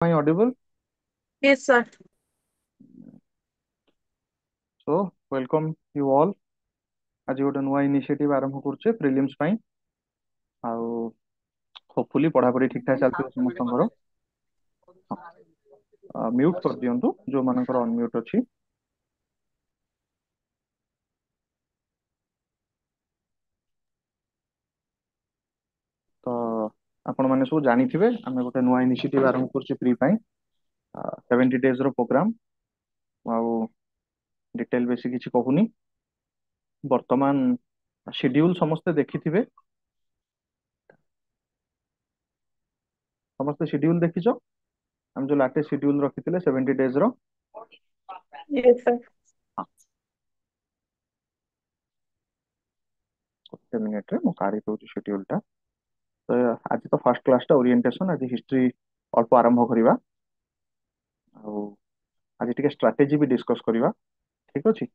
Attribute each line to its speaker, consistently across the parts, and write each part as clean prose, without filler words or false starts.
Speaker 1: Am I audible?
Speaker 2: Yes, sir.
Speaker 1: So, welcome you all. ଆଜି ଗୋଟେ ନୂଆ ଇନିସିଏଟିଭ ଆରମ୍ଭ କରୁଛେ ପ୍ରିଲିମ୍ସ ପାଇଁ ଆଉ ହୋପଫୁଲି ପଢାପଢି ଠିକ ଠାକ ଚାଲିଥିବ ସମସ୍ତଙ୍କର। ମ୍ୟୁଟ କରିଦିଅନ୍ତୁ ଯୋଉମାନଙ୍କର ଅନମ୍ୟୁଟ ଅଛି। ତ ଆପଣ ମାନେ ସବୁ ଜାଣିଥିବେ ଆମେ ଗୋଟେ ନୂଆ ଇନିସିଏଟିଭ ଆରମ୍ଭ କରୁଛେ ପ୍ରି ପାଇଁ 70 ଡେଜ ର ପ୍ରୋଗ୍ରାମ ଆଉ ଡିଟେଲ ବେଶୀ କିଛି କହୁନି। ବର୍ତ୍ତମାନ ଶିଡ୍ୟୁଲ ସମସ୍ତେ ଦେଖିଥିବେ, ସମସ୍ତେ ଶିଡ୍ୟୁଲ ଦେଖିଛ? ଆମେ ଯୋଉ ଲାଟେଷ୍ଟ ଶିଡ୍ୟୁଲ ରଖିଥିଲେ 70 ଡେଜ ର।
Speaker 2: Yes, sir.
Speaker 1: ହଁ, ଗୋଟେ ମିନିଟରେ ମୁଁ କାଢି ଦଉଛି ଶିଡ୍ୟୁଲ ଟା। ତ ଆଜି ତ ଫାର୍ଷ୍ଟ କ୍ଲାସଟା ଓରିଏଣ୍ଟେସନ, ଆଜି ହିଷ୍ଟ୍ରି ଅଳ୍ପ ଆରମ୍ଭ କରିବା ଆଉ ଆଜି ଟିକେ ଷ୍ଟ୍ରାଟେଜି ବି ଡିସ୍କସ କରିବା, ଠିକ ଅଛି?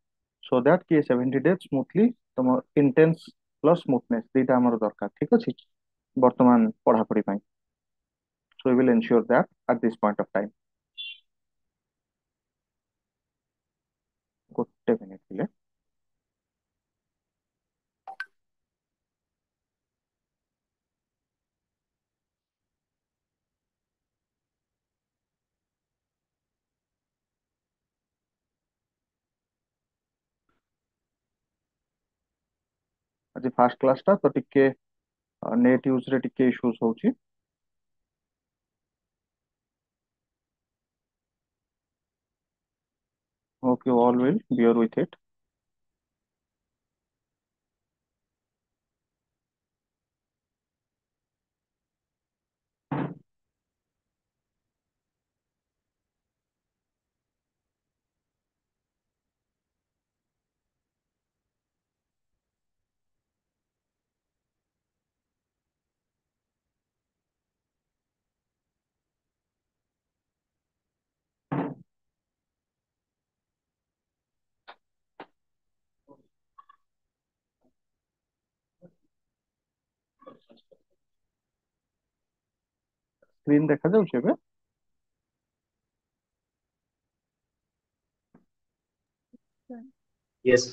Speaker 1: ସୋ ଦ୍ୟାଟ କି 70 ଡେଜ ସ୍ମୁଥଲି ତମ ଇଣ୍ଟେନ୍ସ ପ୍ଲସ୍ ସ୍ମୁଥନେସ୍ ଦିଟା ଆମର ଦରକାର, ଠିକ ଅଛି ବର୍ତ୍ତମାନ ପଢାପଢି ପାଇଁ। So we will ensure that at this point of time. ଗୋଟେ ମିନିଟ ଥିଲେ ଆଜି ଫାର୍ଷ୍ଟ କ୍ଲାସଟା ତ ଟିକେ ନେଟ୍ ୟୁଜରେ ଟିକେ ଇଶ୍ୟୁଜ ହଉଛି। Hope you all will bear with it. Screen ଦେଖାଯାଉଛି ଏବେ?
Speaker 3: Yes.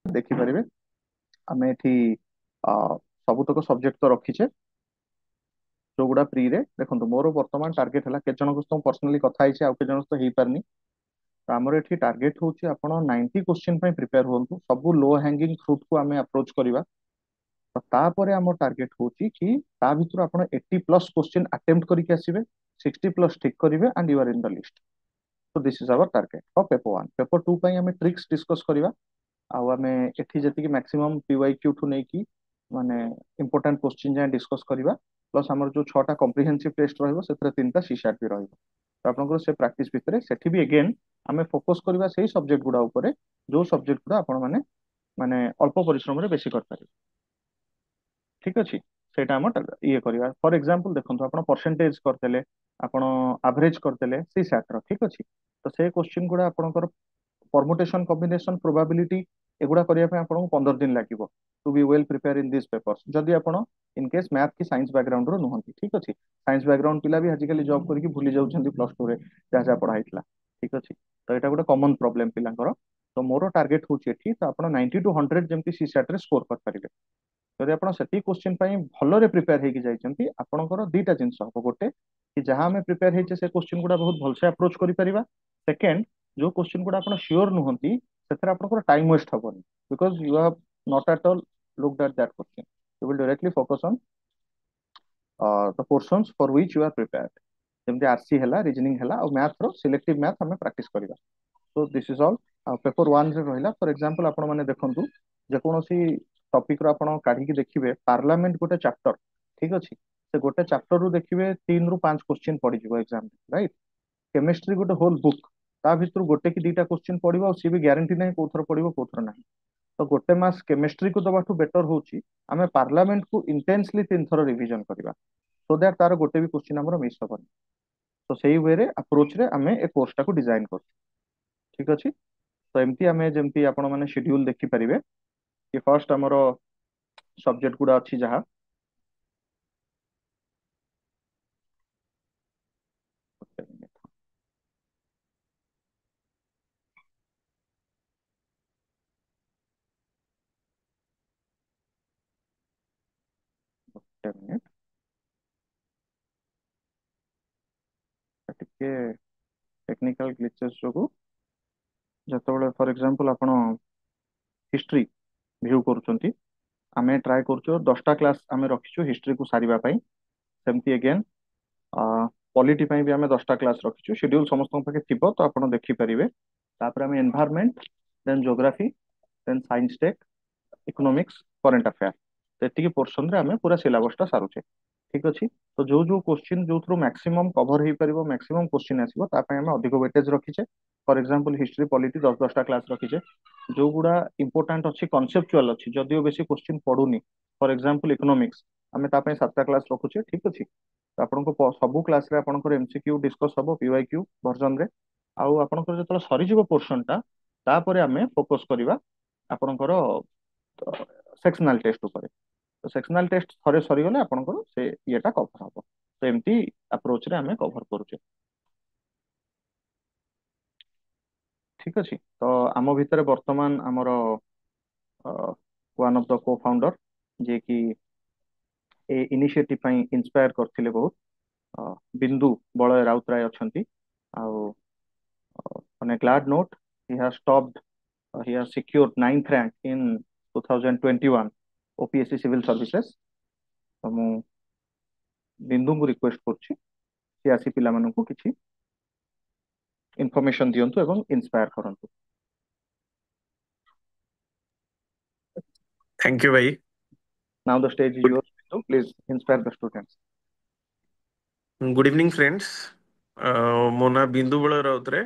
Speaker 1: ଦେଖିପାରିବେ ଆମେ ଏଠି ସବୁତକ ସବଜେକ୍ଟ ତ ରଖିଛେ ଯୋଉଗୁଡା ପ୍ରିରେ। ଦେଖନ୍ତୁ ମୋର ବର୍ତ୍ତମାନ ଟାର୍ଗେଟ ହେଲା, କେତେ ଜଣଙ୍କ ସହିତ ପର୍ସନାଲି କଥା ହେଇଛି ଆଉ କେତେ ଜଣଙ୍କ ସହିତ ହେଇପାରିନି। ତ ଆମର ଏଠି ଟାର୍ଗେଟ ହଉଛି ଆପଣ 90 କ୍ୱେଶ୍ଚିନ୍ ପାଇଁ ପ୍ରିପେୟାର ହୁଅନ୍ତୁ, ସବୁ ଲୋ ହ୍ୟାଙ୍ଗିଂ ଫ୍ରୁଟ୍ କୁ ଆମେ ଆପ୍ରୋଚ୍ କରିବା। ତ ତାପରେ ଆମ ଟାର୍ଗେଟ ହଉଛି କି ତା ଭିତରୁ ଆପଣ 80 ପ୍ଲସ୍ କ୍ୱେଶ୍ଚିନ୍ ଆଟେମ୍ପ୍ଟ କରିକି ଆସିବେ, 60 ପ୍ଲସ୍ ଠିକ୍ କରିବେ and you are in the list. ତ this is our target for paper 1। Paper 2 ପାଇଁ ଆମେ ଟ୍ରିକ୍ସ ଡିସ୍କସ୍ କରିବା ଆଉ ଆମେ ଏଠି ଯେତିକି ମ୍ୟାକ୍ସିମମ୍ ପିୱାଇକ୍ୟୁ ଠୁ ନେଇକି ମାନେ ଇମ୍ପୋର୍ଟାଣ୍ଟ କ୍ୱେଶ୍ଚିନ୍ ଯାଏଁ ଡିସ୍କସ୍ କରିବା। ପ୍ଲସ୍ ଆମର ଯୋଉ 6ଟା କମ୍ପ୍ରିହେନ୍ସିଭ୍ ଟେଷ୍ଟ ରହିବ ସେଥିରେ 3ଟା ସିସାଟ୍ ବି ରହିବ। ତ ଆପଣଙ୍କର ସେ ପ୍ରାକ୍ଟିସ୍ ଭିତରେ ସେଠି ବି ଏଗେନ୍ ଆମେ ଫୋକସ୍ କରିବା ସେଇ ସବଜେକ୍ଟ ଗୁଡା ଉପରେ ଯୋଉ ସବଜେକ୍ଟ ଗୁଡା ଆପଣ ମାନେ ମାନେ ଅଳ୍ପ ପରିଶ୍ରମରେ ବେଶୀ କରିପାରିବେ, ଠିକ ଅଛି? ସେଇଟା ଆମ ଇଏ କରିବା। ଫର ଏକ୍ସାମ୍ପଲ ଦେଖନ୍ତୁ, ଆପଣ ପରସେଣ୍ଟେଜ କରିଦେଲେ, ଆପଣ ଆଭରେଜ କରିଦେଲେ ସେଇ ସାଟ୍ର, ଠିକ ଅଛି? ତ ସେ କ୍ୱେଶ୍ଚିନ୍ ଗୁଡା ଆପଣଙ୍କର ପରମୁଟେସନ କମ୍ବିନେସନ ପ୍ରୋବାବିଲିଟି ଏଗୁଡା କରିବା ପାଇଁ ଆପଣଙ୍କୁ 15 ଦିନ ଲାଗିବ to be well prepare in this papers, ଯଦି ଆପଣ ଇନ୍ କେସ୍ ମ୍ୟାଥ କି ସାଇନ୍ସ ବ୍ୟାକଗ୍ରାଉଣ୍ଡର ନୁହନ୍ତି, ଠିକ ଅଛି? ସାଇନ୍ସ ବ୍ୟାକଗ୍ରାଉଣ୍ଡ ପିଲା ବି ଆଜିକାଲି ଜବ୍ କରିକି ଭୁଲି ଯାଉଛନ୍ତି ପ୍ଲସ୍ ଟୁରେ ଯାହା ଯାହା ପଢା ହେଇଥିଲା, ଠିକ ଅଛି? ତ ଏଇଟା ଗୋଟେ କମନ ପ୍ରୋବ୍ଲେମ ପିଲାଙ୍କର। ତ ମୋର ଟାର୍ଗେଟ ହଉଛି ଏଠି ତ ଆପଣ 90 ଟୁ 100 ଯେମିତି ସି ସାଟ୍ରେ ସ୍କୋର କରିପାରିବେ। ଯଦି ଆପଣ ସେତିକି କ୍ୱେଶ୍ଚିନ୍ ପାଇଁ ଭଲରେ ପ୍ରିପେୟାର ହେଇକି ଯାଇଛନ୍ତି, ଆପଣଙ୍କର ଦିଟା ଜିନିଷ ହବ। ଗୋଟେ କି ଯାହା ଆମେ ପ୍ରିପେୟାର ହେଇଛେ ସେ କ୍ୱେଶ୍ଚିନ୍ ଗୁଡା ବହୁତ ଭଲସେ ଆପ୍ରୋଚ୍ କରିପାରିବା। ସେକେଣ୍ଡ, ଯୋଉ କ୍ୱେଶ୍ଚିନ୍ ଗୁଡା ଆପଣ ସିଓର ନୁହନ୍ତି ସେଥିରେ ଆପଣଙ୍କର ଟାଇମ ୱେଷ୍ଟ ହବନି, because you have not at all looked at that question. You will directly focus on the portions for which you are prepared. ଯେମିତି ଆରସି ହେଲା, ରିଜନିଂ ହେଲା ଆଉ ମ୍ୟାଥର ସିଲେକ୍ଟିଭ ମ୍ୟାଥ ଆମେ ପ୍ରାକ୍ଟିସ କରିବା। So this is all. ଆଉ paper 1ରେ ରହିଲା ଫର ଏକ୍ସାମ୍ପଲ, ଆପଣ ମାନେ ଦେଖନ୍ତୁ ଯେକୌଣସି ଟପିକ ର ଆପଣ କାଢିକି ଦେଖିବେ, ପାର୍ଲାମେଣ୍ଟ ଗୋଟେ ଚାପ୍ଟର, ଠିକ ଅଛି? से गोटे चैप्टर रु देखिए 3 ରୁ 5 क्वेश्चन पड़ीज एग्जाम राइट। केमिस्ट्री गोटे होल बुक ता भीतर गोटे कि दुईटा क्वेश्चन पड़ो सी भी ग्यारंटी नहीं कौ थर पड़ो कौ थर ना। तो गोटे मास केमिस्ट्री को दबाठू बेटर होची आमे पार्लियामेंट को इंटेंसली 3 थर रिवीजन करबा सो दैट तार गोटे भी क्वेश्चन हमर मिस होबनी। तो सेही वे रे अप्रोच रे आमे ए कोर्स टाको डिजाइन कर। ठीक अछि। तो एमती आमे जेमती आपण माने शेड्यूल देखि परिबे कि फर्स्ट हमर सब्जेक्ट गुडा अछि जहा ଟିକେ टेक्निकल ग्लिचेस जोगु जतबेले फॉर एग्जांपल आपण हिस्ट्री व्यू करूचंती आमे ट्राई करछो 10टा क्लास आमे रखिछु हिस्ट्री को सारिबा पई। सेमती अगेन पॉलिटी ପାଇଁ भी आमे 10टा क्लास रखिछु शेड्यूल समस्त पाखे थिबो तो आपण देखि परिबे। तापर आमे environment then geography then science tech economics current affair तो एतिकी पोर्शन रे आमे पूरा सिलेबस टा सारुचे। ठीक अछि। तो जो जो क्वेश्चन जो थ्रू मैक्सिमम कवर हो पारिबो मैक्सिमम क्वेश्चन आसीबो ता पय आमे अधिक वेटेज रखिचे। फॉर एग्जांपल हिस्ट्री पॉलिटी 10-10टा क्लास रखिचे जो गुडा इंपोर्टेंट अछि कॉन्सेप्चुअल अछि जदियो बेसी क्वेश्चन पडुनी। फॉर एग्जांपल इकोनॉमिक्स आमे ता पय 7टा क्लास रखुचे। ठीक अछि। तो आपनको सब क्लास रे आपनकर एमसीक्यू डिस्कस हबो पीवाईक्यू वर्जन रे आउ आपनकर जतल सरी जीवो पोर्शन टा तापरे आमे फोकस करिवा आपनकर सेक्सनल टेस्ट ऊपर। तो सेक्सनल टेस्ट थरे सरी गले आपनकर से येटा कवर हबो। तो एमती अप्रोच रे आमे कवर करूचे। ठीक अछि। तो आम भितर वर्तमान आमर वन ऑफ द को फाउंडर जे कि ए इनिशिएटिव पई इंस्पायर करथिले बहुत बिंदु बलय राउतराय अछंती आउ on a glad note he has topped he has secured 9th rank in 2021 OPSC civil services। तो मु बिंदु को रिक्वेस्ट करछि कि आसी पिला माननकु किछि इन्फॉर्मेशन दियंतु एवं इंस्पायर करंतु।
Speaker 3: थैंक यू भाई।
Speaker 1: Now the stage is yours Bindu please inspire the students.
Speaker 3: Good evening friends. मो ना बिंदु बळ राउतरे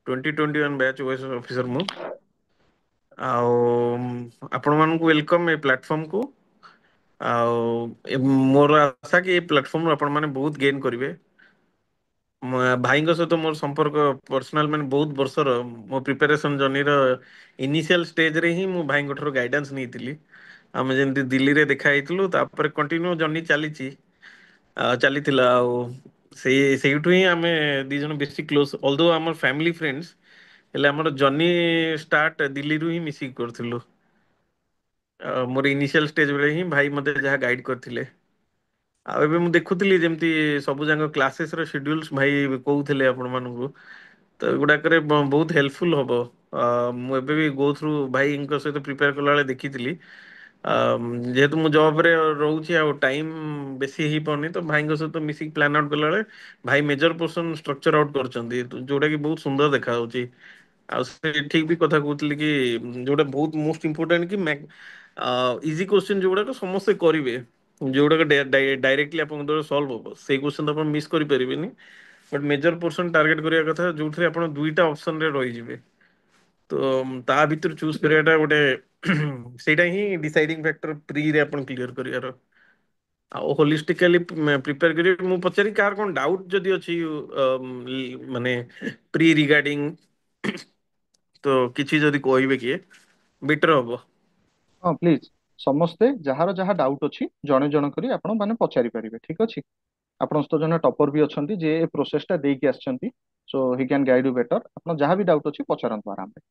Speaker 3: 2021 बैच ओएस ऑफिसर मु आओ आपण मानकु वेलकम ए प्लेटफॉर्म को आओ मोर आशा कि ए प्लेटफॉर्म आपण माने बहुत गेन करिवे। भाईଙ୍କ ସହିତ ମୋର ସମ୍ପର୍କ ପର୍ସନାଲ ମାନେ ବହୁତ ବର୍ଷର ମୋ ପ୍ରିପାରେସନ ଜର୍ଣ୍ଣିର ଇନିସିଆଲ ଷ୍ଟେଜରେ ହିଁ ମୁଁ ଭାଇଙ୍କ ଠାରୁ ଗାଇଡାନ୍ସ ନେଇଥିଲି। ଆମେ ଯେମିତି ଦିଲ୍ଲୀରେ ଦେଖା ହେଇଥିଲୁ ତାପରେ କଣ୍ଟିନ୍ୟୁ ଜର୍ଣ୍ଣି ଚାଲିଛି ଚାଲିଥିଲା ଆଉ ସେଇଠୁ ହିଁ ଆମେ ଦି ଜଣ ବେଶୀ କ୍ଲୋଜ ଅଲଦୋ ଆମର ଫ୍ୟାମିଲି ଫ୍ରେଣ୍ଡସ୍ ହେଲେ ଆମର ଜର୍ଣ୍ଣି ଷ୍ଟାର୍ଟ ଦିଲ୍ଲୀରୁ ହିଁ ମିଶିକି କରୁଥିଲୁ। ମୋର ଇନିସିଆଲ ଷ୍ଟେଜ ବେଳେ ହିଁ ଭାଇ ମତେ ଯାହା ଗାଇଡ କରିଥିଲେ। ଆଉ ଏବେ ମୁଁ ଦେଖୁଥିଲି ଯେମିତି ସବୁ ଯାକ କ୍ଲାसेस ର ସେଡ୍ୟୁଲ୍ସ ଭାଇ କହୁଥିଲେ ଆପଣ ମାନଙ୍କୁ ତ ଏଗୁଡାକରେ ବହୁତ ହେଲ୍ପଫୁଲ ହବ। ମୁଁ ଏବେ ବି ଗୋ ଥ୍ରୁ ଭାଇଙ୍କ ସହିତ ପ୍ରିପେୟାର କଲା ବେଳେ ଦେଖିଥିଲି ଯେହେତୁ ମୁଁ ଜବ ରେ ରହୁଛି ଆଉ ଟାଇମ ବେଶୀ ହେଇପାରୁନି ତ ଭାଇଙ୍କ ସହିତ ମିଶିକି ପ୍ଲାନ ଆଉଟ୍ କଲାବେଳେ ଭାଇ ମେଜର ପର୍ସନ ଷ୍ଟ୍ରକ୍ଚର ଆଉଟ୍ କରୁଛନ୍ତି ଯୋଉଟା କି ବହୁତ ସୁନ୍ଦର ଦେଖା ଯାଉଛି। ଆଉ ସେ ଠିକ ବି କଥା କହୁଥିଲେ କି ଯୋଉଟା ବହୁତ ମୋଷ୍ଟ ଇମ୍ପୋର୍ଟାଣ୍ଟ କି ଇଜି କୋଶ୍ଚିନ୍ ଯୋଉଗୁଡାକ ସମସ୍ତେ କରିବେ ଯୋଉଗୁଡାକ ଡାଇରେକ୍ଟଲି ଆପଣଙ୍କ ଦ୍ୱାରା ସଲ୍ଭ ହବ ସେଇ କୋଶ୍ଚିନ୍ ଆପଣ ମିସ୍ କରିପାରିବେନି। ବଟ୍ ମେଜର ପର୍ସନ ଟାର୍ଗେଟ କରିବା କଥା ଯୋଉଥିରେ ଆପଣ ଦୁଇଟା ଅପସନ ରେ ରହିଯିବେ। ତ ତା ଭିତରୁ ଚୁଜ୍ କରିବାଟା ଗୋଟେ ସେଇଟା ହିଁ ଡିସାଇଡିଂ ଫ୍ୟାକ୍ଟର ପ୍ରିରେ ଆପଣ କ୍ଲିୟର କରିବାର। ଆଉ ହୋଲିଷ୍ଟିକାଲି ପ୍ରିପେୟାର କରିବେ ମୁଁ ପଚାରି କାହାର କଣ ଡାଉଟ୍ ଯଦି ଅଛି ମାନେ ପ୍ରି ରିଗାର୍ଡିଂ ତ କିଛି ଯଦି କହିବେ କିଏ ବେଟର ହବ।
Speaker 1: हाँ प्लीज समस्ते जହାର जहाँ डाउट अछि जणे जण करी आपण माने पचारि परिबे। ठीक अछि। आपण सହିତ जने टॉपर भी अछंती जे ए प्रोसेस टा देकी आछंती so he can guide you better आपण जहाँ भी डाउट अछि पचारंतु आराम रे।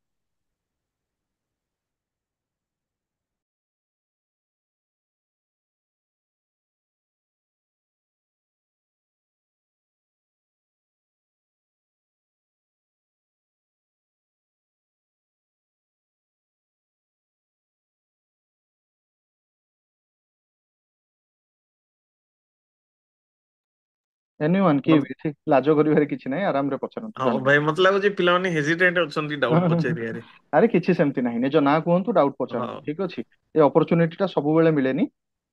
Speaker 1: एनीवन की भी ठीक लाज करिवार किछि नै आराम रे पचारंतु
Speaker 3: ହଁ
Speaker 1: डोंट
Speaker 3: ଭାଇ ମତେ ଲାଗୁଛି ପିଲାମାନେ ହେଜିଟେଣ୍ଟ ଅଛନ୍ତି ଡାଉଟ୍
Speaker 1: वरी।
Speaker 3: ପଚାରିବାରେ।
Speaker 1: ଆରେ କିଛି ସେମିତି ନାହିଁ ନିଜ ନାଁ କୁହନ୍ତୁ ଡାଉଟ୍
Speaker 3: ହଁ
Speaker 1: ପଚାରନ୍ତୁ ଠିକ ଅଛି। ଏ ଅପରଚୁନିଟି ଟା ସବୁବେଳେ ମିଳେନି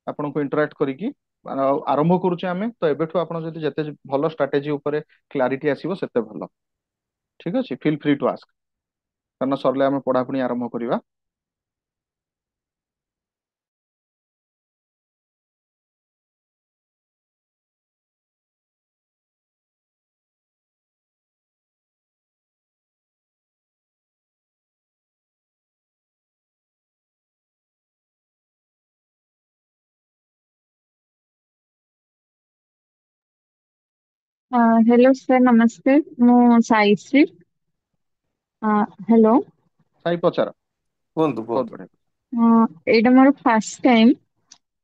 Speaker 1: ଆପଣଙ୍କୁ ଇଣ୍ଟରାକ୍ଟ କରିକି ଆରମ୍ଭ କରୁଛେ ଆମେ। ତ ଏବେଠୁ ଆପଣ ଯଦି ଯେତେ ଭଲ ଷ୍ଟ୍ରାଟେଜି ଉପରେ କ୍ଲାରିଟି ଆସିବ ସେତେ ଭଲ। ଠିକ ଅଛି, ଫିଲ୍ ଫ୍ରି ଟୁ ଆସ୍କ, କାରଣ ସରିଲେ ଆମେ ପଢାପଢି ଆରମ୍ଭ କରିବା।
Speaker 2: हेलो सर, नमस्ते। ମୁଁ ସାଇଶ୍ରୀ। हेलो।
Speaker 1: ସାଇ ପଚାର।
Speaker 3: କୁହନ୍ତୁ
Speaker 1: ବହୁତ
Speaker 3: କୁହନ୍ତୁ।
Speaker 1: ବଢିଆ।
Speaker 2: ଏଇଟା ମୋର ଫାର୍ଷ୍ଟ ଟାଇମ୍।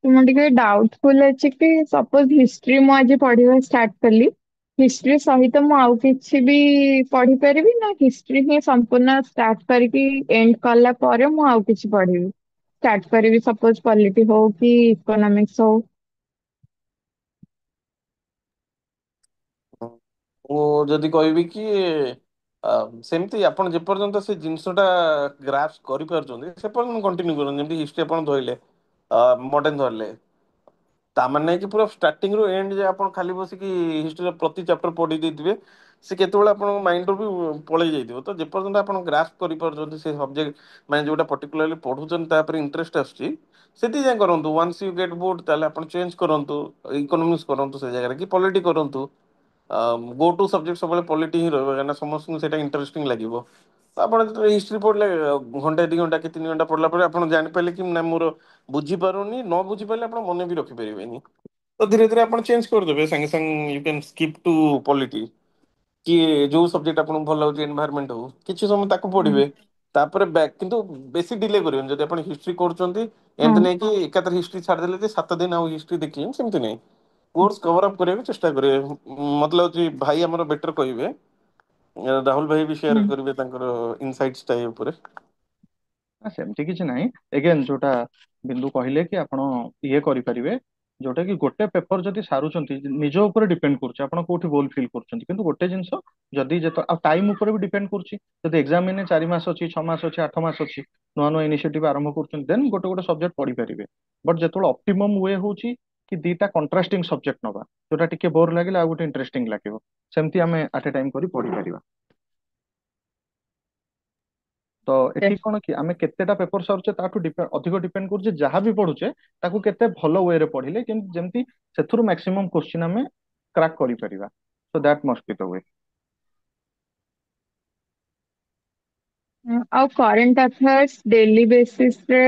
Speaker 2: ତ ମୁଁ ଟିକେ ଡାଉଟଫୁଲ୍ ଅଛି କି ସପୋଜ ହିଷ୍ଟ୍ରି ମୁଁ ଆଜି ପଢିବା ଷ୍ଟାର୍ଟ କଲି, ହିଷ୍ଟ୍ରି ସହିତ ମୁଁ ଆଉ କିଛି ବି ପଢିପାରିବି ନା ହିଷ୍ଟ୍ରି ହିଁ ସମ୍ପୂର୍ଣ୍ଣ ଷ୍ଟାର୍ଟ କରିକି ଏଣ୍ଡ କଲା ପରେ ମୁଁ ଆଉ କିଛି ପଢିବି ଷ୍ଟାର୍ଟ କରିବି, ସପୋଜ ପଲିଟି ହଉ କି ଇକୋନୋମିକ୍ସ ହଉ?
Speaker 3: ମୁଁ ଯଦି କହିବି କି ସେମିତି ଆପଣ ଯେପର୍ଯ୍ୟନ୍ତ ସେ ଜିନିଷଟା ଗ୍ରାସ୍ପ କରିପାରୁଛନ୍ତି ସେ ପର୍ଯ୍ୟନ୍ତ କଣ୍ଟିନ୍ୟୁ କରନ୍ତୁ। ଯେମିତି ହିଷ୍ଟ୍ରି ଆପଣ ଧରିଲେ, ମଡର୍ଣ୍ଣ ଧରିଲେ, ତାମାନେ ନାହିଁ କି ପୁରା ଷ୍ଟାର୍ଟିଂ ରୁ ଏଣ୍ଡ ଯାଏ ଆପଣ ଖାଲି ବସିକି ହିଷ୍ଟ୍ରିର ପ୍ରତି ଚାପ୍ଟର ପଢି ଦେଇଥିବେ। ସେ କେତେବେଳେ ଆପଣଙ୍କ ମାଇଣ୍ଡରୁ ବି ପଳେଇ ଯାଇଥିବ। ତ ଯେପର୍ଯ୍ୟନ୍ତ ଆପଣ ଗ୍ରାସ୍ପ କରିପାରୁଛନ୍ତି ସେ ସବଜେକ୍ଟ, ମାନେ ଯୋଉଟା ପର୍ଟିକୁଲାରଲି ପଢୁଛନ୍ତି ତା ଉପରେ ଇଣ୍ଟରେଷ୍ଟ ଆସୁଛି, ସେତିକି ଯାଏଁ କରନ୍ତୁ। ୱାନ୍ସ ୟୁ ଗେଟ୍ ବୋର୍ଡ ତାହେଲେ ଆପଣ ଚେଞ୍ଜ କରନ୍ତୁ, ଇକୋନୋମିକ୍ସ କରନ୍ତୁ ସେ ଜାଗାରେ, କି ପଲିଟି କରନ୍ତୁ। ଗୋ ଟୁ ସବଜେକ୍ଟ ସବୁବେଳେ ପଲିଟି ହିଁ ରହିବ, କାହିଁକିନା ସମସ୍ତଙ୍କୁ ସେଇଟା ଇଣ୍ଟରେଷ୍ଟିଂ ଲାଗିବ। ତ ଆପଣ ଯେତେବେଳେ ହିଷ୍ଟ୍ରି ପଢିଲେ ଘଣ୍ଟେ 2 ଘଣ୍ଟା କି 3 ଘଣ୍ଟା ପଢିଲା ପରେ ଆପଣ ଜାଣିପାରିଲେ କି ନା ମୋର ବୁଝିପାରୁନି, ନ ବୁଝିପାରିଲେ ଆପଣ ମନେ ବି ରଖିପାରିବେନି। ତ ଧୀରେ ଧୀରେ ଆପଣ ଚେଞ୍ଜ କରିଦେବେ, ସାଙ୍ଗେ ସାଙ୍ଗେ you can skip to polity, କି ଯୋଉ ସବଜେକ୍ଟ ଆପଣଙ୍କୁ ଭଲ ଲାଗୁଛି ଏନଭାୟରମେଣ୍ଟ ହଉ, କିଛି ସମୟ ତାକୁ
Speaker 2: ହଁ।
Speaker 3: ପଢିବେ। ତାପରେ ବ୍ୟାକ୍, କିନ୍ତୁ ବେଶୀ ଡିଲେ କରିବେନି। ଯଦି ଆପଣ ହିଷ୍ଟ୍ରି କରୁଛନ୍ତି,
Speaker 2: ହଁ।
Speaker 3: ଏମିତି ନାଇଁ କି ଏକାଥରେ ହିଷ୍ଟ୍ରି ଛାଡିଦେଲେ ଯେ 7 ଦିନ ଆଉ ହିଷ୍ଟ୍ରି ଦେଖିଲେନି, ସେମିତି ନାହିଁ। କୋର୍ସ କଭର ଅପ୍ କରିବାକୁ ଚେଷ୍ଟା କରିବେ। ମତେ ଲାଗୁଛି ଭାଇ ଆମର ବେଟର କହିବେ, ରାହୁଲ ଭାଇ ବି ସେୟାର
Speaker 2: ହୁଁ।
Speaker 3: କରିବେ ତାଙ୍କର ଇନସାଇଟ୍ସ ଟା ଉପରେ।
Speaker 1: ନା ସେମିତି କିଛି ନାହିଁ। ଏଗେନ୍ ଯୋଉଟା ବିନ୍ଦୁ କହିଲେ କି ଆପଣ ଇଏ କରିପାରିବେ, ଯୋଉଟା କି ଗୋଟେ ପେପର ଯଦି ସାରୁଛନ୍ତି, ନିଜ ଉପରେ ଡିପେଣ୍ଡ କରୁଛି ଆପଣ କୋଉଠି ଭୁଲ ଫିଲ୍ କରୁଛନ୍ତି। କିନ୍ତୁ ଗୋଟେ ଜିନିଷ, ଯଦି ଆଉ ଟାଇମ ଉପରେ ବି ଡିପେଣ୍ଡ କରୁଛି। ଯଦି ଏକ୍ସାମ ଏଇନେ 4 ମାସ ଅଛି, 6 ମାସ ଅଛି, 8 ମାସ ଅଛି, ନୂଆ ନୂଆ ଇନିସିଏଟିଭ ଆରମ୍ଭ କରୁଛନ୍ତି, ଦେନ୍ ଗୋଟେ ଗୋଟେ ସବଜେକ୍ଟ ପଢିପାରିବେ। ବଟ୍ ଯେତେବେଳେ ଅପ୍ଟିମମ୍ ୱେ ହଉଛି କି ଦିଟା କଣ୍ଟ୍ରାଷ୍ଟିଂ ସବଜେକ୍ଟ ନବା, ଯୋଉଟା ଟିକେ ବୋର ଲାଗିଲା ଆଉ ଗୋଟେ ଇଣ୍ଟରେଷ୍ଟିଂ ଲାଗିବ, ସେମିତି ଆମେ ଆଟ୍ ଏ ଟାଇମ କରି ପଢିପାରିବା। ତ ଏଠି କଣ କି ଆମେ କେତେଟା ପେପର ସରୁଛେ ତାଠୁ ଅଧିକ ଡିପେଣ୍ଡ କରୁଛି ଯାହା ବି ପଢୁଛେ ତାକୁ କେତେ ଭଲ ୱେରେ ପଢିଲେ କିନ୍ତୁ ଯେମିତି ସେଥିରୁ ମ୍ୟାକ୍ସିମମ୍ କୋଶ୍ଚିନ୍ ଆମେ କ୍ରାକ୍ କରିପାରିବା। So that must B the we.
Speaker 2: ଆଉ କରେଣ୍ଟ ଆଫେୟାର୍ସ ଡେଲି ବେସିସରେ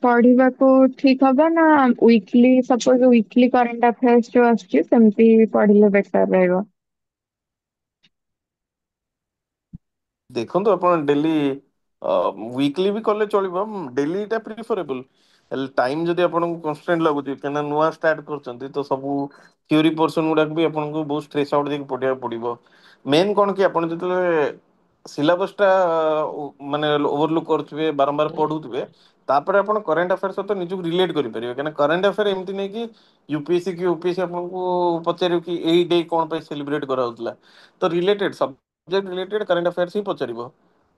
Speaker 2: ପଢିବାକୁ ଠିକ ହବ ନା weekly, suppose weekly current affairs ଯୋଉ ଆସୁଛି ସେମିତି ପଢିଲେ ବେଟର ରହିବ?
Speaker 3: ଦେଖନ୍ତୁ ଆପଣ ଡେଲି, ୱିକଲି ବି କଲେ ଚଳିବ, ଡେଲିଟା ପ୍ରିଫରେବଲ। ହେଲେ ଟାଇମ ଯଦି ଆପଣଙ୍କୁ କନଷ୍ଟ୍ରେଣ୍ଟ ଲାଗୁଛି, କାହିଁକିନା ନୂଆ ଷ୍ଟାର୍ଟ କରୁଛନ୍ତି, ତ ସବୁ ଥିଓରି ପର୍ସନ ଗୁଡାକ ବି ଆପଣଙ୍କୁ ବହୁତ ଷ୍ଟ୍ରେସ୍ ଆଉଟ୍ ଦେଇକି ପଢିବାକୁ ପଡିବ। ମେନ୍ କଣ କି ଆପଣ ଯେତେବେଳେ ସିଲାବସ ଟା ମାନେ ଓଭରଲୁକ୍ କରୁଥିବେ, ବାରମ୍ବାର ପଢୁଥିବେ, ତାପରେ ଆପଣ କରେଣ୍ଟ ଆଫେୟାର ସହିତ ନିଜକୁ ରିଲେଟ କରିପାରିବେ। କାହିଁକିନା କରେଣ୍ଟ ଆଫେୟାର ଏମିତି ନାହିଁ କି ୟୁପିଏସସି କି ୟୁପିଏସସି ଆପଣଙ୍କୁ ପଚାରିବ କି ଏଇ ଡେ କଣ ପାଇଁ ସେଲିବ୍ରେଟ କରାହଉଥିଲା। ତ related subject related current affairs ହିଁ ପଚାରିବ।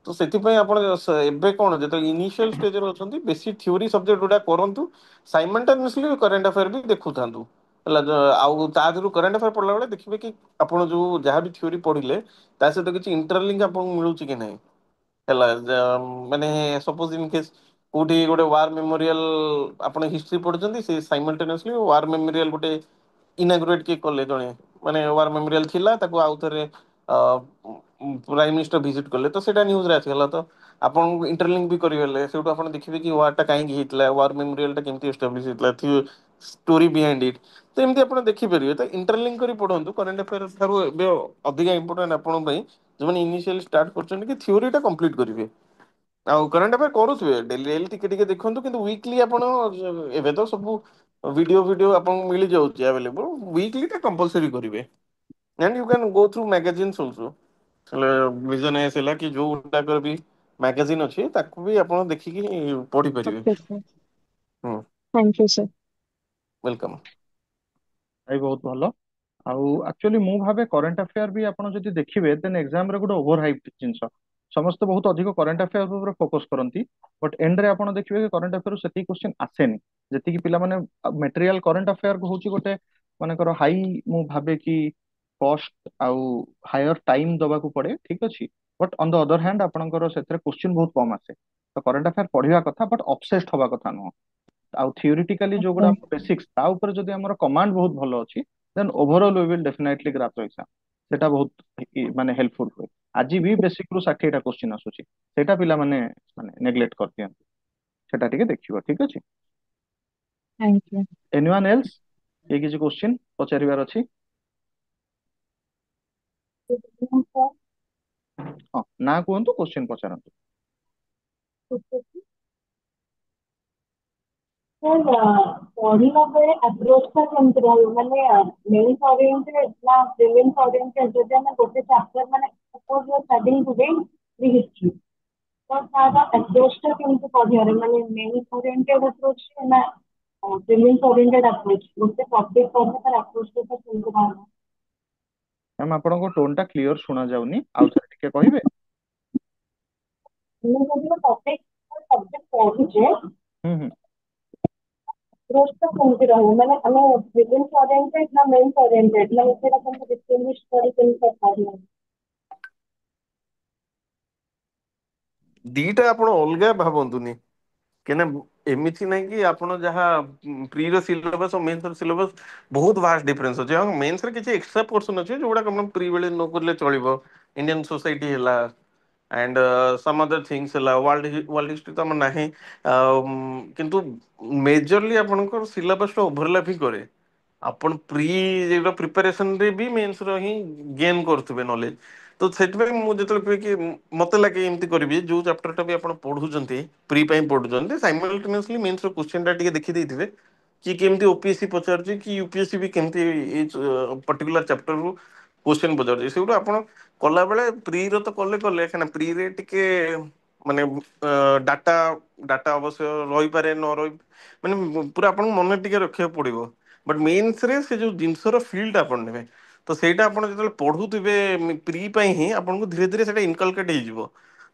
Speaker 3: ତ ସେଥିପାଇଁ ଆପଣ ଏବେ କଣ, ଯେତେବେଳେ ଇନିସିଆଲ ଷ୍ଟେଜରେ ଅଛନ୍ତି, ବେଶୀ ଥିଓରି ସବଜେକ୍ଟ ଗୁଡା କରନ୍ତୁ, ସାଇମଲଟେନିୟସଲି କରେଣ୍ଟ ଆଫେୟାର ବି ଦେଖୁଥାନ୍ତୁ। ହେଲା, ଆଉ ତା ଦେହରୁ କରେଣ୍ଟ ଆଫେୟାର ପଢିଲା ବେଳେ ଦେଖିବେ କି ଆପଣ ଯୋଉ ଯାହା ବି ଥିଓରି ପଢିଲେ ତା ସହିତ କିଛି ଇଣ୍ଟରଲିଙ୍କ ଆପଣଙ୍କୁ ମିଳୁଛି କି ନାହିଁ। ହେଲା, ମାନେ ସପୋଜ ଇନ କେସ୍ କୋଉଠି ଗୋଟେ ୱାର ମେମୋରିଆଲ, ଆପଣ ହିଷ୍ଟ୍ରି ପଢୁଛନ୍ତି, ସେ ସାଇମଲଟେନିୟସଲି ୱାର ମେମୋରିଆଲ ଗୋଟେ ଇନାଗୁରେଟ କିଏ କଲେ ଜଣେ, ମାନେ ୱାର ମେମୋରିଆଲ ଥିଲା, ତାକୁ ଆଉ ଥରେ ପ୍ରାଇମ ମିନିଷ୍ଟର ଭିଜିଟ କଲେ, ତ ସେଇଟା ନ୍ୟୁଜରେ ଆସିଗଲା। ତ ଆପଣଙ୍କୁ ଇଣ୍ଟରଲିଙ୍କ ବି କରିଗଲେ, ସେଇଠୁ ଆପଣ ଦେଖିବେ କି ୱାର ଟା କାହିଁକି ହେଇଥିଲା, ୱାର ମେମୋରିଆଲ ଟା କେମିତି ଏଷ୍ଟାବ୍ଲିଶ ହେଇଥିଲା, ଷ୍ଟୋରି ବିହାଇଣ୍ଡ ଇଟ୍। ତ ଏମିତି ଆପଣ ଦେଖିପାରିବେ। ତ ଇଣ୍ଟରଲିଙ୍କ କରି ପଢନ୍ତୁ। କରେଣ୍ଟ ଆଫେୟାର ଠାରୁ ଏବେ ଅଧିକା ଇମ୍ପୋର୍ଟାଣ୍ଟ ଆପଣଙ୍କ ପାଇଁ ଯୋଉମାନେ ଇନିସିଆଲି ଷ୍ଟାର୍ଟ କରୁଛନ୍ତି, କି ଥିଓରିଟା କମ୍ପ୍ଲିଟ କରିବେ। ଆଉ କରେଣ୍ଟ ଆଫେୟାର କରୁଥିବେ, ଡେଲି ଡେଲି ଟିକେ ଟିକେ ଦେଖନ୍ତୁ, କିନ୍ତୁ ୱିକଲି ଆପଣ, ଏବେ ତ ସବୁ ଭିଡିଓ ଭିଡିଓ ଆପଣଙ୍କୁ ମିଳିଯାଉଛି ଆଭେଲେବୁଲ, ୱିକଲି ଟା କମ୍ପଲସରି କରିବେ। And you can go through magazines also. ହେଲେ ଭିଜନ ଏସ୍ ହେଲା କି ଯୋଉ ଗୁଡାକର ବି ମ୍ୟାଗାଜିନ୍ ଅଛି, ତାକୁ ବି ଆପଣ ଦେଖିକି ପଢିପାରିବେ।
Speaker 2: ଓକେ ସାର୍,
Speaker 3: ହୁଁ,
Speaker 2: ଥ୍ୟାଙ୍କ ୟୁ ସାର୍।
Speaker 3: ୱେଲକମ୍।
Speaker 1: ଭାଇ ବହୁତ ଭଲ। ଆଉ ଆକ୍ଚୁଆଲି ମୁଁ ଭାବେ କରେଣ୍ଟ ଆଫେୟାର ବି ଆପଣ ଯଦି ଦେଖିବେ ଦେନ୍ ଏକ୍ସାମରେ ଗୋଟେ ଓଭର ହାଇପ୍ ଜିନିଷ। ସମସ୍ତେ ବହୁତ ଅଧିକ କରେଣ୍ଟ ଆଫେୟାର ଉପରେ ଫୋକस କରନ୍ତି, ବଟ୍ ଏଣ୍ଡରେ ଆପଣ ଦେଖିବେ କି କରେଣ୍ଟ ଆଫେୟାର ସେତିକି କ୍ୱେଶ୍ଚିନ୍ ଆସେନି ଯେତିକି ପିଲାମାନେ ମେଟେରିଆଲ କରେଣ୍ଟ ଆଫେୟାର ହଉଛି ଗୋଟେ ମନେକର ହାଇ, ମୁଁ ଭାବେ କି କଷ୍ଟ ଆଉ ହାୟର ଟାଇମ ଦବାକୁ ପଡେ, ଠିକ ଅଛି। But on the other hand ଆପଣଙ୍କର ସେଥିରେ କ୍ୱେଶ୍ଚିନ୍ ବହୁତ କମ ଆସେ। ତ କରେଣ୍ଟ ଆଫେୟାର ପଢିବା କଥା, ବଟ୍ ଅବସେସ୍ଡ ହବା କଥା ନୁହଁ। ଆଉ ଥିଓରିଟିକାଲି ଯୋଉଗୁଡା
Speaker 2: ଆଚ୍ଛା।
Speaker 1: ବେସିକ୍ସ, ତା ଉପରେ ଯଦି ଆମର କମାଣ୍ଡ ବହୁତ ଭଲ ଅଛି, then overall we will definitely grasp the exam. ସେଟା ବହୁତ ମାନେ ହେଲ୍ପଫୁଲ ହୁଏ। ଆଜି ବି ବେସିକ ରୁ 60ଟା କ୍ୱେଶ୍ଚିନ୍ ଆସୁଛି, ସେଇଟା ପିଲାମାନେ ମାନେ ନେଗ୍ଲେକ୍ଟ କରିଦିଅନ୍ତି। ସେଟା ଟିକେ ଦେଖିବ, ଠିକ ଅଛି।
Speaker 2: ଥ୍ୟାଙ୍କ
Speaker 1: ଏନିୱାନ୍ ଏଲ୍ସ, କିଏ କିଛି କ୍ୱେଶ୍ଚିନ୍ ପଚାରିବାର ଅଛି?
Speaker 2: ୟୁ।
Speaker 1: ହଁ, ନା କୁହନ୍ତୁ, କ୍ୱେଶ୍ଚିନ୍ ପଚାରନ୍ତୁ।
Speaker 2: ପଢିଲା ବେଳେ ଆପ୍ରୋଚ ଟା କେମିତି ରହିବ, ମାନେ ମେନ୍ସ ଓରିଏଣ୍ଟେଡ ନା ପ୍ରିଲିମ୍ସ ଓରିଏଣ୍ଟେଡ? ଯଦି ଆମେ ଗୋଟେ ଚାପ୍ଟର ମାନେ ସପୋଜ ଷ୍ଟଡିଂ ଟୁଡେ ହିଷ୍ଟ୍ରି, ତ ତାର ଆପ୍ରୋଚ ଟା କେମିତି ପଢିବାରେ, ମାନେ ମେନ୍ସ ଓରିଏଣ୍ଟେଡ ଆପ୍ରୋଚ ନା ପ୍ରିଲିମ୍ସ ଓରିଏଣ୍ଟେଡ ଆପ୍ରୋଚ? ଗୋଟେ ଟପିକ ପଢିଲେ ତାର ଆପ୍ରୋଚ ଟା କେମିତି ରହିବ?
Speaker 1: ମ୍ୟାମ୍ ଆପଣଙ୍କ ଟୋନ ଟା କ୍ଲିୟର ଶୁଣା ଯାଉନି, ଆଉ ଥରେ ଟିକେ କହିବେ?
Speaker 2: ମୁଁ ଯଦି ଟପିକ ସବଜେକ୍ଟ ପଢୁଛେ,
Speaker 1: ହୁଁ ହୁଁ।
Speaker 2: ଆପ୍ରୋଚ ଟା କେମିତି ରହିବ, ମାନେ ଆମେ ପ୍ରିଲିମ୍ସ ଓରିଏଣ୍ଟେଡ ନା ମେନ୍ସ ଓରିଏଣ୍ଟେଡ, ମାନେ ସେଇଟା କେମିତି ଡିଷ୍ଟିଂଗୁଇଶ କରି କେମିତି ପଢିବା?
Speaker 3: ଦିଟା ଆପଣ ଅଲଗା ଭାବନ୍ତୁନି, କାହିଁକିନା ଏମିତି ନାହିଁ କି ଆପଣ ଯାହା ପ୍ରି ର ସିଲେବସ୍ ଆଉ ମେନ୍ସ ର ସିଲେବସ୍ ବହୁତ ଭାଷ୍ଟ ଡିଫରେନ୍ସ ଅଛି। ହଁ, ମେନ୍ସ ରେ କିଛି ଏକ୍ସଟ୍ରା ପୋର୍ସନ ଅଛି ଯୋଉଗୁଡାକ ଆପଣ ପ୍ରି ବେଳେ ନ କରିଲେ ଚଳିବ। ଇଣ୍ଡିଆନ ସୋସାଇଟି ହେଲା, ଆଣ୍ଡ ସମ୍ ଅଦର ଥିଙ୍ଗସ ହେଲା, ୱାର୍ଲଡ ହିଷ୍ଟ୍ରି ତ ଆମର ନାହିଁ। କିନ୍ତୁ ମେଜରଲି ଆପଣଙ୍କର ସିଲାବସ ଟା ଓଭରଲାପ ହିଁ କରେ। ଆପଣ ପ୍ରି ର ପ୍ରିପାରେସନରେ ବି ମେନ୍ସ ର ହିଁ ଗେନ୍ କରୁଥିବେ ନଲେଜ। ତ ସେଥିପାଇଁ ମୁଁ ଯେତେବେଳେ କୁହେ କି ମତେ ଲାଗେ ଏମିତି କରିବି, ଯୋଉ ଚାପ୍ଟର ଟା ବି ଆପଣ ପଢୁଛନ୍ତି ପ୍ରି ପାଇଁ ପଢୁଛନ୍ତି, ସାଇମଲଟେନିୟସଲି ମେନ୍ସ ର କ୍ୱେଶ୍ଚିନ୍ ଟା ଟିକେ ଦେଖିଦେଇଥିବେ କି କେମିତି ଓପିଏସସି ପଚାରୁଛି, କି ୟୁପିଏସସି ବି କେମିତି ଏଇ ପର୍ଟିକୁଲାର ଚାପ୍ଟରରୁ କ୍ୱେଶ୍ଚିନ୍ ପଚାରୁଛି। ସେଗୁଡା ଆପଣ କଲାବେଳେ ପ୍ରି ର ତ କଲେ କଲେ, କାହିଁକିନା ପ୍ରି ରେ ଟିକେ ମାନେ ଡାଟା ଡାଟା ଅବଶ୍ୟ ରହିପାରେ ନ ରହି, ମାନେ ପୁରା ଆପଣଙ୍କୁ ମନେ ଟିକେ ରଖିବାକୁ ପଡିବ। ବଟ୍ ମେନ୍ସ ରେ ସେ ଯୋଉ ଜିନିଷର ଫିଲ୍ଡ ଆପଣ ନେବେ, ତ ସେଇଟା ଆପଣ ଯେତେବେଳେ ପଢୁଥିବେ ପ୍ରି ପାଇଁ ହିଁ ଆପଣଙ୍କୁ ଧୀରେ ଧୀରେ ସେଇଟା ଇନକଲକେଟ ହେଇଯିବ।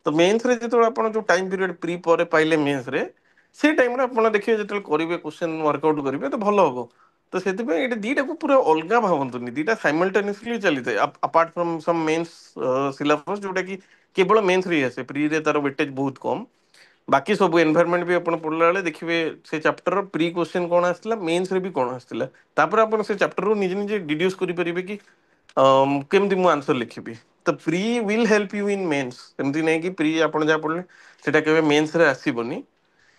Speaker 3: ତ ମେନ୍ସ ରେ ଯେତେବେଳେ ଆପଣ ଯୋଉ ଟାଇମ ପିରିୟଡ଼ ପ୍ରି ପରେ ପାଇଲେ ମେନ୍ସ ରେ, ସେଇ ଟାଇମରେ ଆପଣ ଦେଖିବେ ଯେତେବେଳେ କରିବେ କ୍ୱେଶ୍ଚିନ୍ ୱାର୍କଆଉଟ କରିବେ ତ ଭଲ ହବ। ତ ସେଥିପାଇଁ ଏଇଟା ଦିଟାକୁ ପୁରା ଅଲଗା ଭାବନ୍ତୁନି, ଦିଟା ସାଇମଲଟେନିୟସଲି ଚାଲିଥାଏ। Apart from some mains syllabus ଯୋଉଟା କି କେବଳ ମେନ୍ସ ରେ ହିଁ ଆସେ, ପ୍ରି ରେ ତାର ୱେଟେଜ ବହୁତ କମ। ବାକି ସବୁ ଏନଭାୟରମେଣ୍ଟ ବି ଆପଣ ପଢିଲା ବେଳେ ଦେଖିବେ ସେ ଚାପ୍ଟର ପ୍ରି କ୍ୱେଶ୍ଚିନ୍ କଣ ଆସିଥିଲା, ମେନ୍ସ ରେ ବି କଣ ଆସିଥିଲା। ତାପରେ ଆପଣ ସେ ଚାପ୍ଟରରୁ ନିଜେ ନିଜେ ଡିଡ୍ୟୁସ୍ କରିପାରିବେ କି କେମିତି ମୁଁ ଆନ୍ସର ଲେଖିବି। ତ pre will help you in mains. ଏମିତି ନାହିଁ କି ପ୍ରି ଆପଣ ଯାହା ପଢିଲେ ସେଟା କେବେ ମେନ୍ସ ରେ ଆସିବନି।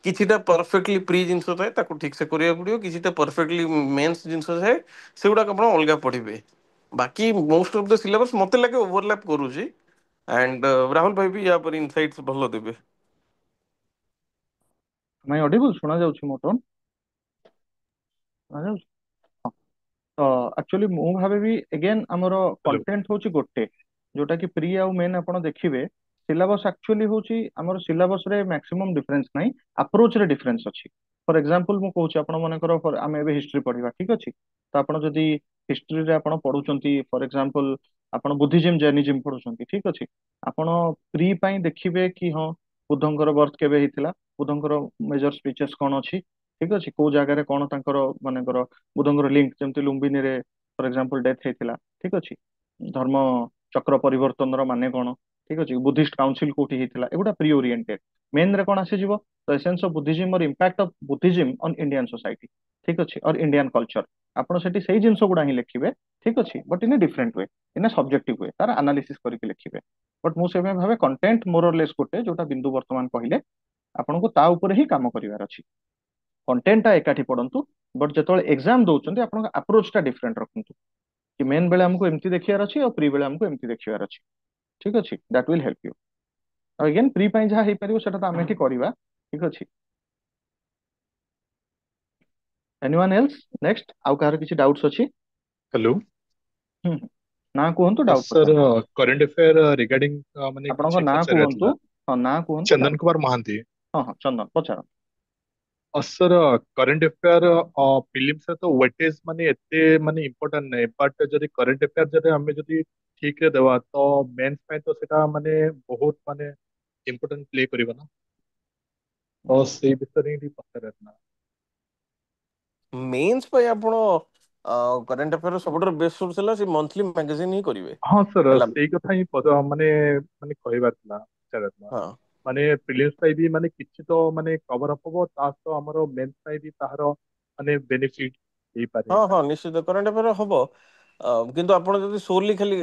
Speaker 3: କିଛିଟା ପରଫେକ୍ଟଲି ପ୍ରି ଜିନିଷ ଥାଏ, ତାକୁ ଠିକ ସେ କରିବାକୁ ପଡିବ। କିଛିଟା ପରଫେକ୍ଟଲି ମେନ୍ସ ଜିନିଷ ଥାଏ, ସେଗୁଡାକ ଆପଣ ଅଲଗା ପଢିବେ। ବାକି ମୋଷ୍ଟ ଅଫ ଦ ସିଲାବସ ମତେ ଲାଗେ ଓଭରଲାପ କରୁଛି। ଆଣ୍ଡ ରାହୁଲ ଭାଇ ବି ୟା ପରେ ଇନସାଇଟ୍ସ ଭଲ ଦେବେ।
Speaker 1: ମାଇ ଅଡିବୁଲ ଶୁଣା ଯାଉଛି ମୋ ଟୋନ? ଶୁଣା ଯାଉଛି? ହଁ। ତ ଆକ୍ଚୁଆଲି ମୁଁ ଭାବିବି ଏଗେନ୍ ଆମର
Speaker 4: ହ୍ୟାଲୋ।
Speaker 1: କଣ୍ଟେଣ୍ଟ ହଉଛି ଗୋଟେ, ଯୋଉଟା କି ପ୍ରି ଆଉ ମେନ୍ ଆପଣ ଦେଖିବେ। ସିଲାବସ ଆକ୍ଚୁଆଲି ହଉଛି ଆମର ସିଲାବସ ରେ ମ୍ୟାକ୍ସିମମ୍ ଡିଫରେନ୍ସ ନାହିଁ, ଆପ୍ରୋଚ ରେ ଡିଫରେନ୍ସ ଅଛି। ଫର ଏକ୍ସାମ୍ପଲ ମୁଁ କହୁଛି, ଆପଣ ମନେକର ଆମେ ଏବେ ହିଷ୍ଟ୍ରି ପଢିବା, ଠିକ ଅଛି। ତ ଆପଣ ଯଦି ହିଷ୍ଟ୍ରିରେ ଆପଣ ପଢୁଛନ୍ତି, ଫର ଏକ୍ସାମ୍ପଲ ଆପଣ ବୁଦ୍ଧିଜିମ୍ ଜୈନିଜିମ୍ ପଢୁଛନ୍ତି, ଠିକ ଅଛି। ଆପଣ ପ୍ରି ପାଇଁ ଦେଖିବେ କି ହଁ ବୁଦ୍ଧଙ୍କର ବର୍ଥ କେବେ ହେଇଥିଲା, ବୁଦ୍ଧଙ୍କର ମେଜର ସ୍ପିଚେସ୍ କଣ ଅଛି, ଠିକ ଅଛି। କୋଉ ଜାଗାରେ କଣ ତାଙ୍କର ମନେକର ବୁଦ୍ଧଙ୍କର ଲିଙ୍କ, ଯେମିତି ଲୁମ୍ବିନୀରେ ଫର ଏକ୍ସାମ୍ପଲ ଡେଥ୍ ହେଇଥିଲା, ଠିକ ଅଛି। ଧର୍ମ ଚକ୍ର ପରିବର୍ତ୍ତନର ମାନେ କଣ, ଠିକ ଅଛି। ବୁଦ୍ଧିଷ୍ଟ କାଉନସିଲ କୋଉଠି ହେଇଥିଲା, ଏଗୁଡା ପ୍ରି ଓରିଏଣ୍ଟେଡ। ମେନ୍ ରେ କଣ ଆସିଯିବ, the essence of Buddhism or impact of Buddhism on Indian society, ଠିକ ଅଛି, ଅର ଇଣ୍ଡିଆନ୍ କଲଚର। ଆପଣ ସେଠି ସେଇ ଜିନିଷ ଗୁଡା ହିଁ ଲେଖିବେ, ଠିକ ଅଛି। But in a different way, in a subjective we, ତାର ଆନାଲିସିସ୍ କରିକି ଲେଖିବେ। ବଟ୍ ମୁଁ ସେଇ ପାଇଁ ଭାବେ କଣ୍ଟେଣ୍ଟ ମୋର ଅର ଲେସ୍ ଗୋଟେ, ଯୋଉଟା ବିନ୍ଦୁ ବର୍ତ୍ତମାନ କହିଲେ, ଆପଣଙ୍କୁ ତା ଉପରେ ହିଁ କାମ କରିବାର ଅଛି। କଣ୍ଟେଣ୍ଟ ଟା ଏକାଠି ପଢନ୍ତୁ, ବଟ୍ ଯେତେବେଳେ ଏକ୍ସାମ ଦଉଛନ୍ତି ଆପଣଙ୍କ ଆପ୍ରୋଚ ଟା ଡିଫରେଣ୍ଟ ରଖନ୍ତୁ। କି ମେନ୍ ବେଳେ ଆମକୁ ଏମିତି ଦେଖିବାର ଅଛି, ଆଉ ପ୍ରି ବେଳେ ଆମକୁ ଏମିତି ଦେଖିବାର ଅଛି, ଠିକ ଅଛି। That will help you. ଆଉ ଏଗେନ୍ ପ୍ରି ପାଇଁ ଯାହା ହେଇପାରିବ ସେଟା ତ ଆମେ ଏଠି କରିବା, ଠିକ ଅଛି। ଏନିୱାନ୍ ଏଲ୍ସ? ନେକ୍ସଟ ଆଉ କାହାର କିଛି ଡାଉଟ୍ସ ଅଛି?
Speaker 4: ହ୍ୟାଲୋ।
Speaker 1: ହୁଁ ହୁଁ। ନା କୁହନ୍ତୁ, ଡାଉଟ୍
Speaker 4: ସାର୍,
Speaker 1: ପଚାରନ୍ତୁ।
Speaker 4: କରେଣ୍ଟ ଆଫେୟାର ରିଗାର୍ଡିଂ ମାନେ
Speaker 1: ଆପଣଙ୍କ
Speaker 4: କିଛି
Speaker 1: ନାଁ
Speaker 4: ପଚାରିବାର
Speaker 1: କୁହନ୍ତୁ।
Speaker 4: ଥିଲା।
Speaker 1: ହଁ, ନାଁ କୁହନ୍ତୁ,
Speaker 4: ଚନ୍ଦନ
Speaker 1: ଡାଉଟ୍।
Speaker 4: କୁମାର ମହାନ୍ତି।
Speaker 1: ହଁ ହଁ, ଚନ୍ଦନ ପଚାରନ୍ତୁ।
Speaker 4: सर करंट अफेयर फिल्म से तो वेटेज माने एते माने इम्पोर्टेंट नहीं बट जदि करंट अफेयर जदि हमें जदि ठीक रे देवा तो मेंस में तो सेटा माने बहुत माने इम्पोर्टेंट प्ले करिवो ना तो सेई विषय रे पचारना
Speaker 3: मेंस ପାଇଁ ଆପଣ କରେଣ୍ଟ ଆଫେୟାର ସବୁଠାରୁ ବେଷ୍ଟ ସୋର୍ସ ହେଲା ସେ ମନ୍ଥଲି ମ୍ୟାଗାଜିନ୍ ହିଁ କରିବେ
Speaker 4: हाँ सर
Speaker 3: ହେଲା।
Speaker 4: सेई कथा ही माने माने कहबार थिला पचारना
Speaker 3: ହଁ
Speaker 4: माने प्रिलिम्स पाई भी माने किछि तो माने कवर अप हो ता तो हमरो मेंस पाई भी ताहार माने बेनिफिट हेई पारे
Speaker 3: ହଁ ହଁ ନିଶ୍ଚିତ କରେଣ୍ଟ ଆଫେୟାର ହବ। କିନ୍ତୁ ଆପଣ ଯଦି ସୋରଲି ଖାଲି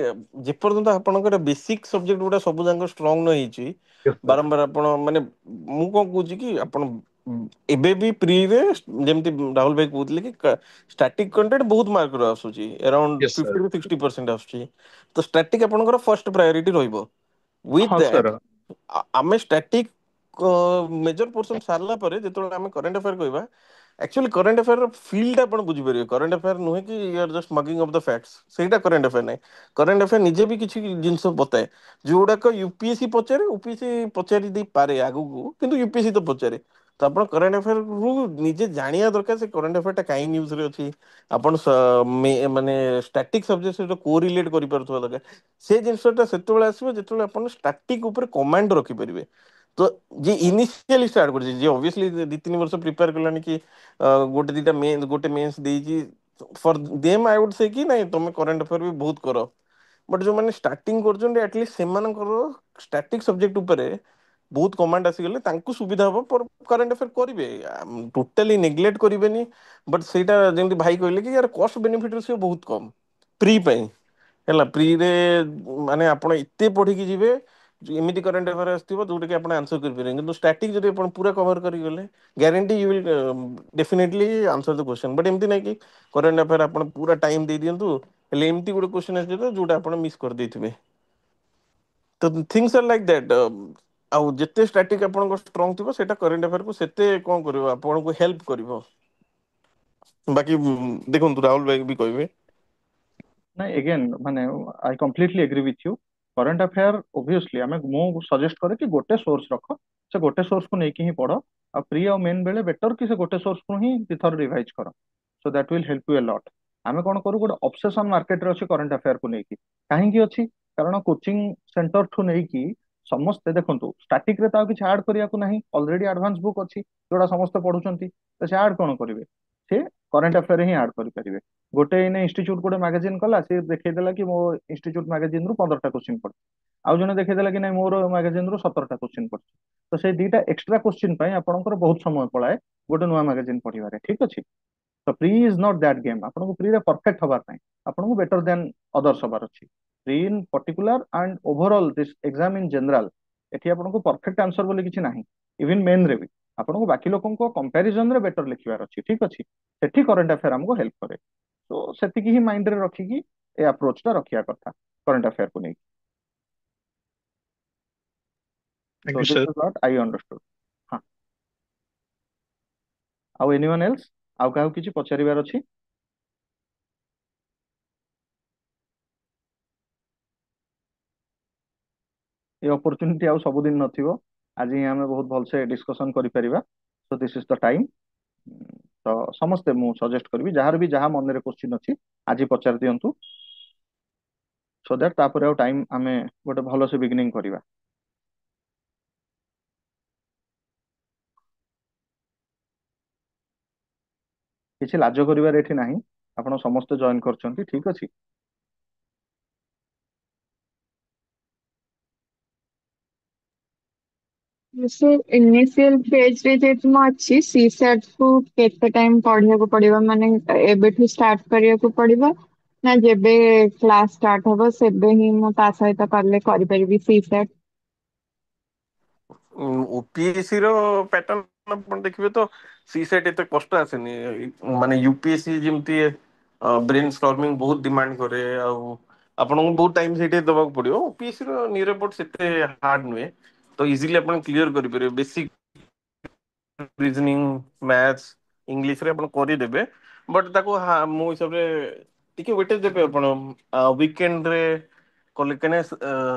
Speaker 3: ଯେପର୍ଯ୍ୟନ୍ତ ଆପଣଙ୍କର ବେସିକ ସବଜେକ୍ଟ ଗୁଡା ସବୁ ଯାକ ଷ୍ଟ୍ରଙ୍ଗ ନ ହେଇଛି
Speaker 4: यस सर
Speaker 3: ବାରମ୍ବାର ଆପଣ ମାନେ ମୁଁ କଣ କହୁଛି କି ଆପଣ ଏବେ ବି ପ୍ରିରେ ଯେମିତି ରାହୁଲ ଭାଇ କହୁଥିଲେ କି ଷ୍ଟାଟିକ କଣ୍ଟେଣ୍ଟ ବହୁତ ମାର୍କର ଆସୁଛି ଆରାଉଣ୍ଡ
Speaker 4: यस सर
Speaker 3: 50 ରୁ 60% ଆସୁଛି ତ ଷ୍ଟାଟିକ ଆପଣଙ୍କର ଫର୍ଷ୍ଟ ପ୍ରାୟୋରିଟି ରହିବ। ୱିଥ୍
Speaker 4: हाँ
Speaker 3: ଦ୍ୟାଟ୍
Speaker 4: सर
Speaker 3: ଆମେ ଷ୍ଟାଟିକ ମେଜର ପୋର୍ସନ ସାରିଲା ପରେ ଯେତେବେଳେ ଆମେ କରେଣ୍ଟ ଆଫେୟାର କହିବା ଆକ୍ଚୁଆଲି କରେଣ୍ଟ ଆଫେୟାର ଫିଲ୍ଡ ଆପଣ ବୁଝିପାରିବେ। କରେଣ୍ଟ ଆଫେୟାର ନୁହେଁ କି you are just mugging of the facts, ସେଇଟା କରେଣ୍ଟ ଆଫେୟାର ନାହିଁ। କରେଣ୍ଟ ଆଫେୟାର ନିଜେ ବି କିଛି ଜିନିଷ ବତାଏ ଯୋଉଗୁଡାକ ୟୁପିଏସସି ପଚାରେ, ୟୁପିଏସସି ପଚାରି ଦେଇପାରେ ଆଗକୁ, କିନ୍ତୁ ୟୁପିଏସସି ତ ପଚାରେ। ତ ଆପଣ କରେଣ୍ଟ ଆଫେୟାରରୁ ନିଜେ ଜାଣିବା ଦରକାର ସେ କରେଣ୍ଟ ଆଫେୟାରଟା କାହିଁ ନ୍ୟୁଜରେ ଅଛି। ଆପଣ ମାନେ ଷ୍ଟାଟିକ୍ ସବଜେକ୍ଟ ସହିତ କୋରିଲେଟ୍ କରିପାରୁଥିବା ଦରକାର। ସେ ଜିନିଷଟା ସେତେବେଳେ ଆସିବ ଯେତେବେଳେ ଆପଣ ଷ୍ଟାଟିକ୍ ଉପରେ କମାଣ୍ଡ ରଖିପାରିବେ। ତ ଯିଏ ଇନିସିଆଲି ଷ୍ଟାର୍ଟ କରିଛି, ଯିଏ ଅବଭିୟସଲି 2-3 ବର୍ଷ ପ୍ରିପେୟାର କଲାଣି କି ଗୋଟେ ଦିଟା ଗୋଟେ ମେନ୍ସ ଦେଇଛି, ଫର ଦେମ୍ ଆଇ ଉଡ୍ ସେ କି ନାଇଁ ତମେ କରେଣ୍ଟ ଆଫେୟାର ବି ବହୁତ କର। ବଟ୍ ଯୋଉମାନେ ଷ୍ଟାର୍ଟିଂ କରୁଛନ୍ତି ଆଟଲିଷ୍ଟ ସେମାନଙ୍କର ଷ୍ଟାଟିକ୍ ସବଜେକ୍ଟ ଉପରେ ବହୁତ କମାଣ୍ଡ ଆସିଗଲେ ତାଙ୍କୁ ସୁବିଧା ହବ କରେଣ୍ଟ ଆଫେୟାର କରିବେ। ଟୋଟାଲି ନେଗ୍ଲେକ୍ଟ କରିବେନି। ବଟ୍ ସେଇଟା ଯେମିତି ଭାଇ କହିଲେ କି ୟାର କଷ୍ଟ ବେନିଫିଟ ରେସିଓ ବହୁତ କମ୍ ପ୍ରି ପାଇଁ ହେଲା। ପ୍ରିରେ ମାନେ ଆପଣ ଏତେ ପଢିକି ଯିବେ ଏମିତି କରେଣ୍ଟ ଆଫେୟାର ଆସିଥିବ ଯୋଉଟା କି ଆପଣ ଆନ୍ସର କରିପାରିବେ, କିନ୍ତୁ ଷ୍ଟାଟିକ୍ ଯଦି ଆପଣ ପୁରା କଭର କରିକି ଗଲେ guarantee you will definitely answer the question. But ଏମିତି ନାହିଁ କି କରେଣ୍ଟ ଆଫେୟାର ଆପଣ ପୁରା ଟାଇମ ଦେଇ ଦିଅନ୍ତୁ ହେଲେ ଏମିତି ଗୋଟେ କ୍ୱେଶ୍ଚନ ଆସିଯିବ ଯୋଉଟା ଆପଣ ମିସ୍ କରିଦେଇଥିବେ। ତ ଥିଙ୍ଗସ୍ ଆର୍ ଲାଇକ୍ ଦ୍ୟାଟ୍। ଆଉ ଯେତେ ଷ୍ଟାଟିକ୍ ଆପଣଙ୍କ ଷ୍ଟ୍ରଙ୍ଗ ଥିବ ସେଇଟା କରେଣ୍ଟ ଆଫେୟାରକୁ ସେତେ କଣ କରିବ, ଆପଣଙ୍କୁ ହେଲ୍ପ କରିବ। ବାକି ଦେଖନ୍ତୁ ରାହୁଲ ଭାଇ ବି କହିବେ।
Speaker 1: ନାଇଁ ଏଗେନ୍ ମାନେ I completely agree with you. Current affair obviously ମୁଁ ସଜେଷ୍ଟ କରେ କି ଗୋଟେ ସୋର୍ସ ରଖ, ସେ ଗୋଟେ ସୋର୍ସକୁ ନେଇକି ହିଁ ପଢ। ଆଉ ପ୍ରି ଆଉ ମେନ୍ ବେଳେ ବେଟର କି ସେ ଗୋଟେ ସୋର୍ସକୁ ହିଁ ଦିଥର ରିଭାଇଜ କର। So that will help you a lot. ଆମେ କଣ କରୁ, ଗୋଟେ ଅବସେସନ ମାର୍କେଟରେ ଅଛି କରେଣ୍ଟ ଆଫେୟାରକୁ ନେଇକି। କାହିଁକି ଅଛି? କାରଣ କୋଚିଂ ସେଣ୍ଟର ଠୁ ନେଇକି ସମସ୍ତେ ଦେଖନ୍ତୁ ଷ୍ଟାଟିକରେ ତ ଆଉ କିଛି ଆଡ୍ କରିବାକୁ ନାହିଁ, ଅଲରେଡି ଆଡଭାନ୍ସ ବୁକ୍ ଅଛି ଯୋଉଟା ସମସ୍ତେ ପଢୁଛନ୍ତି। ତ ସେ ଆଡ୍ କଣ କରିବେ, ସେ କରେଣ୍ଟ ଆଫେୟାର ହିଁ ଆଡ୍ କରିପାରିବେ। ଗୋଟେ ଏଇନେ ଇନଷ୍ଟିଚ୍ୟୁଟ ଗୋଟେ ମାଗାଜିନ୍ କଲା, ସେ ଦେଖେଇଦେଲା କି ମୋ ଇନଷ୍ଟିଚ୍ୟୁଟ ମାଗାଜିନ୍ ରୁ 15ଟା କୋଶ୍ଚିନ୍ ପଡିଛି। ଆଉ ଜଣେ ଦେଖେଇଦେଲା କି ନାଇଁ ମୋର ମାଗାଜିନ୍ ରୁ 17ଟା କୋଶ୍ଚିନ୍ ପଡିଛି। ତ ସେଇ ଦିଟା ଏକ୍ସଟ୍ରା କୋଶ୍ଚିନ୍ ପାଇଁ ଆପଣଙ୍କର ବହୁତ ସମୟ ପଳାଏ ଗୋଟେ ନୂଆ ମାଗାଜିନ୍ ପଢିବାରେ। ଠିକ ଅଛି। ତ pre is not that game. ଆପଣଙ୍କୁ ପ୍ରିରେ ପରଫେକ୍ଟ ହବାର ନାହିଁ, ଆପଣଙ୍କୁ ବେଟର ଦେନ୍ ଅଦର୍ସ ହବାର ଅଛି। Pre in particular and overall this exam in general, ଏଠି ଆପଣଙ୍କୁ ପରଫେକ୍ଟ ଆନ୍ସର ବୋଲି କିଛି ନାହିଁ। ଇଭିନ୍ ମେନ୍ରେ ବି ଆପଣଙ୍କୁ ବାକି ଲୋକଙ୍କ କମ୍ପାରିଜନରେ ବେଟର ଲେଖିବାର ଅଛି। ଠିକ ଅଛି। ସେଠି କରେଣ୍ଟ ଆଫେୟାର ଆମକୁ ହେଲ୍ପ କରେ। ତ ସେତିକି ହିଁ ମାଇଣ୍ଡରେ ରଖିକି ଏ ଆପ୍ରୋଚ ଟା ରଖିବା କଥା କରେଣ୍ଟ ଆଫେୟାରକୁ ନେଇକି।
Speaker 4: Thank
Speaker 1: so
Speaker 4: you
Speaker 1: this
Speaker 4: sir
Speaker 1: is what I understood. ହଁ, ଆଉ ଏନିୱାନ୍ ଏଲ୍ସ, ଆଉ କାହାକୁ କିଛି ପଚାରିବାର ଅଛି? ଏ ଅପରଚ୍ୟୁନିଟି ଆଉ ସବୁଦିନ ନଥିବ। ଆଜି ହିଁ ଆମେ ବହୁତ ଭଲସେ ଡିସ୍କସନ କରିପାରିବା। Show this is the time. ତ ସମସ୍ତେ ମୁଁ ସଜେଷ୍ଟ କରିବି ଯାହାର ବି ଯାହା ମନରେ କୋଶ୍ଚିନ୍ ଅଛି ଆଜି ପଚାରି ଦିଅନ୍ତୁ। ସୋ ଦ୍ୟାଟ ତାପରେ ଆଉ ଟାଇମ୍ ଆମେ ଗୋଟେ ଭଲସେ ବିଗିନିଂ କରିବା। କିଛି ଲାଜ କରିବାର ଏଠି ନାହିଁ। ଆପଣ ସମସ୍ତେ ଜଏନ କରିଛନ୍ତି, ଠିକ ଅଛି।
Speaker 2: ସେ ଇନିସିଆଲ ଫେଜ ରେ ଯେହେତୁ ମୁଁ ଅଛି, ସି ସାର୍ଟ କୁ କେତେ ଟାଇମ ପଢିବାକୁ ପଡିବ, ମାନେ ଏବେଠୁ ଷ୍ଟାର୍ଟ କରିବାକୁ ପଡିବ ନା ଯେବେ କ୍ଲାସ ଷ୍ଟାର୍ଟ ହବ ସେବେ ହିଁ ମୁଁ ତା ସହିତ କଲେ କରିପାରିବି ସି ସାର୍ଟ?
Speaker 3: ଓପିଏସସି ର ପ୍ୟାଟର୍ନ ଆପଣ ଦେଖିବେ ତ ସି ସେଟ୍ ଏତେ କଷ୍ଟ ଆସେନି। ମାନେ ୟୁପିଏସସି ଯେମିତି ବ୍ରେନ ଷ୍ଟର୍ମିଂ ବହୁତ ଡିମାଣ୍ଡ କରେ, ଆଉ ଆପଣଙ୍କୁ ବହୁତ ଟାଇମ ସେଇଠି ଦେବାକୁ ପଡିବ। ଓପିଏସସି ର ନିରପଟ ସେତେ ହାର୍ଡ ନୁହେଁ, ତ ଇଜିଲି ଆପଣ କ୍ଲିୟର କରିପାରିବେ। ବେସିକ ରିଜନିଂ, ମ୍ୟାଥ୍, ଇଂଲିଶରେ ଆପଣ କରିଦେବେ। ବଟ୍ ତାକୁ ମୋ ହିସାବରେ ଟିକେ ୱେଟେଜ ଦେବେ ଆପଣ ୱିକେଣ୍ଡରେ କଲେ, କାହିଁକିନା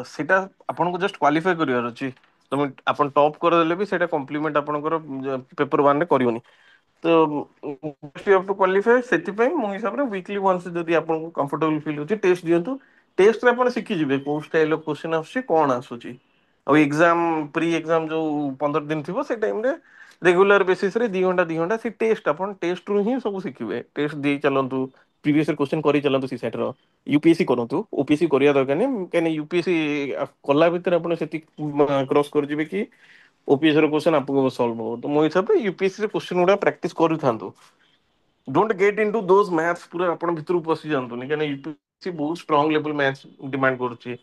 Speaker 3: ସେଇଟା ଆପଣଙ୍କୁ ଜଷ୍ଟ କ୍ୱାଲିଫାଇ କରିବାର ଅଛି। ତମେ ଆପଣ ଟପ୍ କରିଦେଲେ ବି ସେଇଟା କମ୍ପ୍ଲିମେଣ୍ଟ ଆପଣଙ୍କର ପେପର 1 ରେ କରିବନି। ତ କ୍ୱାଲିଫାଏ ସେଥିପାଇଁ ମୋ ହିସାବରେ ୱିକଲି ୱାନ୍ସ ଯଦି ଆପଣଙ୍କୁ କମ୍ଫର୍ଟେବଲ ଫିଲ୍ ହଉଛି ଟେଷ୍ଟ ଦିଅନ୍ତୁ। ଟେଷ୍ଟରେ ଆପଣ ଶିଖିଯିବେ କୋଉ ଷ୍ଟାଇଲ ଅଫ କ୍ୱେଶ୍ଚନ ଆସୁଛି କଣ ଆସୁଛି। ଆଉ ଏକ୍ସାମ ପ୍ରି ଏକ୍ସାମ ଯୋଉ 15 ଦିନ ଥିବ ସେ ଟାଇମରେ ରେଗୁଲାର ବେସିସ ରେ 2 ଘଣ୍ଟା ସେ ଟେଷ୍ଟ ଆପଣ ଟେଷ୍ଟ ରୁ ହିଁ ସବୁ ଶିଖିବେ। ଟେଷ୍ଟ ଦେଇ ଚାଲନ୍ତୁ, ପ୍ରିଭିୟସ କ୍ୱେଶ୍ଚନ କରି ଚାଲନ୍ତୁ ସି ସେଟ୍ ର। ୟୁପିଏସସି କରନ୍ତୁ, ଓପିଏସସି କରିବା ଦରକାର ନାହିଁ, କାହିଁକିନା ୟୁପିଏସସି କଲା ଭିତରେ ଆପଣ ସେତିକି କ୍ରସ୍ କରିଯିବେ କି ଓପିଏସସି ର କ୍ୱେଶ୍ଚନ ଆପଣଙ୍କୁ ସଲ୍ଭ ହବ। ତ ମୋ ହିସାବରେ ୟୁପିଏସସି ର କ୍ୱେଶ୍ଚନ ଗୁଡା ପ୍ରାକ୍ଟିସ କରୁଥାନ୍ତୁ। Don't get into those maths ପୁରା ଆପଣ ଭିତରକୁ ପଶି ଯାଆନ୍ତୁନି, କାହିଁକିନା ୟୁପିଏସସି ବହୁତ ଷ୍ଟ୍ରଙ୍ଗ ଲେଭେଲ ମ୍ୟାଥ୍ସ ଡିମାଣ୍ଡ କରୁଛି।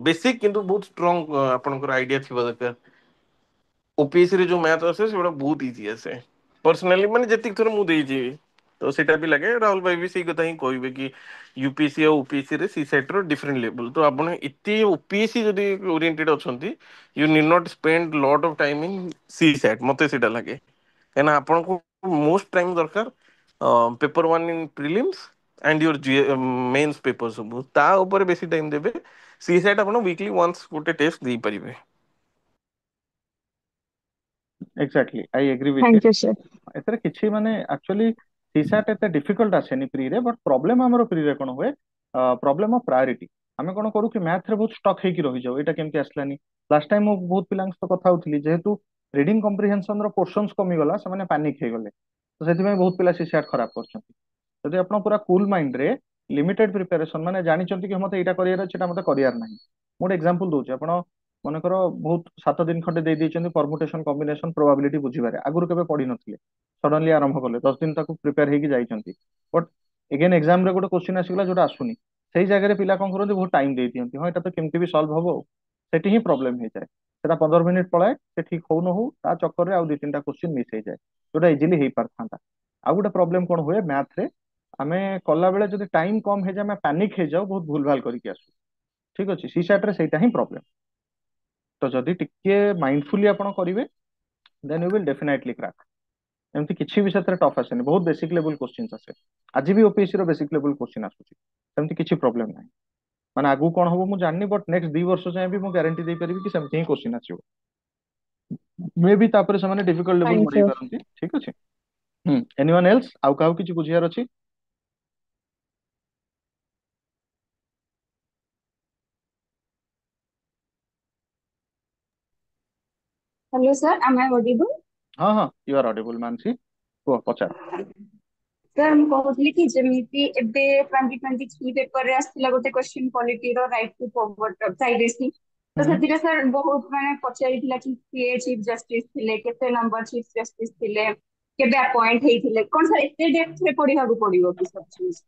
Speaker 3: ବେସିକ କିନ୍ତୁ ବହୁତ ଷ୍ଟ୍ରଙ୍ଗ ଆପଣଙ୍କର ଆଇଡିଆ ଥିବା ଦରକାର। ଓପିଏସସି ରେ ଯୋଉ ମ୍ୟାଥ ଆସେ ସେଗୁଡା ବହୁତ ଇଜି ଆସେ। ପର୍ସନାଲି ମାନେ ଯେତିକି ଥର ମୁଁ ଦେଇଛି ତ ସେଇଟା ବି ଲାଗେ। ରାହୁଲ ଭାଇ ବି ସେଇ କଥା ହିଁ କହିବେ କି ୟୁପିଏସସି ଆଉ ଓପିଏସସି ରେ ସି ସେଟ୍ ର ଡିଫରେଣ୍ଟ ଲେଭେଲ। ତ ଆପଣ ଏତେ ଓପିଏସସି ଯଦି ଓରିଏଣ୍ଟେଡ ଅଛନ୍ତି you need not spend lot of time in CSAT, ମତେ ସେଇଟା ଲାଗେ। କାହିଁକିନା ଆପଣଙ୍କୁ ମୋଷ୍ଟ ଟାଇମ ଦରକାର paper 1 in prelims and your mains paper ସବୁ ତା ଉପରେ ବେଶୀ ଟାଇମ ଦେବେ। ସି ସେଟ୍ ଆପଣ ୱିକଲି ୱାନ୍ସ ଗୋଟେ ଟେଷ୍ଟ ଦେଇପାରିବେ।
Speaker 1: Exactly I agree with it.
Speaker 2: Thank you sir.
Speaker 1: ଏଥିରେ କିଛି ମାନେ ଆକ୍ଚୁଆଲି ସିସାଟ ଏତେ ଡିଫିକଲ୍ଟ ଆସେନି ପ୍ରିରେ, ବଟ୍ ପ୍ରୋବ୍ଲେମ ଆମର ପ୍ରିରେ କଣ ହୁଏ, ପ୍ରୋବ୍ଲେମ ଅଫ ପ୍ରାୟୋରିଟି। ଆମେ କଣ କରୁ କି ମ୍ୟାଥରେ ବହୁତ ଷ୍ଟକ୍ ହେଇକି ରହିଯାଉ, ଏଇଟା କେମିତି ଆସିଲାନି। ଲାଷ୍ଟ ଟାଇମ ମୁଁ ବହୁତ ପିଲାଙ୍କ ସହିତ କଥା ହଉଥିଲି, ଯେହେତୁ ରିଡିଂ କମ୍ପ୍ରିହେନସନ ର ପୋର୍ସନ୍ସ କମିଗଲା ସେମାନେ ପାନିକ ହେଇଗଲେ। ତ ସେଥିପାଇଁ ବହୁତ ପିଲା ସିସାଟ ଖରାପ କରୁଛନ୍ତି। ଯଦି ଆପଣ ପୁରା କୁଲ ମାଇଣ୍ଡରେ ଲିମିଟେଡ ପ୍ରିପାରେସନ ମାନେ ଜାଣିଛନ୍ତି କି ମତେ ଏଇଟା କରିବାର ଅଛି, ଏଇଟା ମତେ କରିବାର ନାହିଁ। ମୁଁ ଗୋଟେ ଏକ୍ସାମ୍ପଲ ଦଉଛି, ଆପଣ ମନେକର ବହୁତ 7 ଦିନ ଖଣ୍ଡେ ଦେଇ ଦେଇଛନ୍ତି ପରମୁଟେସନ କମ୍ବିନେସନ ପ୍ରୋବାବିଲିଟି ବୁଝିବାରେ, ଆଗରୁ କେବେ ପଢିନଥିଲେ, ସଡନଲି ଆରମ୍ଭ କଲେ, 10 ଦିନ ତାକୁ ପ୍ରିପେୟାର ହେଇକି ଯାଇଛନ୍ତି, ବଟ୍ ଏଗେନ୍ ଏକ୍ସାମ ରେ ଗୋଟେ କ୍ୱେଶ୍ଚିନ୍ ଆସିଗଲା ଯୋଉଟା ଆସୁନି, ସେଇ ଜାଗାରେ ପିଲା କଣ କରନ୍ତି ବହୁତ ଟାଇମ ଦେଇ ଦିଅନ୍ତି, ହଁ ଏଟା ତ କେମିତି ବି ସଲ୍ଭ ହବ ଆଉ। ସେଠି ହିଁ ପ୍ରୋବ୍ଲେମ ହେଇଯାଏ। ସେଟା 15 ମିନିଟ ପଳାଏ, ସେ ଠିକ ହଉ ନ ହଉ ତା ଚକ୍କରରେ ଆଉ 2-3ଟା କ୍ୱେଶ୍ଚିନ୍ ମିସ୍ ହେଇଯାଏ, ଯୋଉଟା ଇଜିଲି ହେଇପାରିଥାନ୍ତା। ଆଉ ଗୋଟେ ପ୍ରୋବ୍ଲେମ କଣ ହୁଏ ମ୍ୟାଥରେ, ଆମେ କଲା ବେଳେ ଯଦି ଟାଇମ କମ ହେଇଯାଏ ଆମେ ପାନିକ ହେଇଯାଉ, ବହୁତ ଭୁଲ ଭାଲ କରିକି ଆସୁ। ଠିକ ଅଛି, ସି ସାଟ ରେ ସେଇଟା ହିଁ ପ୍ରୋବ୍ଲେମ। ତ ଯଦି ଟିକେ ମାଇଣ୍ଡଫୁଲି ଆପଣ କରିବେ ଦେନ୍ ୟୁ ୱିଲ୍ ଡେଫିନେଟଲି କ୍ରାକ୍। ଏମିତି କିଛି ବି ସେଥିରେ ଟଫ୍ ଆସେନି, ବହୁତ ବେସିକ ଲେବୁଲ କ୍ୱେଶ୍ଚିନ୍ସ ଆସେ। ଆଜି ବି ଓପିଏସସି ର ବେସିକ ଲେବୁଲ କ୍ୱେଶ୍ଚିନ୍ ଆସୁଛି, ସେମିତି କିଛି ପ୍ରୋବ୍ଲେମ ନାହିଁ। ମାନେ ଆଗକୁ କଣ ହବ ମୁଁ ଜାଣିନି, ବଟ୍ ନେକ୍ସଟ 2 ବର୍ଷ ଯାଏଁ ବି ମୁଁ ଗ୍ୟାରେଣ୍ଟି ଦେଇପାରିବି କି ସେମିତି ହିଁ କ୍ୱେଶ୍ଚିନ୍ ଆସିବ। ମେ ବି ତାପରେ ସେମାନେ ଡିଫିକଲ୍ଟ ଲେବୁଲ
Speaker 2: ଥ୍ୟାଙ୍କ
Speaker 1: ବଢେଇ
Speaker 2: ୟୁ।
Speaker 1: ପାରନ୍ତି। ଠିକ ଅଛି। ଏନିୱାନ ଏଲ୍ସ, ଆଉ କାହାକୁ କିଛି ବୁଝିବାର ଅଛି?
Speaker 5: Hello sir, am I audible?
Speaker 1: ହଁ ହଁ, ୟୁ ଆର୍ ଅଡିବୁଲ ମାନସି, କୁହ ପଚାର।
Speaker 5: ସାର୍ ମୁଁ କହୁଥିଲି କି ଯେମିତି ଏବେ 2023 ପେପରରେ ଆସିଥିଲା ଗୋଟେ କ୍ୱେଶ୍ଚିନ୍ ପଲିଟିର ରାଇଟ୍ ଟୁ ପ୍ରାଇଭେସି। ତ
Speaker 1: ହୁଁ।
Speaker 5: ସେଥିରେ ସାର୍ ବହୁତ ମାନେ ପଚାରିଥିଲା କି କିଏ ଚିଫ୍ ଜଷ୍ଟିସ୍ ଥିଲେ, କେତେ ନମ୍ବର ଚିଫ୍ ଜଷ୍ଟିସ୍ ଥିଲେ, କେବେ ଆପଏଣ୍ଟ ହେଇଥିଲେ, କଣ ସାର୍ ଏତେ ଡେପ୍ଥରେ ପଢିବାକୁ ପଡିବ କି ସବୁ ଜିନିଷ?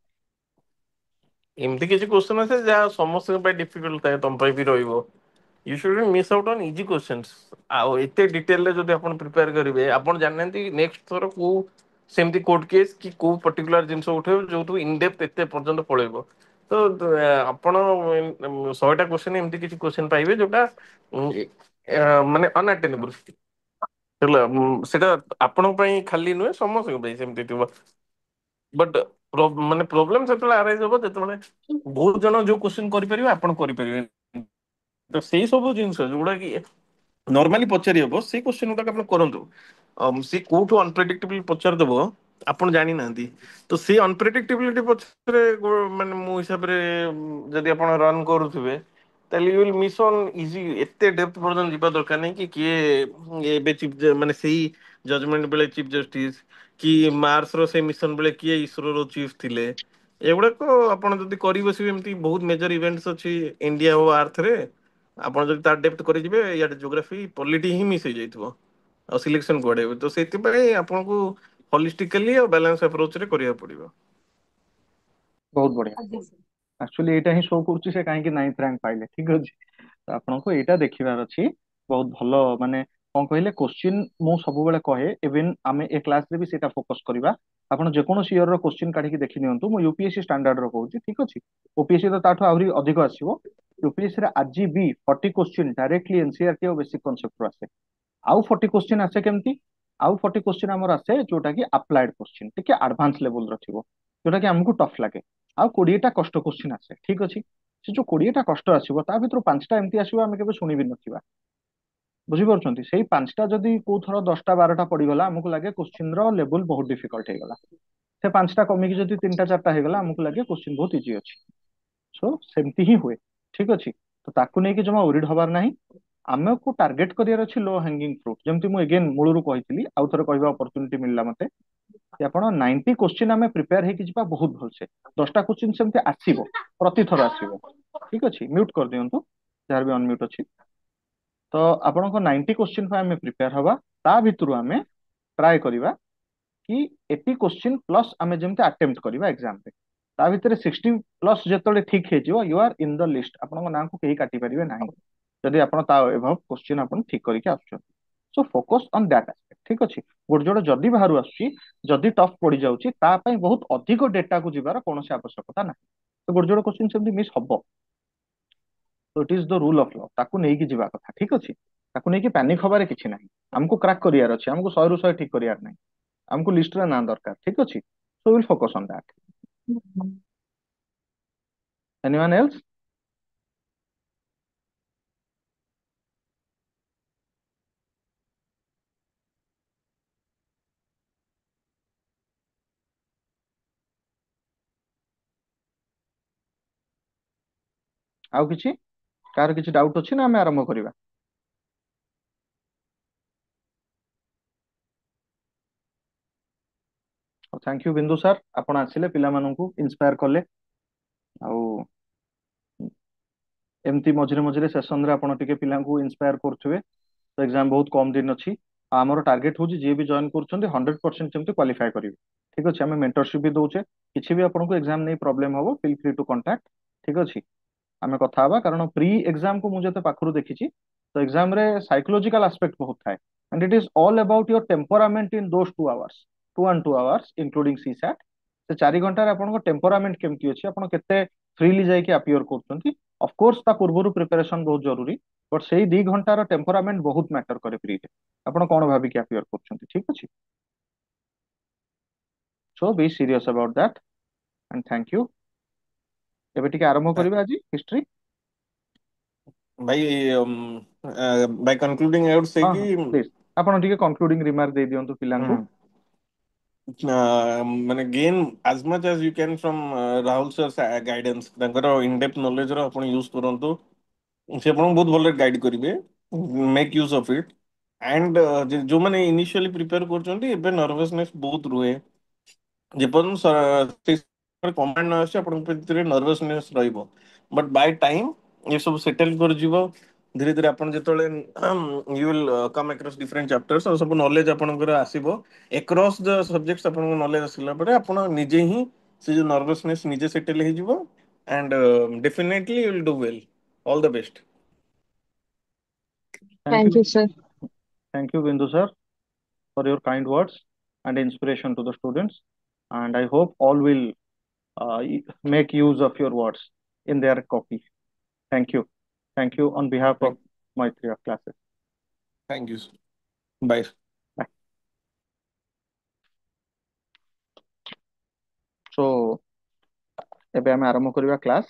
Speaker 3: ଏମିତି କିଛି କ୍ୱେଶ୍ଚନ ଅଛି ଯାହା ସମସ୍ତଙ୍କ ପାଇଁ ଡିଫିକଲ୍ଟ ଥାଏ, ତମ ପାଇଁ ବି ରହିବ। You should miss out on easy questions. ଆଉ ଏତେ ଡିଟେଲରେ ଯଦି ଆପଣ ପ୍ରିପେୟାର କରିବେ, ଆପଣ ଜାଣିନାହାନ୍ତି ନେକ୍ସଟ ଥର କୋଉ ସେମିତି କୋର୍ଟ କେସ୍ କି କୋଉ ପର୍ଟିକୁଲାର ଜିନିଷ ଉଠେଇବ ଯୋଉଠୁ ଇନଡେପ୍ଥ ଏତେ ପର୍ଯ୍ୟନ୍ତ ପଳେଇବ। ତ ଆପଣ 100ଟା କ୍ୱେଶ୍ଚନ ଏମିତି କିଛି କ୍ୱେଶ୍ଚନ ପାଇବେ ଯୋଉଟା ମାନେ ଅନଆଟେନେବଲ ହେଲା। ସେଟା ଆପଣଙ୍କ ପାଇଁ ଖାଲି ନୁହେଁ, ସମସ୍ତଙ୍କ ପାଇଁ ସେମିତି ଥିବ। ବଟ୍ ମାନେ ପ୍ରୋବ୍ଲେମ ସେତେବେଳେ ଆରାଇଜ୍ ହବ ଯେତେବେଳେ ବହୁତ ଜଣ ଯୋଉ କ୍ୱେଶ୍ଚନ କରିପାରିବେ ଆପଣ କରିପାରିବେନି। ତ ସେଇ ସବୁ ଜିନିଷ ଯୋଉଗୁଡା କି ନର୍ମାଲି ପଚାରି ହବ, ସେଇ କ୍ୱେଶ୍ଚନ ଗୁଡାକ ଆପଣ କରନ୍ତୁ। ସେ କୋଉଠୁ ଅନପ୍ରେଡିକ୍ଟେବଲ ପଚାରିଦବ ଆପଣ ଜାଣିନାହାନ୍ତି, ତ ସେଇ ଅନପ୍ରେଡିକ୍ଟେବିଲିଟି ପଛରେ ମାନେ ମୋ ହିସାବରେ ଯଦି ଆପଣ ରନ୍ କରୁଥିବେ ତାହେଲେ you will miss on easy. ଏତେ ଡେପ୍ଥ ପର୍ଯ୍ୟନ୍ତ ଯିବା ଦରକାର ନାହିଁ କି କିଏ ଏବେ ମାନେ ସେଇ ଜଜମେଣ୍ଟ ବେଳେ ଚିଫ ଜଷ୍ଟିସ କି ମାର୍ସ ର ସେ ମିଶନ ବେଳେ କିଏ ଇସ୍ରୋ ଚିଫ୍ ଥିଲେ। ଏଗୁଡାକ ଆପଣ ଯଦି କରି ବସିବେ, ଏମିତି ବହୁତ ମେଜର ଇଭେଣ୍ଟସ ଅଛି ଇଣ୍ଡିଆ ଓ ଆର୍ଥରେ, ଆପଣ ଯଦି ତାର ଡେପ୍ଥ କରିଯିବେ ଇଆଡେ ଜୋଗ୍ରାଫି ପଲିଟି ହିଁ ମିସ୍ ହେଇଯାଇଥିବ, ଆଉ ସିଲେକ୍ସନ କୁଆଡେ ହେବ। ତ ସେଥିପାଇଁ ଆପଣଙ୍କୁ ହଲିଷ୍ଟିକାଲି ଆଉ ବାଲାନ୍ସ ଆପ୍ରୋଚ ରେ କରିବାକୁ ପଡିବ।
Speaker 1: ବହୁତ ବଢିଆ।
Speaker 5: ଆଜ୍ଞା ସାର୍।
Speaker 1: ଆକ୍ଚୁଆଲି ଏଇଟା ହିଁ ଶୋ କରୁଛି ସେ କାହିଁକି 9th ରାଙ୍କ ପାଇଲେ। ଠିକ ଅଛି, ତ ଆପଣଙ୍କୁ ଏଇଟା ଦେଖିବାର ଅଛି। ବହୁତ ଭଲ ମାନେ କଣ କହିଲେ, କୋଶ୍ଚିନ୍ ମୁଁ ସବୁବେଳେ କହେ, ଇଭେନ୍ ଆମେ ଏ କ୍ଲାସରେ ବି ସେଇଟା ଫୋକସ କରିବା। ଆପଣ ଯେକୌଣସି ଇୟର ର କୋଶ୍ଚିନ୍ କାଢିକି ଦେଖି ନିଅନ୍ତୁ, ମୁଁ ୟୁପିଏସସି ଷ୍ଟାଣ୍ଡାର୍ଡ ର କହୁଛି, ଠିକ ଅଛି। ଓପିଏସସି ତ ତାଠୁ ଆହୁରି ଅଧିକ ଆସିବ। ୟୁପିଏସସି ରେ ଆଜି ବି 40 କୋଶ୍ଚିନ୍ ଡାଇରେକ୍ଟଲି ଏନସିଆରଟି ଆଉ ବେସିକ କନସେପ୍ଟ ରୁ ଆସେ। ଆଉ 40 କୋଶ୍ଚିନ୍ ଆସେ କେମିତି, ଆଉ 40 କୋଶ୍ଚିନ୍ ଆମର ଆସେ ଯୋଉଟା କି ଆପ୍ଲାଏଡ କୋଶ୍ଚିନ୍, ଟିକେ ଆଡଭାନ୍ସ ଲେବୁଲ ର ଥିବ, ଯୋଉଟା କି ଆମକୁ ଟଫ୍ ଲାଗେ। ଆଉ 20ଟା କଷ୍ଟ କୋଶ୍ଚିନ୍ ଆସେ। ଠିକ ଅଛି, ସେ ଯୋଉ 20ଟା କଷ୍ଟ ଆସିବ ତା ଭିତରୁ 5ଟା ଏମିତି ଆସିବ ଆମେ କେବେ ଶୁଣିବି ନଥିବା। ବୁଝିପାରୁଛନ୍ତି ସେଇ ପାଞ୍ଚଟା ଯଦି କୋଉ ଥର 10ଟା 12ଟା ପଡିଗଲା ଆମକୁ ଲାଗେ କୋଶ୍ଚିନ୍ ର ଲେବୁଲ ବହୁତ ଡିଫିକଲ୍ଟ ହେଇଗଲା। ସେ ପାଞ୍ଚଟା କମିକି ଯଦି 3ଟା 4ଟା ହେଇଗଲା ଆମକୁ ଲାଗେ କୋଶ୍ଚିନ୍ ବହୁତ ଇଜି ଅଛି। ସୋ ସେମିତି ହିଁ ହୁଏ। ଠିକ ଅଛି। ତ ତାକୁ ନେଇକି ଜମା ଓରିଡ୍ ହବାର ନାହିଁ। ଆମକୁ ଟାର୍ଗେଟ କରିବାର ଅଛି ଲୋ ହାଙ୍ଗିଂ ଫ୍ରୁଟ। ଯେମିତି ମୁଁ ଏଗେନ ମୂଳରୁ କହିଥିଲି, ଆଉ ଥରେ କହିବା ଅପରଚୁନିଟି ମିଳିଲା ମତେ କି ଆପଣ 90 କୋଶ୍ଚିନ୍ ଆମେ ପ୍ରିପେୟାର ହେଇକି ଯିବା ବହୁତ ଭଲସେ। 10ଟା କୋଶ୍ଚିନ୍ ସେମିତି ଆସିବ, ପ୍ରତିଥର ଆସିବ। ଠିକ ଅଛି, ମ୍ୟୁଟ କରିଦିଅନ୍ତୁ ଯାହାର ବି ଅନମ୍ୟୁଟ ଅଛି। ତ ଆପଣଙ୍କ 90 କୋଶ୍ଚିନ୍ ପାଇଁ ଆମେ ପ୍ରିପେୟାର ହବା। ତା ଭିତରୁ ଆମେ ଟ୍ରାଏ କରିବା କି 80 କୋଶ୍ଚିନ୍ ପ୍ଲସ୍ ଆମେ ଯେମିତି ଆଟେମ୍ପ୍ଟ କରିବା ଏକ୍ସାମରେ। ତା ଭିତରେ 60 ପ୍ଲସ୍ ଯେତେବେଳେ ଠିକ ହେଇଯିବ you are in the list, ଆପଣଙ୍କ ନାଁକୁ କେହି କାଟି ପାରିବେ ନାହିଁ ଯଦି ଆପଣ ତା ଏଭବ କୋଶ୍ଚିନ୍ ଆପଣ ଠିକ କରିକି ଆସୁଛନ୍ତି। So focus on that aspect. ଠିକ ଅଛି। ଗୋଟେ ଯୋଡେ ଯଦି ବାହାରୁ ଆସୁଛି, ଯଦି ଟଫ୍ ପଡିଯାଉଛି, ତା ପାଇଁ ବହୁତ ଅଧିକ ଡେଟାକୁ ଯିବାର କୌଣସି ଆବଶ୍ୟକତା ନାହିଁ। ତ ଗୋଟେ ଯୋଡେ କୋଶ୍ଚିନ୍ ସେମିତି ମିସ୍ ହବ। ତ it is the rule of law, ତାକୁ ନେଇକି ଯିବା କଥା। ଠିକ ଅଛି। ତାକୁ ନେଇକି ପ୍ୟାନିକ ହବାରେ କିଛି ନାହିଁ। ଆମକୁ କ୍ରାକ୍ କରିବାର ଅଛି, ଆମକୁ 100ରୁ 100 ଠିକ କରିବାର ନାହିଁ। ଆମକୁ ଲିଷ୍ଟରେ ନାଁ ଦରକାର। ଠିକ ଅଛି। So will focus on that. Anyone else? ଆଉ କିଛି, କାହାର କିଛି ଡାଉଟ୍ ଅଛି ନା ଆମେ ଆରମ୍ଭ କରିବା? ଥ୍ୟାଙ୍କ ୟୁ ବିନ୍ଦୁ ସାର୍, ଆପଣ ଆସିଲେ ପିଲାମାନଙ୍କୁ ଇନ୍ସପାୟାର କଲେ। ଆଉ ଏମିତି ମଝିରେ ମଝିରେ ସେସନରେ ଆପଣ ଟିକେ ପିଲାଙ୍କୁ ଇନ୍ସପାୟାର କରୁଥିବେ। ତ ଏକ୍ସାମ ବହୁତ କମ ଦିନ ଅଛି। ଆଉ ଆମର ଟାର୍ଗେଟ ହଉଛି ଯିଏ ବି ଜଏନ୍ କରୁଛନ୍ତି 100% ଯେମିତି କ୍ୱାଲିଫାଏ କରିବେ। ଠିକ ଅଛି। ଆମେ ମେଣ୍ଟରସିପ ବି ଦଉଛେ। କିଛି ବି ଆପଣଙ୍କୁ ଏକ୍ସାମ ନେଇ ପ୍ରୋବ୍ଲେମ ହବ, ଫିଲ୍ ଫ୍ରି ଟୁ କଣ୍ଟାକ୍ଟ। ଠିକ ଅଛି। ଆମେ କଥା ହବା, କାରଣ ପ୍ରି ଏକ୍ସାମ କୁ ମୁଁ ଯେତେ ପାଖରୁ ଦେଖିଛି ତ ଏକ୍ସାମ ରେ ସାଇକୋଲୋଜିକାଲ ଆସ୍ପେକ୍ଟ ବହୁତ ଥାଏ। And it is all about your temperament in those 2 hours, 2 and 2 hours including CSAT. ସେ 4 ଘଣ୍ଟାରେ ଆପଣଙ୍କ ଟେମ୍ପରାମେଣ୍ଟ କେମିତି ଅଛି, ଆପଣ କେତେ ଫ୍ରିଲି ଯାଇକି ଆପିୟର କରୁଛନ୍ତି। ଅଫକୋର୍ସ ତା ପୂର୍ବରୁ ପ୍ରିପାରେସନ ବହୁତ ଜରୁରୀ, ବଟ୍ ସେଇ 2 ଘଣ୍ଟାର ଟେମ୍ପରାମେଣ୍ଟ ବହୁତ ମ୍ୟାଟର କରେ ପ୍ରିରେ। ଆପଣ କଣ ଭାବିକି ଆପିୟର କରୁଛନ୍ତି। ଠିକ ଅଛି। So be serious about that and thank you. ଏବେ ଟିକେ ଆରମ୍ଭ କରିବା ଆଜି ହିଷ୍ଟ୍ରି।
Speaker 3: ଭାଇ ବାଇ କନକ୍ଲୁଡିଂ ଆଇ ଉଡ୍ ସେ
Speaker 1: ହଁ
Speaker 3: କି
Speaker 1: ହଁ ପ୍ଲିଜ ଆପଣ ଟିକେ କନକ୍ଲୁଡିଂ ରିମାର୍କ ଦେଇ ଦିଅନ୍ତୁ ପିଲାଙ୍କୁ।
Speaker 3: ମାନେ gain as much as you can from Rahul sir guidance, ତାଙ୍କର ଇନଡେପ୍ଥ ନଲେଜ ର ଆପଣ ୟୁଜ କରନ୍ତୁ। ସେ ଆପଣଙ୍କୁ ବହୁତ ଭଲରେ ଗାଇଡ କରିବେ। Make use of it. And ଯୋଉମାନେ ଇନିସିଆଲି ପ୍ରିପେୟାର କରୁଛନ୍ତି, ଏବେ ନର୍ଭସନେସ୍ ବହୁତ ରୁହେ। ଯେପର୍ଯ୍ୟନ୍ତ କମାଣ୍ଡ ନ ଆସୁଛି ଆପଣଙ୍କ ଭିତରେ ନର୍ଭସନେସ୍ ରହିବ। ବଟ୍ ବାଇ ଟାଇମ୍ ଏସବୁ ସେଟେଲ କରିଯିବ। ଧୀରେ ଧୀରେ ଆପଣ ଯେତେବେଳେ you will come across different chapters, ଆଉ ସବୁ ନଲେଜ ଆପଣଙ୍କର ଆସିବ। ଏକ୍ରସ୍ ଦ ସବଜେକ୍ଟ ଆପଣଙ୍କ ନଲେଜ ଆସିଲା ପରେ ଆପଣ ନିଜେ ହିଁ ସେ ଯୋଉ ନର୍ଭସନେସ୍ ନିଜେ ସେଟେଲ ହେଇଯିବ। And definitely you will do well. All the best.
Speaker 1: Thank
Speaker 2: Thank
Speaker 1: you.
Speaker 2: you, sir.
Speaker 1: Thank you, Bindu sir, for your kind words and inspiration to the students. And I hope all will make use of your words in their copy. Thank you. Thank you on behalf of my three classes.
Speaker 3: Thank you. Bye.
Speaker 1: Bye. So, ଏବେ ଆମେ ଆରମ୍ଭ କରିବା class.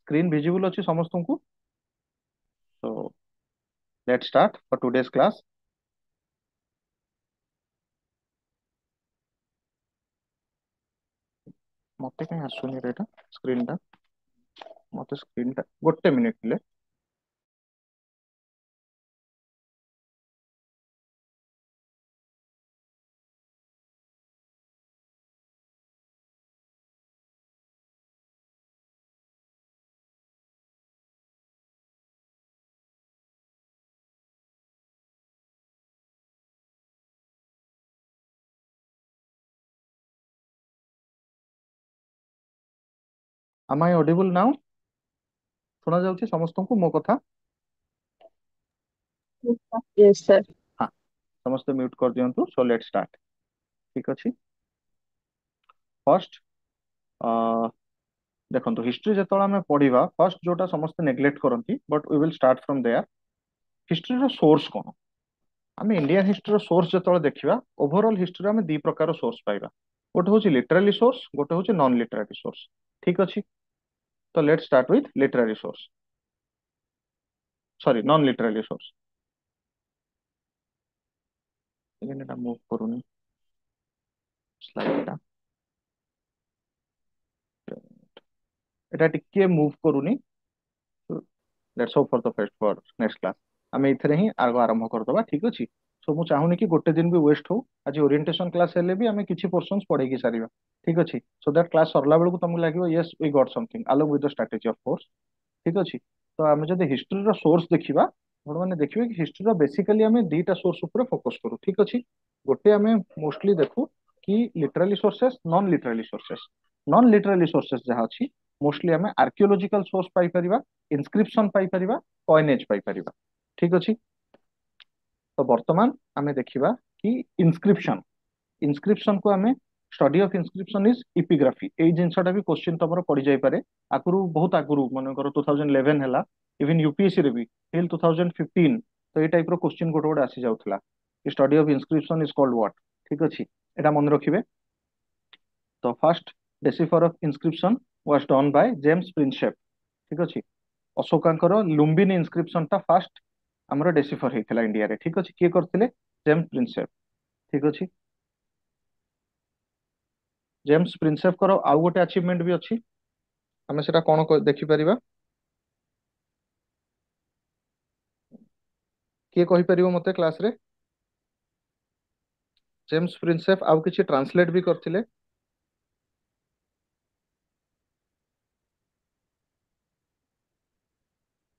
Speaker 1: Screen visible ଅଛି ସମସ୍ତଙ୍କୁ? So, let's start for today's class. ମତେ କାଇଁ ଆସୁନି ରେ ଏଟା ସ୍କ୍ରିନ୍ ଟା? ମତେ ସ୍କ୍ରିନ୍ ଟା ଗୋଟେ ମିନିଟ୍ ଥିଲେ। Am I audible now? ଶୁଣା ଯାଉଛି ସମସ୍ତଙ୍କୁ ମୋ କଥା?
Speaker 2: Yes, sir.
Speaker 1: ହଁ, ସମସ୍ତେ ମ୍ୟୁଟ୍ କରିଦିଅନ୍ତୁ। So let's start. ଠିକ ଅଛି। ଫର୍ଷ୍ଟ ଦେଖନ୍ତୁ, ହିଷ୍ଟ୍ରି ଯେତେବେଳେ ଆମେ ପଢିବା, ଫର୍ଷ୍ଟ ଯୋଉଟା ସମସ୍ତେ ନେଗ୍ଲେକ୍ଟ କରନ୍ତି, but we will start from there. ହିଷ୍ଟ୍ରିର ସୋର୍ସ କଣ? ଆମେ ଇଣ୍ଡିଆନ ହିଷ୍ଟ୍ରିର ସୋର୍ସ ଯେତେବେଳେ ଦେଖିବା, ଓଭରଅଲ୍ ହିଷ୍ଟ୍ରିରେ ଆମେ ଦି ପ୍ରକାର ସୋର୍ସ ପାଇବା। ଗୋଟେ ହଉଛି ଲିଟରାଲି ସୋର୍ସ, ଗୋଟେ ହଉଛି ନନ୍ ଲିଟରାରୀ ସୋର୍ସ। ଠିକ ଅଛି। ତ late start with literary source, sorry non literary source. again এটা মুভ করুনি স্লাইডটা এটা ଟିକେ ମୁଭ୍ କରୁନି let's hope for the fest for next class ଆମେ ଏଥିରେ ହିଁ ଆଗ ଆରମ୍ଭ କରିଦବା ଠିକ ଅଛି ସो ମୁଁ ଚାହୁଁନି କି ଗୋଟେ ଦିନ ବି ୱେଷ୍ଟ ହଉ ଆଜି ଓରିଏଣ୍ଟେସନ କ୍ଲାସ ହେଲେ ବି ଆମେ କିଛି ପୋର୍ସନ୍ସ ପଢେଇକି ସାରିବା ଠିକ ଅଛି ସୋ ଦ୍ୟାଟ କ୍ଲାସ ସରିଲା ବେଳକୁ ତମକୁ ଲାଗିବ yes we got something along with the strategy of course ଠିକ ଅଛି ତ ଆମେ ଯଦି ହିଷ୍ଟ୍ରିର ସୋର୍ସ ଦେଖିବା ଆପଣ ମାନେ ଦେଖିବେ କି ହିଷ୍ଟ୍ରିର ବେସିକାଲି ଆମେ ଦିଟା ସୋର୍ସ ଉପରେ ଫୋକସ କରୁ ଠିକ ଅଛି ଗୋଟେ ଆମେ ମୋଷ୍ଟଲି ଦେଖୁ କି literally sources non literally sources non literally sources ଯାହା ଅଛି ମୋଷ୍ଟଲି ଆମେ ଆର୍କିଓଲୋଜିକାଲ ସୋର୍ସ ପାଇପାରିବା ଇନସ୍କ୍ରିପସନ ପାଇପାରିବା କଏନେଜ ପାଇପାରିବା ଠିକ ଅଛି ତ ବର୍ତ୍ତମାନ ଆମେ ଦେଖିବା କି ଇନସ୍କ୍ରିପସନ ଇନସ୍କ୍ରିପସନ କୁ ଆମେ ଷ୍ଟଡି ଅଫ ଇନସ୍କ୍ରିପସନ ଇଜ ଇପିଗ୍ରାଫି ଏଇ ଜିନିଷଟା ବି କ୍ୱେଶ୍ଚିନ୍ ତମର ପଡିଯାଇପାରେ ଆଗରୁ ବହୁତ ଆଗରୁ ମନେକର 2011 ହେଲା ଇଭନ୍ ୟୁପିଏସସି ରେ ବି ଟିଲ୍ 2015 ତ ଏଇ ଟାଇପ ର କ୍ୱେଶ୍ଚିନ୍ ଗୋଟେ ଗୋଟେ ଆସି ଯାଉଥିଲା study of inscription is called what ଠିକ ଅଛି ଏଟା ମନେ ରଖିବେ ତ first decipher of inscription was done by James Prinsep ଠିକ ଅଛି ଅଶୋକାଙ୍କର ଲୁମ୍ବିନି ଇନସ୍କ୍ରିପସନ ଟା ଫାଷ୍ଟ ଆମର ଡେସିଫର ହେଇଥିଲା ଇଣ୍ଡିଆରେ ଠିକ ଅଛି କିଏ କରିଥିଲେ ଜେମ୍ସ ପ୍ରିନ୍ସେପ ଠିକ ଅଛି ଜେମ୍ସ ପ୍ରିନ୍ସେପଙ୍କର ଆଉ ଗୋଟେ ଆଚିଭମେଣ୍ଟ ବି ଅଛି ଆମେ ସେଟା କଣ ଦେଖିପାରିବା କିଏ କହିପାରିବ ମତେ କ୍ଲାସରେ ଜେମ୍ସ ପ୍ରିନ୍ସେପ ଆଉ କିଛି ଟ୍ରାନ୍ସଲେଟ ବି କରିଥିଲେ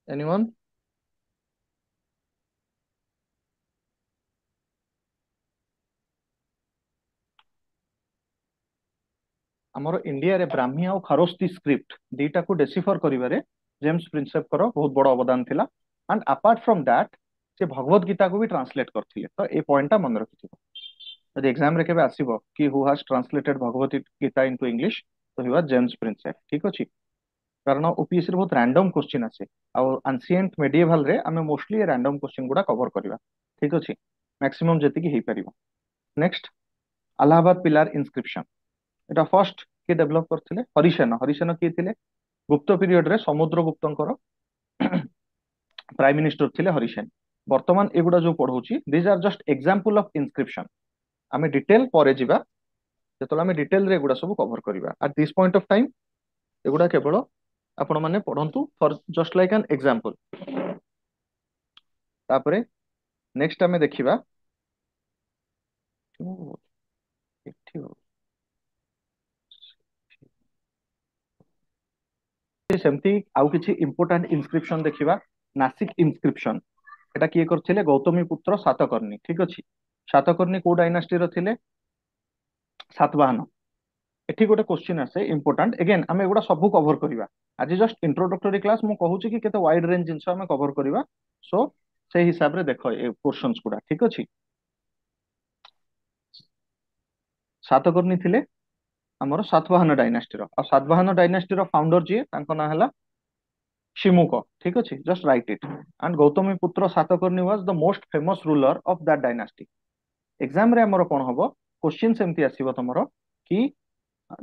Speaker 1: ଏନିୱାନ୍ ଆମର ଇଣ୍ଡିଆରେ ବ୍ରାହ୍ମୀ ଆଉ ଖାରୋସ୍ତି ସ୍କ୍ରିପ୍ଟ ଦିଟାକୁ ଡେସିଫର କରିବାରେ ଜେମ୍ସ ପ୍ରିନ୍ସେପଙ୍କର ବହୁତ ବଡ ଅବଦାନ ଥିଲା ଆଣ୍ଡ ଆପାର୍ଟ ଫ୍ରମ ଦ୍ୟାଟ ସେ ଭଗବତ ଗୀତାକୁ ବି ଟ୍ରାନ୍ସଲେଟ କରିଥିଲେ ତ ଏ ପଏଣ୍ଟଟା ମନେ ରଖିଥିବ ଯଦି ଏକ୍ସାମ ରେ କେବେ ଆସିବ କି who has translated Bhagavad Gita into English ତ ହି ୱାଜ ଜେମ୍ସ ପ୍ରିନ୍ସେପ ଠିକ ଅଛି କାରଣ ଓପିଏସସି ରେ ବହୁତ ରାଣ୍ଡମ କ୍ୱେଶ୍ଚିନ୍ ଆସେ ଆଉ ଆନ୍ସିଏଣ୍ଟ ମେଡିଏଭାଲ ରେ ଆମେ ମୋଷ୍ଟଲି ଏ ରାଣ୍ଡମ କ୍ୱେଶ୍ଚିନ୍ ଗୁଡା କଭର କରିବା ଠିକ ଅଛି ମ୍ୟାକ୍ସିମମ୍ ଯେତିକି ହେଇପାରିବ ନେକ୍ସଟ ଆଲାହାବାଦ ପିଲାର ଇନସ୍କ୍ରିପସନ এটা ଫାର୍ଷ୍ଟ କିଏ ଡେଭଲପ କରିଥିଲେ ହରିସେନ ହରିସେନ କିଏ ଥିଲେ ଗୁପ୍ତ ପିରିୟଡ ରେ ସମୁଦ୍ରଗୁପ୍ତଙ୍କର ପ୍ରାଇମ ମିନିଷ୍ଟର ଥିଲେ ହରିସେନ ବର୍ତ୍ତମାନ ଏଗୁଡା ଯୋଉ ପଢଉଛି ଦିଜ ଆର୍ ଜଷ୍ଟ ଏକ୍ସାମ୍ପଲ ଅଫ ଇନସ୍କ୍ରିପସନ ଆମେ ଡିଟେଲ ପରେ ଯିବା ଯେତେବେଳେ ଆମେ ଡିଟେଲରେ ଏଗୁଡା ସବୁ କଭର କରିବା at this point of time ଏଗୁଡା କେବଳ ଆପଣ ମାନେ ପଢନ୍ତୁ ଫର ଜଷ୍ଟ ଲାଇକ୍ ଆନ୍ ଏକ୍ସାମ୍ପଲ ତାପରେ ନେକ୍ସଟ ଆମେ ଦେଖିବା ଏଠି ସେମିତି ଆଉ କିଛି ଇମ୍ପୋର୍ଟାଣ୍ଟ ଇନସ୍କ୍ରିପସନ ଦେଖିବା ନାସିକ ଇନସ୍କ୍ରିପସନ এটা କିଏ କରିଥିଲେ ଗୌତମୀ ପୁତ୍ର ସାତକର୍ଣ୍ଣୀ ଠିକ ଅଛି ସାତକର୍ଣ୍ଣୀ କୋଉ ଡାଇନାଷ୍ଟିର ଥିଲେ ସାତବାହନ ଏଠି ଗୋଟେ କ୍ୱେଶ୍ଚିନ୍ ଆସେ ଇମ୍ପୋର୍ଟାଣ୍ଟ ଏଗେନ୍ ଆମେ ଏଗୁଡା ସବୁ କଭର କରିବା ଆଜି ଜଷ୍ଟ ଇଣ୍ଟ୍ରୋଡକ୍ଟୋରୀ କ୍ଲାସ ମୁଁ କହୁଛି କି କେତେ ୱାଇଡ ରେଞ୍ଜ ଜିନିଷ ଆମେ କଭର କରିବା ସୋ ସେଇ ହିସାବରେ ଦେଖ ଏ ପୋର୍ସନ୍ସ ଗୁଡା ଠିକ ଅଛି ସାତକର୍ଣ୍ଣୀ ଥିଲେ ଆମର ସାତବାହନ ଡାଇନାଷ୍ଟିର ଆଉ ସାତବାହନ ଡାଇନାଷ୍ଟିର ଫାଉଣ୍ଡର ଯିଏ ତାଙ୍କ ନାଁ ହେଲା Shimuko ठीक अच्छे just write it and Gautami पुत्र Satakarni was the most famous ruler of that dynasty exam रे हमर कोन हबो क्वेश्चन सेमती आसीबो तमरो कि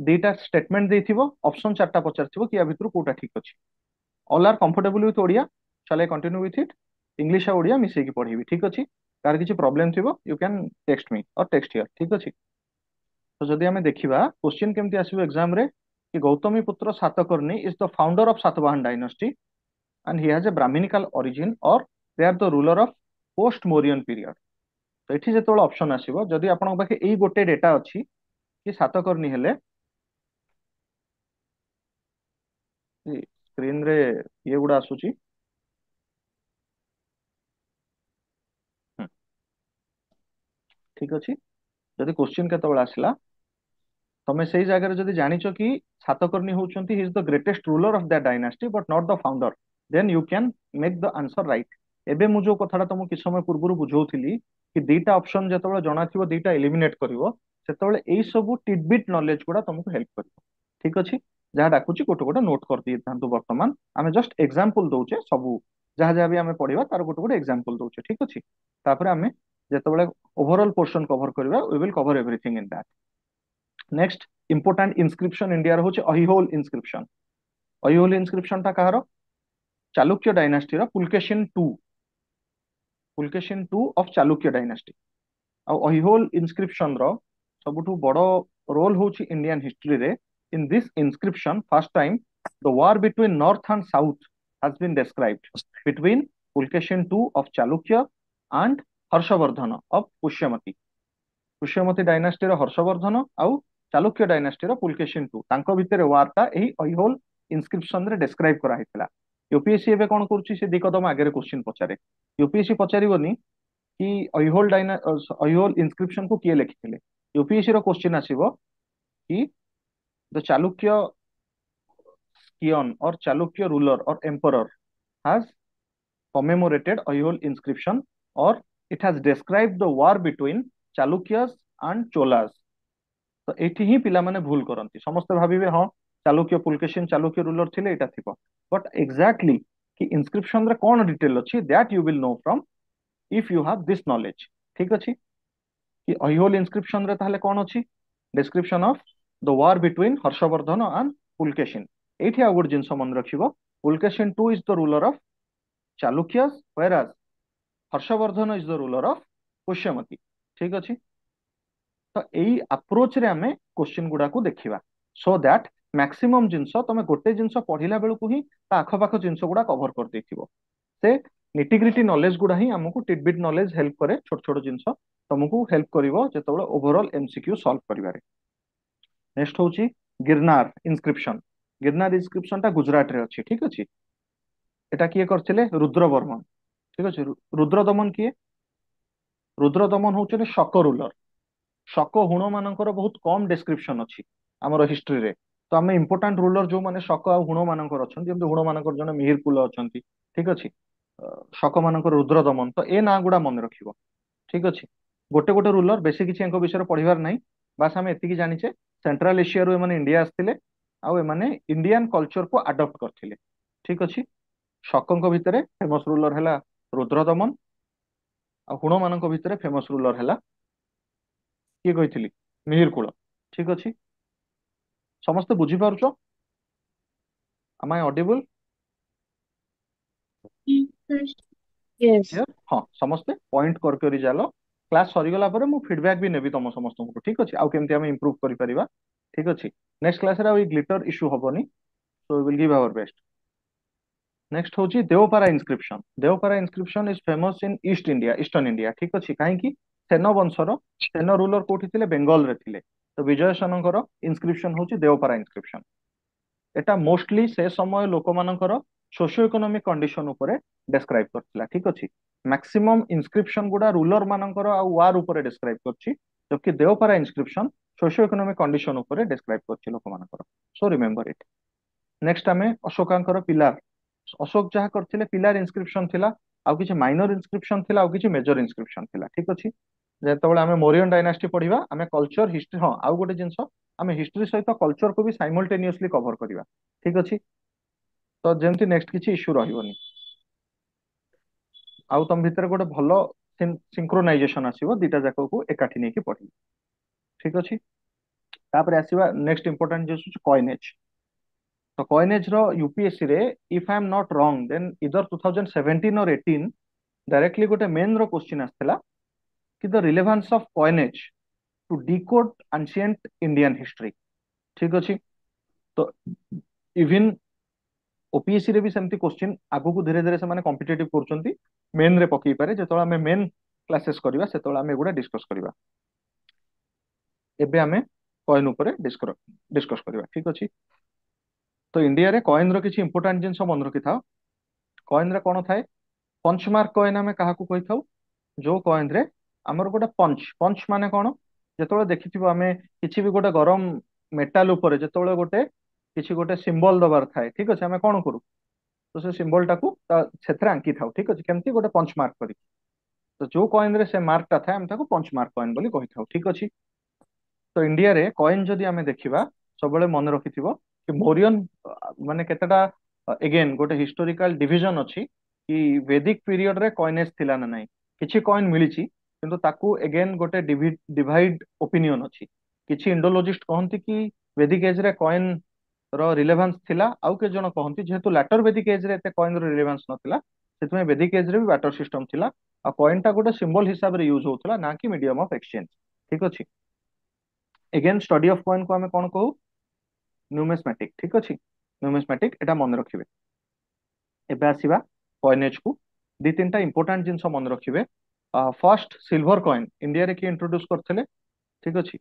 Speaker 1: दीटा स्टेटमेंट देथिबो ऑप्शन चारटा पचारथिबो कि या भितरु कोटा ठीक अछि all are comfortable with Odia shall I continue with it English आ ओडिया मिसेई कि पढिबी ठीक अछि कार किछि प्रॉब्लम थिबो यू कैन टेक्स्ट मी और टेक्स्ट हियर ठीक अछि तो जदि हमें देखिबा क्वेश्चन केमती आसीबो एग्जाम रे कि गौतमी पुत्र Satakarni is the founder of Satavahana dynasty and he has a Brahminical origin or they are the ruler of post Mauryan period तो ଏଠି ଯେତେବେଳେ ଅପସନ ଆସିବ ଯଦି ଆପଣଙ୍କ ପାଖେ ଏଇ ଗୋଟେ ଡେଟା ଅଛି କି ସାତକର୍ଣ୍ଣୀ ହେଲେ ସ୍କ୍ରିନ ରେ ଇଏ ଗୁଡା ଆସୁଛି ଠିକ ଅଛି ଯଦି କ୍ୱେଶ୍ଚିନ୍ କେତେବେଳେ ଆସିଲା ତମେ ସେଇ ଜାଗାରେ ଯଦି ଜାଣିଛ କି ସାତକର୍ଣ୍ଣୀ ହଉଛନ୍ତି he is the greatest ruler of that dynasty but not the founder then you can make the answer right ଏବେ ମୁଁ ଯୋଉ କଥାଟା ତମକୁ କିଛି ସମୟ ପୂର୍ବରୁ ବୁଝଉଥିଲି କି ଦିଟା ଅପସନ ଯେତେବେଳେ ଜଣାଥିବ ଦିଟା ଏଲିମିନେଟ କରିବ ସେତେବେଳେ ଏଇ ସବୁ ଟିଡବିଟ୍ ନଲେଜ ଗୁଡା ତମକୁ ହେଲ୍ପ କରିବ ଠିକ ଅଛି ଯାହା ଡାକୁଛି ଗୋଟେ ଗୋଟେ ନୋଟ କରିଦେଇଥାନ୍ତୁ ବର୍ତ୍ତମାନ ଆମେ ଜଷ୍ଟ ଏକ୍ସାମ୍ପଲ ଦଉଛେ ସବୁ ଯାହା ଯାହା ବି ଆମେ ପଢିବା ତାର ଗୋଟେ ଗୋଟେ ଏକ୍ସାମ୍ପଲ ଦଉଛେ ଠିକ ଅଛି ତାପରେ ଆମେ ଯେତେବେଳେ ଓଭରଅଲ ପୋର୍ସନ କଭର କରିବା we will cover everything in that next important inscription India रो होचे अहिहोल इनस्क्रिप्शन अहिहोल इनस्क्रिप्शन ता कहारो चालुक्य डायनास्टी रो Pulakeshin 2 of Chalukya dynasty Aihole inscription रो सबुठु बड़ो रोल होची इंडियन हिस्ट्री रे. In this inscription first time the war between north and south has been described between Pulakeshin II of Chalukya and Harshavardhana of Pushyamati. Pushyamati dynasty रो हर्षवर्धन आउ चालुक्य डायनास्टी रो पुलकेशिन II तांको भितरे वार ता एही अहिहोल इनस्क्रिप्शन रे डिस्क्राइब करा हितला. यूपीएससी एबे कोन करूची से दिकदम आगे क्वेश्चन पचारे. यूपीएससी पचारिबोनी कि अहिहोल इनस्क्रिप्शन को किए लिखिଥିଲେ. यूपीएससी रो क्वेश्चन आसीबो कि द चालुक्य कियन और चालुक्य रूलर और emperor has commemorated अहिहोल inscription or it has described the war between Chalukyas and Cholas. तो एठी ही पिला माने भूल करंती. समस्त भाबिबे हां चालुक्य पुलकेशिन चालुक्य रूलर थिले एटा थिबो. बट एग्जैक्टली कि इंस्क्रिप्शन रे कोन डिटेल अछि that you will know from if you have this knowledge. ठीक अछि कि अहिहोल इंस्क्रिप्शन रे ताहले कोन अछि description of the war between Harshavardhana and Pulakeshin. एठी आ गुड जिंस मन रखिबो. Pulakeshin II is the ruler of Chalukyas, whereas Harshavardhana is the ruler of Pushyamati. ठीक अछि. तो एई अप्रोच रे हमें क्वेश्चन गुडा को देखिबा सो दैट मैक्सिमम जिंस तमे गोटे जिंस पढिला बेलु को ही ता आखो पाखो जिंस गुडा कवर कर देथिबो. से निटिग्रिटी नॉलेज गुडा ही हमकु टिडबिट नॉलेज हेल्प करे. छोट छोट जिंस तुमको हेल्प करिवो जेतबेले ओवरऑल एमसीक्यू सॉल्व करिवारे. नेक्स्ट होची गिरनार इनस्क्रिप्शन. गिरनार इनस्क्रिप्शन ता गुजरात रे अछि. ठीक अछि. एटा किए करथिले रुद्रवर्मन. ठीक अछि. रुद्रदमन किए रुद्रदमन होउछे शक रूलर. शक हुण मानकर बहुत कम डिस्क्रिप्शन अछि हमर हिस्ट्री रे. तो आमे इंपोर्टेंट रूलर जो माने शक आ हुण मानकर अछन जेम हुण मानकर जने मिहिर कुल अछंती. ठीक अछि. शक मानकर रुद्रदमन. तो ए ना गुडा मन रखिबो. ठीक अछि. गोटे गोटे रूलर बेसी किछि एंको विषय पढिबार नाही. बास हमें एतिकी जानिचे सेंट्रल एशिया रो माने इंडिया आस्थिले आ ए माने इंडियन कल्चर को अडॉप्ट करथिले. ठीक अछि. शकଙ୍କ ଭିତରେ फेमस रूलर हैला रुद्रदमन आ हुण ମାନଙ୍କ ଭିତରେ फेमस रूलर हैला किए कहिथिली मिहिर कुल. ठीक अछि. समस्त बुझी पारुछो. am I audible?
Speaker 2: यस.
Speaker 1: हाँ समस्ते पॉइंट कर करी जालो. क्लास सरी गला परे मु फीडबैक भी नेबी तम समस्त को. ठीक अछि. आउ केमति हम इंप्रूव करि परिबा. ठीक अछि. नेक्स्ट क्लास रे आ ग्लिटर इशू हबनी. So we will give our best. Next होची Deopara inscription. Deopara inscription is famous in east India eastern India. ठीक अछि. काहे कि सेन वंशर सेन रूलर कोठी थिले बेंगल रे थिले. तो विजय सेनकर इंस्क्रिप्शन होची देवपारा इंस्क्रिप्शन. एटा मोस्टली से समय लोक मानकर सोशियो इकोनॉमिक कंडीशन ऊपर डिस्क्राइब करथिला. ठीक अछि. मैक्सिमम इंस्क्रिप्शन गुडा रूलर मानकर आ वार ऊपर डिस्क्राइब करछि जबकि Deopara inscription socio economic condition ऊपर डिस्क्राइब करछि लोक मानकर. So remember it. नेक्स्ट आमे अशोकांकर पिलार. अशोक जहाँ करथिले पिलार इनस्क्रिप्शन थिला आउ किछि माइनर इनस्क्रिप्शन थिला आउ किछि मेजर इनस्क्रिप्शन थिला. ठीक अछि. जेतेबेले आमे मौर्यन डायनास्टी पढिबा आमे कल्चर हिस्ट्री हां आउ गोटे जिंस आमे हिस्ट्री सहित कल्चर को भी साइमल्टेनियसली कवर करिवा. ठीक अछि. तो जेमति नेक्स्ट किछि इश्यू रहिबोनी. आउ तम भितर गोटे भलो सिंक्रोनाइजेशन आसीबो दिटा जाको को एकाठी नै कि पढि. ठीक अछि. तापर आसीबा नेक्स्ट इंपोर्टेंट जे कॉइनेज. तो कॉइनेज रो यूपीएससी रे if I am not wrong then इधर 2017 और 18 डायरेक्टली गोटे मेन रो क्वेश्चन आस्थिला कि the relevance of coinage to decode ancient Indian history. ठीक अछि. तो इवन ओपीएससी रे भी सेमती क्वेश्चन आगु को धीरे धीरे से माने कॉम्पिटिटिव करचंती मेन रे पकई पारे. जेतोला हमें मेन क्लासेस करबा सेतोला हमें एगुडा डिस्कस करबा. एबे हमें कॉइन ऊपर डिस्कस करबा. ठीक अछि. तो इंडिया रे कॉइन रो किछि इंपोर्टेंट जिंस मन रखि था. कॉइन रे कोन थाए पंचमार्क कॉइन हमें काहा को कहि थाउ जो कॉइन रे हमर गोटे पंच पंच माने कोन जेतोले देखिथिबो हमें किछि भी गोटे गरम मेटाल ऊपर जेतोले गोटे किछि गोटे सिंबल दबार थाए. ठीक अछि. हमें कोन करू तो से सिंबल टाकू सेथरे आंकी थाउ. ठीक अछि. केमती गोटे पंच मार्क करी. तो जो कॉइन रे से मार्क ता थाए हम ताको पंच मार्क कॉइन बोली कहि थाउ. ठीक अछि. तो इंडिया रे कॉइन जदि हमें देखिबा सबले मन रखिथिबो कि मौर्यन माने केतेटा अगेन गोटे हिस्टोरिकल डिवीजन अछि कि वैदिक पीरियड रे कॉइनेज थिला ना नाही. किछि कॉइन मिलिछि किंतु ताकू अगेन गोटे डिवाइड ओपिनियन अछि. किछि इंडोलॉजिस्ट कहंती कि वैदिक एज रे कॉइन रो रिलेवेंस थिला आउ के जण कहंती जेहेतु लैटर वैदिक एज रे एते कॉइन रो रिलेवेंस नथिला से वैदिक एज रे भी बाटर सिस्टम थिला आ कॉइन टा गोटे सिंबल हिसाब रे यूज होतला ना कि मीडियम ऑफ एक्सचेंज ठीक अछि अगेन स्टडी ऑफ कॉइन को हमें कोन कहू न्यूमिस्मेटिक ठीक अछि न्यूमिस्मेटिक एटा मन रखिबे एबे आसीबा कॉइनेज को दी तीन टा इंपोर्टेंट जिंस मन रखिबे फर्स्ट सिल्वर कॉइन इंडिया रे की इंट्रोड्यूस करथिले ठीक अछि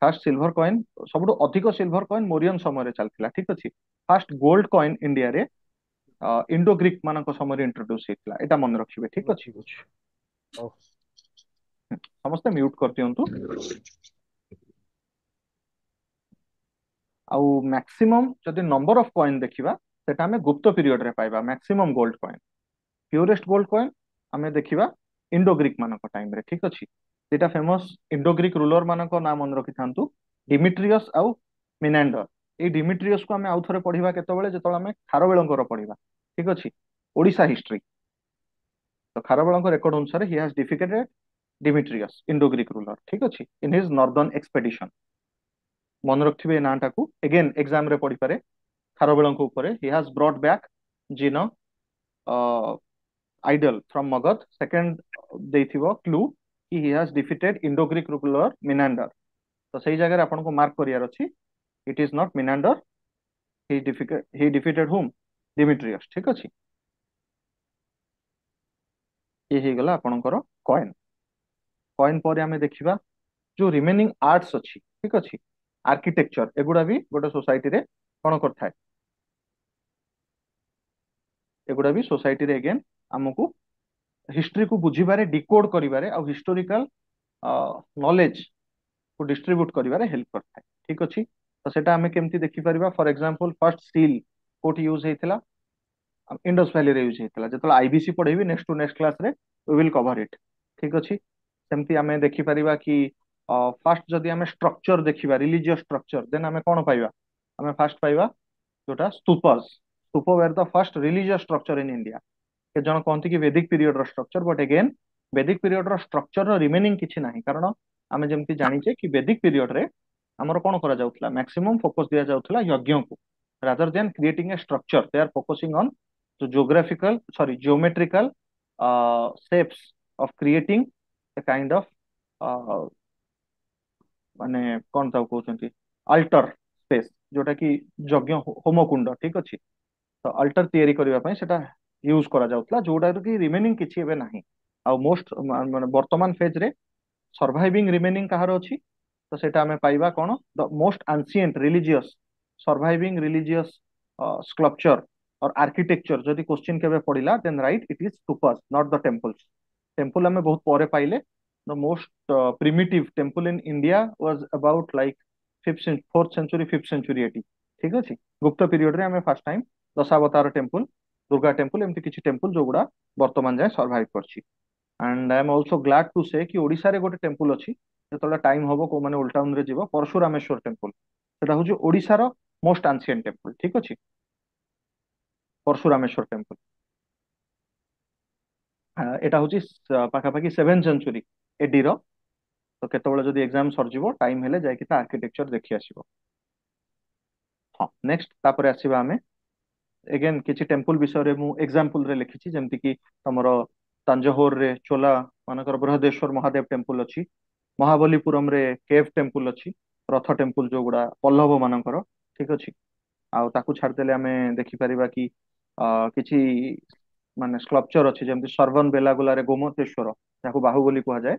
Speaker 1: फास्ट सिल्वर कॉइन सबुठु अधिक सिल्वर कॉइन मोरियन समय रे चलथिला ठीक अछि फास्ट गोल्ड कॉइन इंडिया रे इंडो ग्रीक मानक समय इंट्रोड्यूस हेतला एटा मन रखिबे ठीक अछि
Speaker 4: ठीक अछि ओ
Speaker 1: समस्त म्यूट कर दियंतु आउ मैक्सिमम जदि नंबर ऑफ कॉइन देखिबा सेटा हमें गुप्त पीरियड रे पाइबा maximum gold coin purest gold coin हमें देखिबा इंडो ग्रीक मानक टाइम रे ठीक अछि जेटा फेमस इंडो ग्रीक रूलर मानक नाम मन रखि थांतु डिमिट्रियस आउ मिनांडर ए डिमिट्रियस को हमें आउ थरे पढिबा केतबेले जेतबेले हमें खारवेलंकर पढिबा ठीक अछि ओडिसा हिस्ट्री तो खारवेलंकर रेकॉर्ड अनुसार he has defeated Demetrius Indo Greek ruler ठीक अछि इन हिज नॉर्दर्न एक्सपेडिशन मन रखिबे ना टाकू अगेन एग्जाम रे पढि पारे खारवेलंक ऊपर he has brought back Jina idol from Magadh second देथिबो क्लू कि he has defeated Indo Greek ruler Menander तो सही जगह आपन को मार्क करियार अछि it is not Menander he defeated whom Demetrius ठीक अछि ये हे गला आपनकर कॉइन कॉइन पर हमें देखिबा जो रिमेनिंग आर्ट्स अछि ठीक अछि आर्किटेक्चर एगुडा भी गोटे सोसाइटी रे कोन करथाय एगुडा भी सोसाइटी रे अगेन हमकु हिस्ट्री को बुझिबारे डिकोड करिबारे आ हिस्टोरिकल नॉलेज को डिस्ट्रीब्यूट करिबारे हेल्प करथाय ठीक अछि तो सेटा हमें केमती देखि परिबा for example first steel coat use हेतिला इंडस वैली रे यूज हेतिला जेतला आईबीसी पढेबी नेक्स्ट टू नेक्स्ट क्लास रे वी विल कवर इट ठीक अछि सेमती हमें देखि परिबा कि फास्ट जदि हमें स्ट्रक्चर देखिबा रिलीजियस स्ट्रक्चर देन हमें कोन पाइबा हमें फास्ट पाइबा जोटा stupas stupa were the first religious structure in India के जण कहंती कि वैदिक पीरियड रो structure but again Vedic period रो स्ट्रक्चर रो रिमेनिंग किछि नाही कारण हमें जेमती जानिचे कि वैदिक पीरियड रे हमर कोन करा जाउतला मैक्सिमम फोकस दिया जाउतला यज्ञ को rather than creating a structure they are focusing on the geographical sorry geometrical shapes of creating a kind of uh, माने कौन ताऊ कहउछंती अल्टर स्पेस जोटा कि यज्ञ होमकुंड ठीक अछि तो अल्टर तयारी करबा पय सेटा यूज करा जाउतला जोटा कि रिमेनिंग किछि एबे नाही आ मोस्ट माने वर्तमान फेज रे सर्वाइविंग रिमेनिंग कहार अछि तो सेटा हमें पाइबा कोन the most ancient religious surviving religious sculpture और आर्किटेक्चर जदि क्वेश्चन केबे पडिला then right it is stupas not the temples temple हमें बहुत परे पाइले the most primitive temple in India was about like 4th century 5th century एटी ठीक अछि गुप्त पीरियड रे हमें first time Dashavatara temple Durga temple एमती किछि टेम्पल जो गुडा वर्तमान जाय सर्वाइव करछि and I am also glad to say कि ओडिसा रे गोटे टेम्पल अछि जेतला टाइम हबो को माने ओल्ड टाउन रे जीवो परशुरामेश्वर टेम्पल सेटा होछि ओडिसा रो मोस्ट एंशिएंट टेम्पल ठीक अछि परशुरामेश्वर टेम्पल एटा होछि पाखा पाखी 7th सेंचुरी एडी रो तो केतबेले जदि एग्जाम सरजिवो टाइम हेले जाय कि ता आर्किटेक्चर देखि आसीबो हां नेक्स्ट तापर आसीबा हमें अगेन किछि टेम्पल विषय रे मु एग्जांपल रे लिखिछि जेमति कि तमरो तंजौर रे चोला मानकर बृहदेश्वर महादेव टेम्पल अछि महाबलीपुरम रे केव टेम्पल अछि रथ टेम्पल जो गुडा पल्लव मानकर ठीक अछि आ ताकू छाड़ देले हमें देखि परिबा कि किछि माने स्कल्पचर अछि जेमति सर्वन बेलागोला रे गोमतेश्वर ताकू बाहुबली कुहा जाय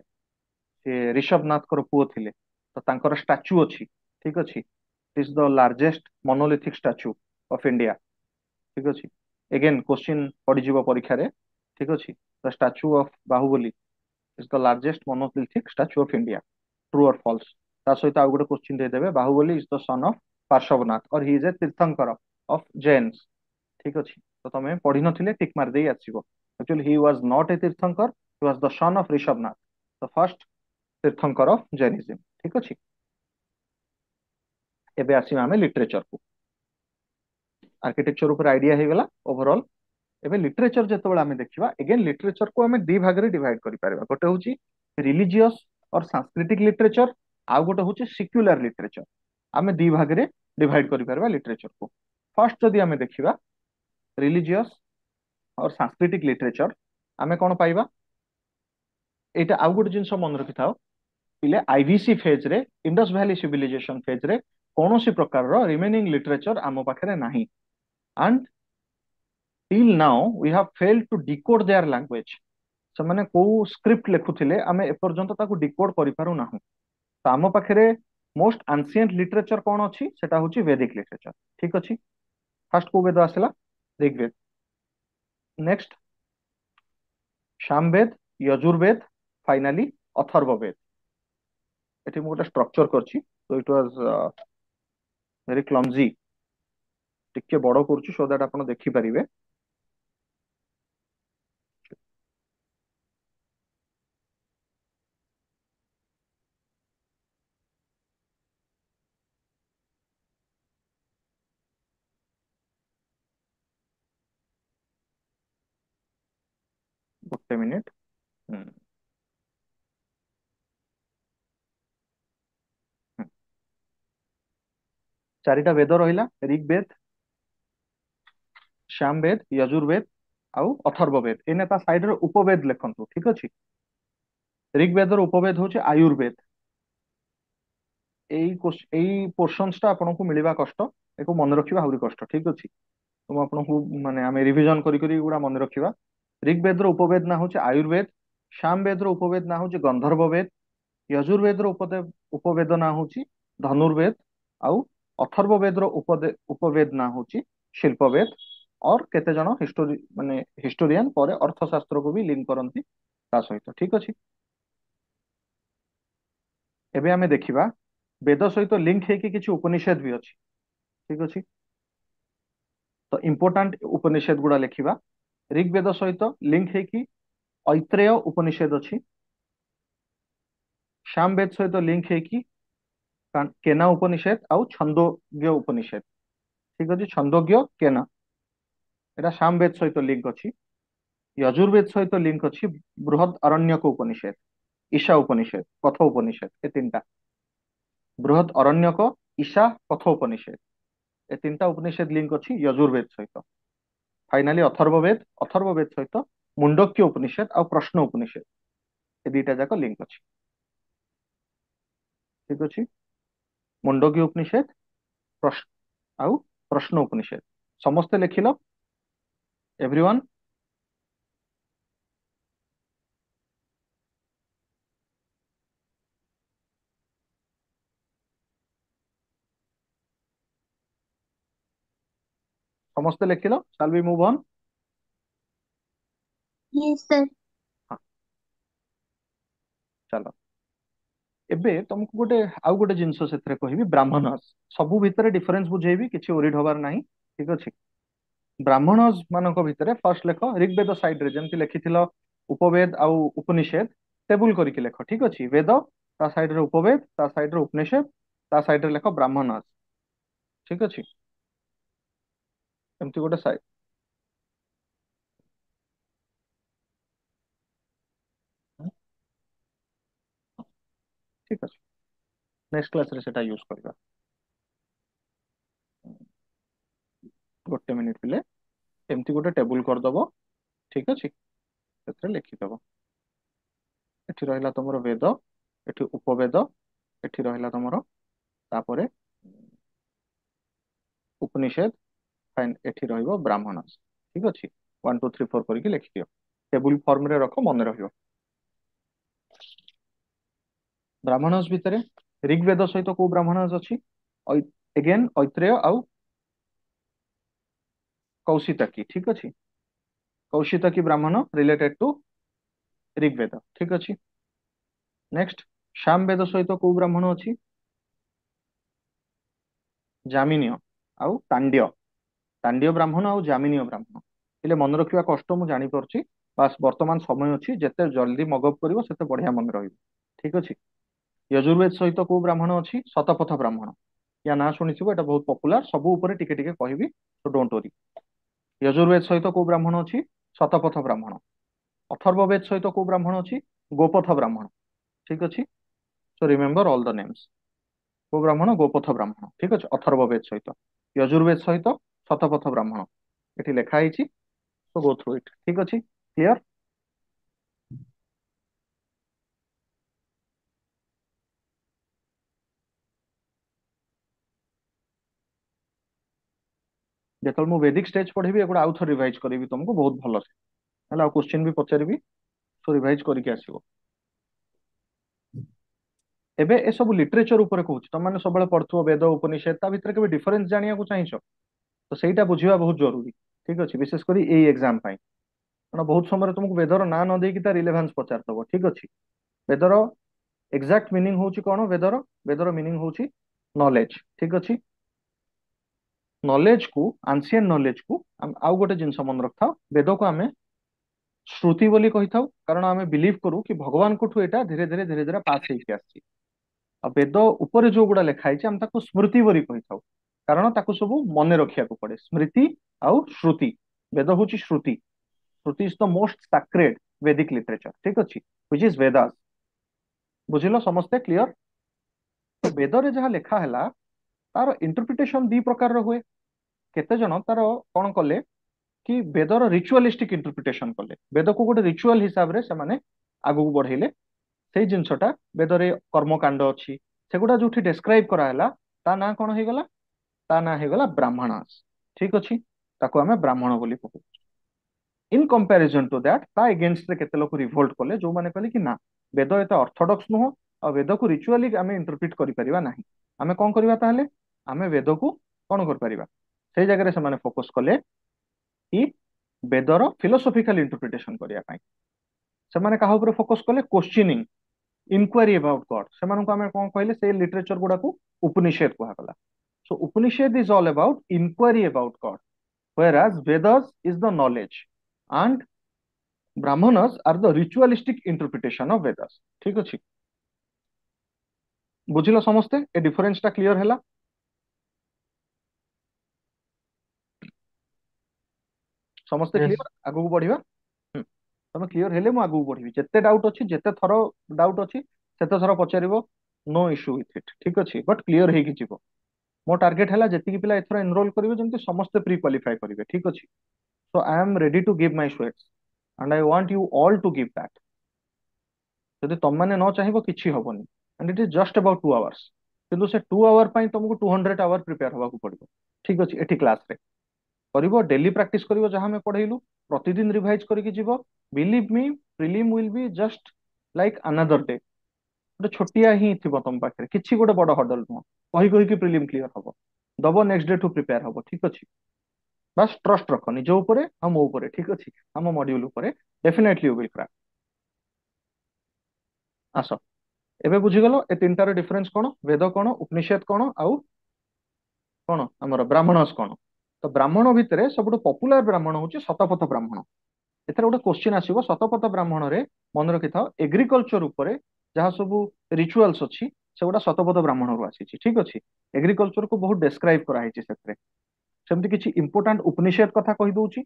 Speaker 1: से ऋषभ नाथ कर पुओ थिले तो तांकर स्टैच्यू अछि ठीक अछि it is the largest monolithic statue of India ठीक अछि अगेन क्वेश्चन पड़ी जीवो परीक्षा रे ठीक अछि the statue of Bahubali is the largest monolithic statue of India true और फॉल्स ता सहित आ गुटे क्वेश्चन दे देबे Bahubali is the son of Parshvanath और ही इज ए तीर्थंकर ऑफ जैन्स ठीक अछि तो तमे पढ़ी नथिले टिक मार देई आछिबो actually he was not a Tirthankara he was the son of Rishabhanatha the first Tirthankara of Jainism ठीक अछि एबे आसीबा हमें लिटरेचर को आर्किटेक्चर ऊपर आइडिया हे गला ओवरऑल एबे लिटरेचर जेतबेला हमें देखिबा अगेन लिटरेचर को हमें दी भाग रे डिवाइड करि पारबा गोटे होची रिलीजियस और सांस्कृतिक लिटरेचर आ गोटे होची सेक्युलर लिटरेचर हमें दी भाग रे डिवाइड करि पारबा लिटरेचर को फर्स्ट जदि हमें देखिबा रिलीजियस और सांस्कृतिक लिटरेचर आमे कौन पाइबा एटा आउ गोटे जिनस मन रखि थाओ पिले आईवीसी फेज रे इंडस वैली सिविलाइजेशन फेज रे कौनसी प्रकार रो रिमेनिंग लिटरेचर आम पाखरे नाही and till now we have failed to decode their language से माने को स्क्रिप्ट लिखुथिले आमे एपर्यंत ताको डिकोड करि पारु नाहु तो आम पाखरे मोस्ट एंशिएंट लिटरेचर कौन अछि सेटा होछि वैदिक लिटरेचर ठीक अछि फर्स्ट को वेद आसला ऋग्वेद नेक्स्ट सामवेद यजुर्वेद फाइनाली अथर्ववेद एठी मु गोटे स्ट्रक्चर करछि तो इट वाज वेरी क्लमजी टिके बड़ करछु सो दैट आपण देखि परिबे गोटे मिनिट चारिटा वेद रहिला ऋग्वेद सामवेद यजुर्वेद आउ अथर्ववेद एने ता साइड रे उपवेद लिखंतु ठीक अछि ऋग्वेद रो उपवेद होछि आयुर्वेद एई पोर्शंस ता आपनको मिलिबा कष्ट एको मन रखिबा आहुरी कष्ट ठीक अछि तुम आपनको माने आमे रिवीजन करी करी गुडा मन रखिबा ऋग्वेद रो उपवेद ना होछि आयुर्वेद सामवेद रो उपवेद ना होछि गंधर्ववेद यजुर्वेद रो उपवेद ना होछि धनुर्वेद आउ अथर्ववेद रो उपवेद ना होछि शिल्पवेद और केते जण हिस्टोरी माने हिस्टोरियन पर अर्थशास्त्र को भी लिंक करंती ता सहित ठीक अछि एबे आमे देखिबा वेद सहित लिंक हे कि किछि उपनिषद भी अछि ठीक अछि तो इंपोर्टेंट उपनिषद गुडा लिखिबा ऋग्वेद सहित लिंक है कि ऐत्रेय उपनिषद अछि सामवेद सहित लिंक है कि केना उपनिषद आउ छंदोग्य उपनिषद ठीक अछि छंदोग्य केना एटा सामवेद सहित लिंक अछि यजुर्वेद सहित लिंक अछि बृहद अरण्यक उपनिषद ईशा उपनिषद कथ उपनिषद ए तीनटा बृहद अरण्यक ईशा कथ उपनिषद ए तीनटा उपनिषद लिंक अछि यजुर्वेद सहित फाइनाली अथर्ववेद सहित मुंडक्य उपनिषद और प्रश्न उपनिषद ए दुईटा जाक लिंक अछि ठीक अछि मुंडक्य उपनिषद प्रश्न आउ प्रश्न उपनिषद समस्त लिखिल एवरीवन समस्त लिखिल shall we move on
Speaker 6: yes sir
Speaker 1: हाँ चलो एबे तुमको गोटे आउ गोटे जिंस से कहबी ब्राह्मणस सबु भितर डिफरेंस बुझेबी किछि ओरिड हबार नाही ठीक अछि ब्राह्मणस मानक भितर फर्स्ट लेख ऋग्वेद साइड रे जेमति लिखिथिलो उपवेद आउ उपनिषद टेबुल करके लेख ठीक अछि वेद ता साइड रे उपवेद ता साइड रे उपनिषद ता साइड रे लेख ब्राह्मणस ठीक अछि एमति गोटे साइड ठीक अछि नेक्स्ट क्लास रे सेटा यूज करबा गोटे मिनिट पिले एमती गोटे टेबुल कर दबो ठीक अछि सेथरे लिखि दबो एठी रहला तमरो वेद एठी उपवेद एठी रहला तमरो तापरे उपनिषद फाइन एठी रहइबो ब्राह्मणस ठीक अछि 1 2 3 4 करके लिखि दियो टेबुल फॉर्म रे रखो मन रहियो ब्राह्मणस भितरे ऋग्वेद सहित को ब्राह्मणस अछि अगेन ऐत्रेय आउ कौशितकी ठीक अछि कौशितकी ब्राह्मण रिलेटेड टू ऋग्वेद ठीक अछि नेक्स्ट सामवेद सहित को ब्राह्मण अछि जामिनीय आउ तांड्य तांड्य ब्राह्मण आउ जामिनीय ब्राह्मण हेले मन रखिबा कष्ट मु जानि परछि बास वर्तमान समय अछि जेते जल्दी मगअप करिवो सेते बढ़िया मन रहिबो ठीक अछि यजुर्वेद सहित को ब्राह्मण अछि शतपथ ब्राह्मण या ना सुनिथिबो एटा बहुत पॉपुलर सब ऊपर टिके टिके कहबी सो डोंट वरी यजुर्वेद सहित को ब्राह्मण अछि शतपथ ब्राह्मण अथर्ववेद सहित को ब्राह्मण अछि गोपथ ब्राह्मण ठीक अछि so remember all the names को ब्राह्मण गोपथ ब्राह्मण ठीक अछि अथर्ववेद सहित यजुर्वेद सहित शतपथ ब्राह्मण एठी लेखा आइछि so go through it ठीक अच्छी clear ଯେତେବେଳେ ମୁଁ ବେଦିକ ଷ୍ଟେଜ ପଢେଇବି ଏଗୁଡ଼ା ଆଉ ଥରେ ରିଭାଇଜ କରିବି ତମକୁ ବହୁତ ଭଲସେ ହେଲା ଆଉ କ୍ୱେଶ୍ଚିନ୍ ବି ପଚାରିବି ସୋ ରିଭାଇଜ କରିକି ଆସିବ ଏବେ ଏସବୁ ଲିଟରେଚର ଉପରେ କହୁଛି ତମମାନେ ସବୁବେଳେ ପଢୁଥିବ ବେଦ ଉପନିଷେଦ ତା ଭିତରେ କେବେ ଡିଫରେନ୍ସ ଜାଣିବାକୁ ଚାହିଁଛ ତ ସେଇଟା ବୁଝିବା ବହୁତ ଜରୁରୀ ଠିକ ଅଛି ବିଶେଷ କରି ଏଇ ଏକ୍ସାମ ପାଇଁ କାରଣ ବହୁତ ସମୟରେ ତୁମକୁ ବେଦର ନାଁ ନ ଦେଇକି ତା ରିଲେଭାନ୍ସ ପଚାରିଦବ ଠିକ ଅଛି ବେଦର ଏକ୍ସାକ୍ଟ ମିନିଂ ହଉଛି କଣ ବେଦର ମିନିଂ ହଉଛି ନଲେଜ ଠିକ ଅଛି ନଲେଜ କୁ ଆନ୍ସିଏଣ୍ଟ ନଲେଜ କୁ ଆଉ ଗୋଟେ ଜିନିଷ ମନେ ରଖିଥାଅ ବେଦକୁ ଆମେ ଶ୍ରୁତି ବୋଲି କହିଥାଉ କାରଣ ଆମେ ବିଲିଭ କରୁ କି ଭଗବାନଙ୍କଠୁ ଏଇଟା ଧୀରେ ଧୀରେ ଧୀରେ ଧୀରେ ପାସ୍ ହେଇକି ଆସିଛି ଆଉ ବେଦ ଉପରେ ଯୋଉ ଗୁଡା ଲେଖା ହେଇଛି ଆମେ ତାକୁ ସ୍ମୃତି ବୋଲି କହିଥାଉ କାରଣ ତାକୁ ସବୁ ମନେ ରଖିବାକୁ ପଡେ ସ୍ମୃତି ଆଉ ଶ୍ରୁତି ବେଦ ହଉଛି Shruti Shruti is the most sacred Vedic literature ଠିକ ଅଛି which is Vedas ବୁଝିଲ ସମସ୍ତେ କ୍ଲିୟର ତ ବେଦରେ ଯାହା ଲେଖା ହେଲା ତାର ଇଣ୍ଟରପ୍ରିଟେସନ ଦି ପ୍ରକାରର ହୁଏ କେତେ ଜଣ ତାର କଣ କଲେ କି ବେଦର ରିଚୁଆଲିଷ୍ଟିକ ଇଣ୍ଟରପ୍ରିଟେସନ କଲେ ବେଦକୁ ଗୋଟେ ରିଚୁଆଲ ହିସାବରେ ସେମାନେ ଆଗକୁ ବଢେଇଲେ ସେଇ ଜିନିଷଟା ବେଦରେ କର୍ମକାଣ୍ଡ ଅଛି ସେଗୁଡା ଯୋଉଠି ଡେସ୍କ୍ରାଇବ କରାହେଲା ତା ନାଁ କଣ ହେଇଗଲା ତା ନାଁ ହେଇଗଲା ବ୍ରାହ୍ମଣାସ ଠିକ ଅଛି ତାକୁ ଆମେ ବ୍ରାହ୍ମଣ ବୋଲି କହୁ ଇନ କମ୍ପାରିଜନ ଟୁ ଦ୍ୟାଟ ତା ଏଗେନଷ୍ଟରେ କେତେ ଲୋକ ରିଭୋଲ୍ଟ କଲେ ଯୋଉମାନେ କହିଲେ କି ନା ବେଦ ଏତେ ଅର୍ଥୋଡକ୍ସ ନୁହଁ ଆଉ ବେଦକୁ ରିଚୁଆଲି ଆମେ ଇଣ୍ଟରପ୍ରିଟ କରିପାରିବା ନାହିଁ ଆମେ କଣ କରିବା ତାହେଲେ ଆମେ ବେଦକୁ କଣ କରିପାରିବା ସେଇ ଜାଗାରେ ସେମାନେ ଫୋକସ କଲେ କି ବେଦର ଫିଲୋସଫିକାଲ ଇଣ୍ଟରପ୍ରିଟେସନ କରିବା ପାଇଁ ସେମାନେ କାହା ଉପରେ ଫୋକସ କଲେ କ୍ୱେଶ୍ଚିନିଂ ଇନକ୍ୱାରି ଆବାଉଟ ଗଡ ସେମାନଙ୍କୁ ଆମେ କଣ କହିଲେ ସେ ଲିଟରେଚର ଗୁଡାକୁ ଉପନିଷେଦ କୁହାଗଲା so Upanishad is all about inquiry about God whereas Vedas is the knowledge and Brahmanas are the ritualistic interpretation of Vedas ठीक ଅଛି ବୁଝିଲ ସମସ୍ତେ ଏ ଡିଫରେନ୍ସ ଟା କ୍ଲିୟର ହେଲା ସମସ୍ତେ
Speaker 3: Yes.
Speaker 1: କ୍ଲିୟର ଆଗକୁ ବଢିବା ତମେ କ୍ଲିୟର ହେଲେ ମୁଁ ଆଗକୁ ବଢିବି ଯେତେ ଡାଉଟ ଅଛି ଯେତେ ଥର ଡାଉଟ ଅଛି ସେତେ ଥର ପଚାରିବ नो इश्यू विथ इट ठीक ଅଛି ବଟ୍ କ୍ଲିୟର ହେଇକି ଯିବ ମୋ ଟାର୍ଗେଟ ହେଲା ଯେତିକି ପିଲା ଏଥର ଏନରୋଲ କରିବେ ଯେମିତି ସମସ୍ତେ ପ୍ରି କ୍ୱାଲିଫାଏ କରିବେ ଠିକ ଅଛି so I am ready to give my sweats and I want you all to give that ଯଦି ତମମାନେ ନ ଚାହିଁବ କିଛି ହବନି and it is just about 2 hours କିନ୍ତୁ ସେ 2 hour ପାଇଁ ତମକୁ 200 hour ପ୍ରିପେୟାର ହବାକୁ ପଡିବ ଠିକ ଅଛି ଏଠି କ୍ଲାସରେ କରିବ ଡେଲି ପ୍ରାକ୍ଟିସ କରିବ ଯାହା ଆମେ ପଢେଇଲୁ ପ୍ରତିଦିନ ରିଭାଇଜ କରିକି ଯିବ ବିଲିଭ ମି prelim will B just like another day ଗୋଟେ ଛୋଟିଆ ହିଁ ଥିବ ତମ ପାଖରେ କିଛି ଗୋଟେ ବଡ ହର୍ଡଲ ନୁହଁ କହି କହିକି ପ୍ରିଲିମ କ୍ଲିୟର ହବ ଦବ ନେକ୍ସଟ ଡେ ଠୁ ପ୍ରିପେୟାର ହବ ଠିକ ଅଛି ବାସ୍ ଟ୍ରଷ୍ଟ ରଖ ନିଜ ଉପରେ ଆଉ ମୋ ଉପରେ ଠିକ ଅଛି ଆମ ମଡ୍ୟୁଲ ଉପରେ ଡେଫିନେଟଲି ୟୁ ୱିଲ କ୍ରାକ୍ ଆସ ଏବେ ବୁଝିଗଲ ଏ ତିନିଟାର ଡିଫରେନ୍ସ କଣ ବେଦ କଣ ଉପନିଷେଦ କଣ ଆଉ କଣ ଆମର ବ୍ରାହ୍ମଣସ କଣ ତ ବ୍ରାହ୍ମଣ ଭିତରେ ସବୁଠୁ ପପୁଲାର ବ୍ରାହ୍ମଣ ହଉଛି ଶତପଥ ବ୍ରାହ୍ମଣ ଏଥିରେ ଗୋଟେ କ୍ୱେଶ୍ଚିନ୍ ଆସିବ ଶତପଥ ବ୍ରାହ୍ମଣରେ ମନେ ରଖିଥାଅ ଏଗ୍ରିକଲଚର ଉପରେ ଯାହା ସବୁ ରିଚୁଆଲ୍ସ ଅଛି ସେଗୁଡା ଶତପଥ ବ୍ରାହ୍ମଣରୁ ଆସିଛି ଠିକ ଅଛି ଏଗ୍ରିକଲଚରକୁ ବହୁତ ଡେସ୍କ୍ରାଇବ କରାହେଇଛି ସେଥିରେ ସେମିତି କିଛି ଇମ୍ପୋର୍ଟାଣ୍ଟ ଉପନିଷେଦ କଥା କହିଦଉଛି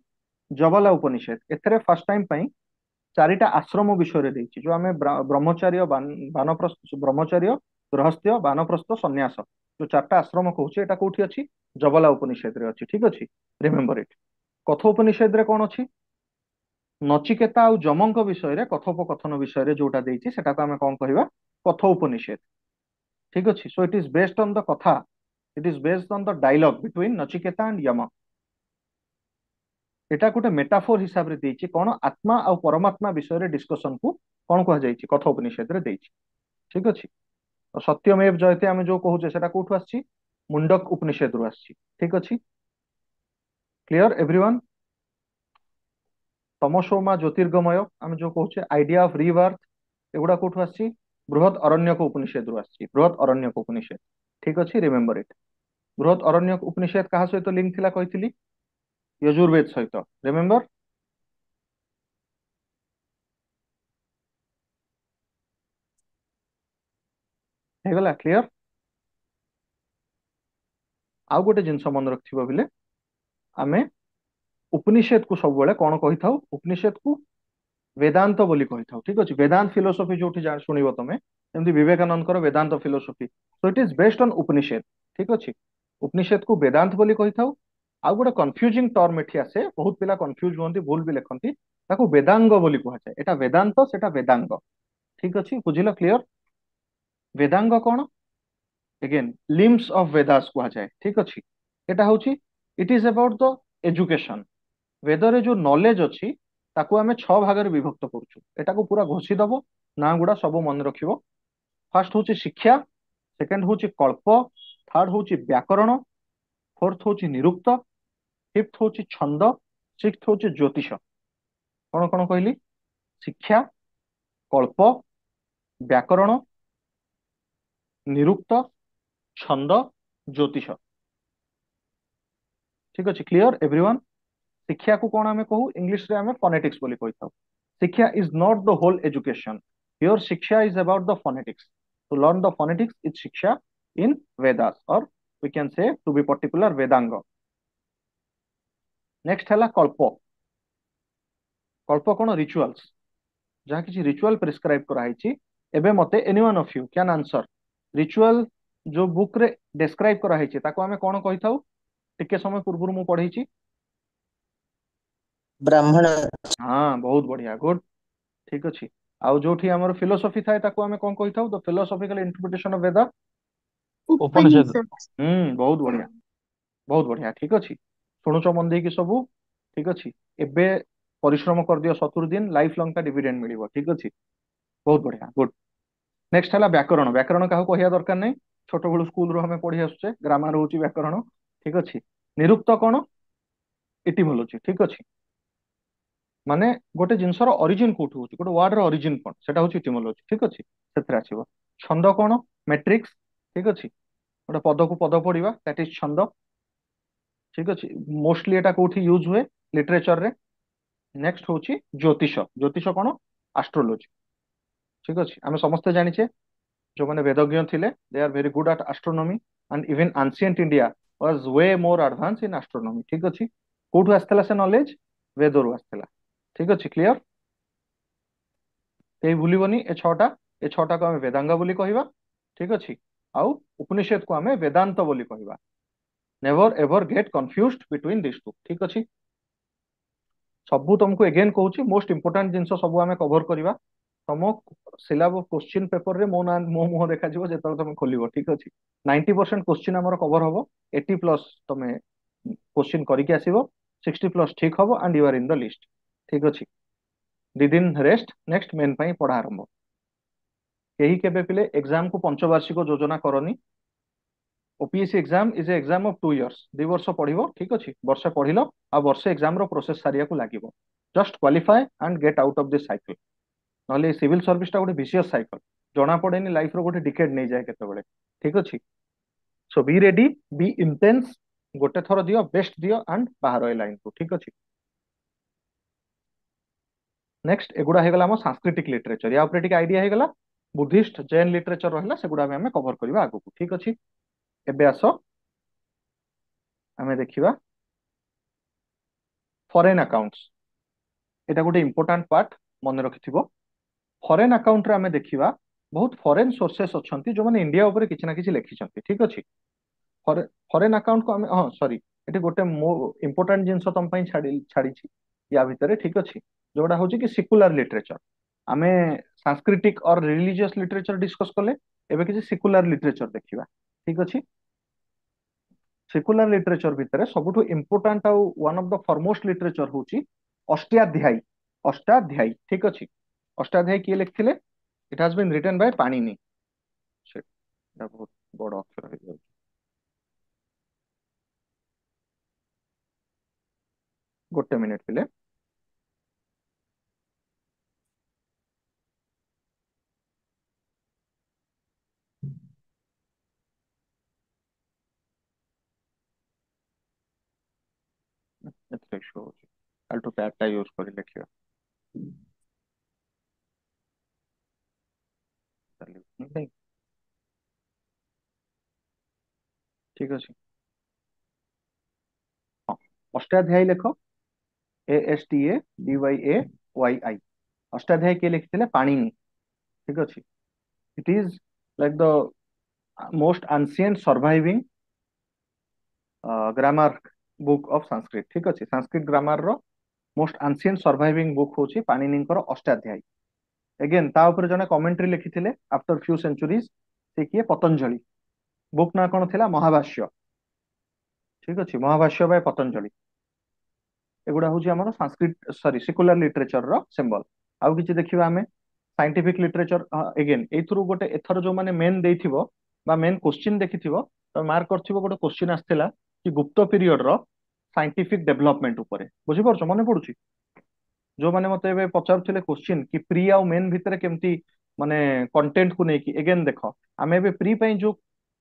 Speaker 1: ଜବାଲା ଉପନିଷେଦ ଏଥିରେ ଫାର୍ଷ୍ଟ ଟାଇମ ପାଇଁ ଚାରିଟା ଆଶ୍ରମ ବିଷୟରେ ଦେଇଛି ଯୋଉ ଆମେ ବ୍ରହ୍ମଚାର୍ୟ ବ୍ରହ୍ମଚାର୍ୟ ଗୃହସ୍ଥ୍ୟ ବାନପ୍ରସ୍ଥ ସନ୍ନ୍ୟାସ ଯୋଉ ଚାରିଟା ଆଶ୍ରମ କହୁଛି ଏଟା କୋଉଠି ଅଛି ଜବଲା ଉପନିଷେଦରେ ଅଛି ଠିକ ଅଛି ରିମେମ୍ବର ଇଟ କଠୋପନିଷେଦରେ କଣ ଅଛି ନଚିକେତା ଆଉ ଯମଙ୍କ ବିଷୟରେ କଥୋପକଥନ ବିଷୟରେ ଯୋଉଟା ଦେଇଛି ସେଟାକୁ ଆମେ କଣ କହିବା କଥ ଉପନିଷେଦ ଠିକ ଅଛି so it is based on the Katha it is based on the dialogue between Nachiketa and Yama ଏଟା ଗୋଟେ ମେଟାଫୋର ହିସାବରେ ଦେଇଛି କଣ ଆତ୍ମା ଆଉ ପରମାତ୍ମା ବିଷୟରେ ଡିସ୍କସନ କୁ କଣ କୁହାଯାଇଛି କଥ ଉପନିଷେଦରେ ଦେଇଛି ଠିକ ଅଛି ସତ୍ୟମେବ ଜୟତେ ଆମେ ଯୋଉ କହୁଛେ ସେଟା କୋଉଠୁ ଆସିଛି ମୁଣ୍ଡକ ଉପନିଷେଦରୁ ଆସିଛି ଠିକ ଅଛି କ୍ଲିୟର ଏଭ୍ରିୱାନ ତମସୋମା ଜ୍ୟୋତିର୍ଗମୟ ଆମେ ଯୋଉ କହୁଛେ ଆଇଡିଆ ଅଫ ରିବାର୍ଥ ଏଗୁଡା କୋଉଠୁ ଆସିଛି ବୃହତ ଅରଣ୍ୟକ ଉପନିଷେଦରୁ ଆସିଛି ବୃହତ ଅରଣ୍ୟକ ଉପନିଷେଦ ଠିକ ଅଛି ରିମେମ୍ବର ଇଟ ବୃହତ ଅରଣ୍ୟକ ଉପନିଷେଦ କାହା ସହିତ ଲିଙ୍କ ଥିଲା କହିଥିଲି यजुर्वेद सहित रिमेम्बर ହେଇଗଲା କ୍ଲିୟର ଆଉ ଗୋଟେ ଜିନିଷ ମନେ ରଖିଥିବ ବିଲେ ଆମେ ଉପନିଷେଦକୁ ସବୁବେଳେ କଣ କହିଥାଉ ଉପନିଷେଦକୁ ବେଦାନ୍ତ ବୋଲି କହିଥାଉ ଠିକ ଅଛି ବେଦାନ୍ତ ଫିଲୋସଫି ଯୋଉଠି ଶୁଣିବ ତମେ ଯେମିତି ବିବେକାନନ୍ଦଙ୍କର Vedanta philosophy so it is based on Upanishad ଠିକ ଅଛି ଉପନିଷେଦକୁ ବେଦାନ୍ତ ବୋଲି କହିଥାଉ आउ गोटे कन्फ्यूजिंग टर्म एठी आसे, बहुत पिला कन्फ्यूज हुअନ୍ତି, भूल भी लिखନ୍ତି, ताको वेदांग बोली कुहा जाय। एटा वेदांत, सेटा वेदांग। ठीक अछि, बुझिलो? क्लियर? वेदांग कोन? अगेन लिम्स ऑफ वेदास कुहा जाय। ठीक अछि, एटा होछि it is about the education. Veda रे जो नॉलेज अछि ताको आमे 6 भाग रे विभक्त करछु। एटा को पूरा घोषि दबो, ना गुडा सब मन रखिबो। फर्स्ट होछि शिक्षा, सेकंड होछि कल्प, थर्ड होछि व्याकरण, फोर्थ होछि निरुक्त, फिफ्थ होछि छंद, सिक्स्थ होछि ज्योतिष। कोन कोन कहली? शिक्षा, कल्प, व्याकरण, निरुक्त, छंद, ज्योतिष। ठीक अछि, क्लियर एवरीवन? शिक्षा को कोन हमें कहू? इंग्लिश रे हमें फोनेटिक्स बोली कहथाउ। Shiksha is not the whole education, your Shiksha is about the phonetics. To learn the phonetics is Shiksha in Vedas, और we can say to be particular Vedanga. Next है कल्प। कल्प कोन? रिचुअल्स, जहाँ किसी रिचुअल प्रिस्क्राइब कराई। एबे मते any one of you can answer ritual जो book रे डिस्क्राइब कराई ताको हमें कोन कहिथाउ? टिके समय पूर्व मु पढ़ी।
Speaker 6: ब्राह्मण।
Speaker 1: हाँ, बहुत बढ़िया, गुड। ठीक अच्छे। आउ जो हमर फिलोसफी थाए ताको हमें कोन कहिथाउ? द फिलोसॉफिकल इंटरप्रिटेशन ऑफ वेदा।
Speaker 7: उपनिषद।
Speaker 1: बहुत बढ़िया, बहुत बढ़िया। ठीक अच्छे, शुणुच मन देकी सबू। ठीक अच्छे, एबे परिश्रम कर दियो 70 दिन, लाइफ लॉन्ग का डिविडेंड मिलिबो। ठीक अच्छे, बहुत बढ़िया, गुड। नेक्स्ट है व्याकरण। व्याकरण काहू कहिया दरकार नहीं, छोट बड़ू स्कूल रो हमें पढ़ी आसुचे, ग्रामर होची व्याकरण। ठीक अच्छे, निरुक्त कोन? इटिमोलॉजी। ठीक अच्छे, माने गोटे जिनसर ओरिजिन कोठु होची, गोटे वर्ड रो ओरिजिन कोन, सेटा होची इटिमोलॉजी। ठीक अच्छे, सेतरा आसीबो। छंद कोन? मैट्रिक्स। ठीक अच्छे, गोटे पद को पद पढ़िबा, दैट इज छंद। ठीक अच्छे, मोस्टली एटा कोठी यूज हुए? लिटरेचर रे। नेक्स्ट होची ज्योतिष। ज्योतिष कोन? एस्ट्रोलॉजी। ठीक अच्छे, आमे समस्त जानिछे जो माने वेदज्ञ थिले, they are very good at astronomy, and even ancient India was way more advance in astronomy. ठीक अच्छे, कोठु आस्तला से नॉलेज? वेदरु आस्तला। ठीक अच्छे, क्लियर? कहीं भूलिबनी ए छटा। ए छटा को हमें वेदांग बोली कहिबा। ठीक अच्छे, आउ उपनिषद को हमें वेदांत बोली कहिबा। Never ever get confused between this two. ठीक अच्छे, सबू तुमको एगेन कहूची, मोस्ट इंपोर्टेंट जिनस सब आमे कवर करबा। तुम सिलेबस क्वेश्चन पेपर रे मो मुह देखा जिवो जेतल तुम खोलिबो। ठीक अच्छे, 90% क्वेश्चन हमर कवर हबो, 80 प्लस तुम क्वेश्चन करके आसीबो, 60 प्लस ठीक हबो, and you are in the list. ठीक अच्छे, 2 दिन रेस्ट, नेक्स्ट मेन पई पढ़ा आरंभ। यही केबे पिले एग्जाम को पंचवार्षिक योजना करनी। OPSC exam is a exam of 2 years, 2 वर्ष पढ़िबो। ठीक अच्छे, वर्षे पढ़िलो आ वर्षे एग्जाम रो प्रोसेस सारिया को लागिबो। Just qualify and get out of this cycle. नले सिविल सर्विस टा गोटे विशियस साइकिल, जना पड़ेनी लाइफ रो गोटे डिकेड नहीं जाए केतेबेले। ठीक अच्छे, सो बी रेडी, बी इंटेंस, गोटे थर दियो, बेस्ट दियो, एंड बाहर ए लाइन को। ठीक अच्छे, नेक्स्ट एगुड़ा हेगला हम सांस्कृतिक लिटरेचर, या ऊपर टिके आइडिया हेगला। बुद्धिस्ट जैन लिटरेचर रहला, सेगुड़ा हमें कवर करबा आगु को। ठीक अच्छे, एबे आसो हमें देखिबा फॉरेन अकाउंट्स। एटा गोटे इंपोर्टेंट पार्ट, मन रखिथिबो। फॉरेन अकाउंट रे हमें देखिबा बहुत फॉरेन सोर्सेस अछंती जो माने इंडिया ऊपर किछि ना किछि लिखिछंती। ठीक अछि, फॉरेन अकाउंट को हमें सॉरी, एटी गोटे इंपोर्टेंट जिंस तम पई छाड़ी छी या भितरे। ठीक अछि, जोडा होची कि सेकुलर लिटरेचर। आमे सांस्कृतिक और रिलीजियस लिटरेचर डिस्कस करले, एबे किछि सेकुलर लिटरेचर देखिबा। ठीक अछि, सेकुलर लिटरेचर भितरे सबुठु इंपोर्टेंट और one of the foremost literature होची अष्टाध्यायी। अष्टाध्यायी, ठीक अछि, अष्टाध्यायी किए लिखथिले? It has been written by Panini. सेटा बहुत बड़ अक्षर है जाउची। गोटे मिनिट पिले। एतरे शो होची, अल्टो पैड टा यूज करि लिखियो। नहीं, ठीक अछि, हाँ, अष्टाध्यायी लेखो, ASTADYAYI। अष्टाध्यायी किए लिखथिले? पाणिनि। ठीक अछि, it is like the most ancient surviving grammar book of Sanskrit ठीक अच्छे संस्कृत ग्रामर रो मोस्ट एंशिएंट सर्वाइविंग बुक होची पाणिनिकर अष्टाध्यायी अगेन ता ऊपर जने कमेंट्री लिखिथिले आफ्टर फ्यू सेंचुरीज से किए पतंजलि बुक ना कौन थिला महाभाष्य ठीक अच्छे महाभाष्य बाय पतंजलि एगुड़ा हूँ आम संस्कृत सॉरी सेकुलर लिटरेचर रो सिंबल आउ किछि देखिबा आमे साइंटिफिक लिटरेचर एगेन एथुरु गोटे एथर जो माने मेन देइथिबो बा मेन क्वेश्चन देखिथिबो तो मार्क करथिबो गोटे क्वेश्चन आस्थिला कि गुप्त पीरियड रो साइंटिफिक डेवलपमेंट उपरे बुझि परछो मने पडुची जो माने मते एबे पचारुथिले क्वेश्चन कि प्री आउ मेन भितरे केमती माने कंटेंट को नेकी एगेन देखो आमे एबे प्री पई जो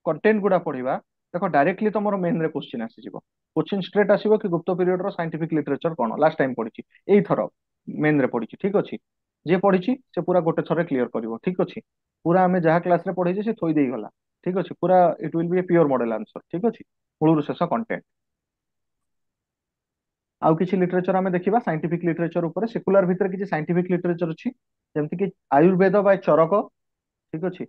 Speaker 1: कंटेंट गुडा पढिबा देखो डायरेक्टली तमरो मेन रे क्वेश्चन आसी जिवो क्वेश्चन स्ट्रेट आसीबो कि गुप्त पीरियड रो साइंटिफिक लिटरेचर कोन लास्ट टाइम पढिची एई थरो मेन रे पढिची ठीक अछि जे पढिची से पूरा गोटे थरे क्लियर करिवो ठीक अछि पूरा आमे जहा क्लास रे पढिचे से थोई देई गला ठीक अछि पूरा it will be a pure model answer ठीक अछि मूलरु शेष कंटेंट आउ किछि लिटरेचर आमे देखिबा साइंटिफिक लिटरेचर ऊपर सेकुलर भितर किछि साइंटिफिक लिटरेचर अछि जेमति कि आयुर्वेद बाय चरक ठीक अछि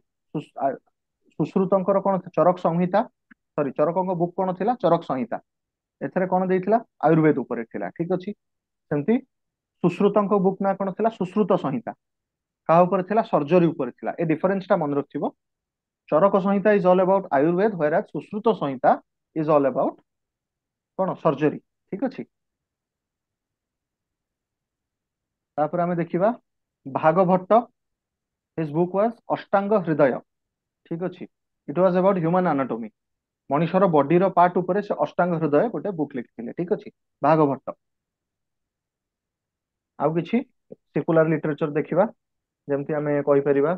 Speaker 1: सुश्रुतंकर कोन चरक संहिता सॉरी चरकଙ୍କ बुक कोन थिला चरक संहिता एथरे कोन देइथिला आयुर्वेद ऊपर थिला ठीक अछि सेमति सुश्रुतଙ୍କ बुक ना कोन थिला सुश्रुत संहिता का ऊपर थिला सर्जरी ऊपर थिला ए डिफरेंस ता मन रखिबो Charaka Samhita is all about Ayurveda where Sushruta Samhita is all about कोन सर्जरी ठीक अछि तापर आमे देखिबा भागवत हिज बुक वाज अष्टांग हृदय ठीक अछि it was about human anatomy मनुष्यर बॉडी रो पार्ट ऊपर से अष्टांग हृदय गोटे बुक लिखिथिले ठीक अछि भागवत आउ किछि सेकुलर लिटरेचर देखिबा जेमति आमे कहि परिबा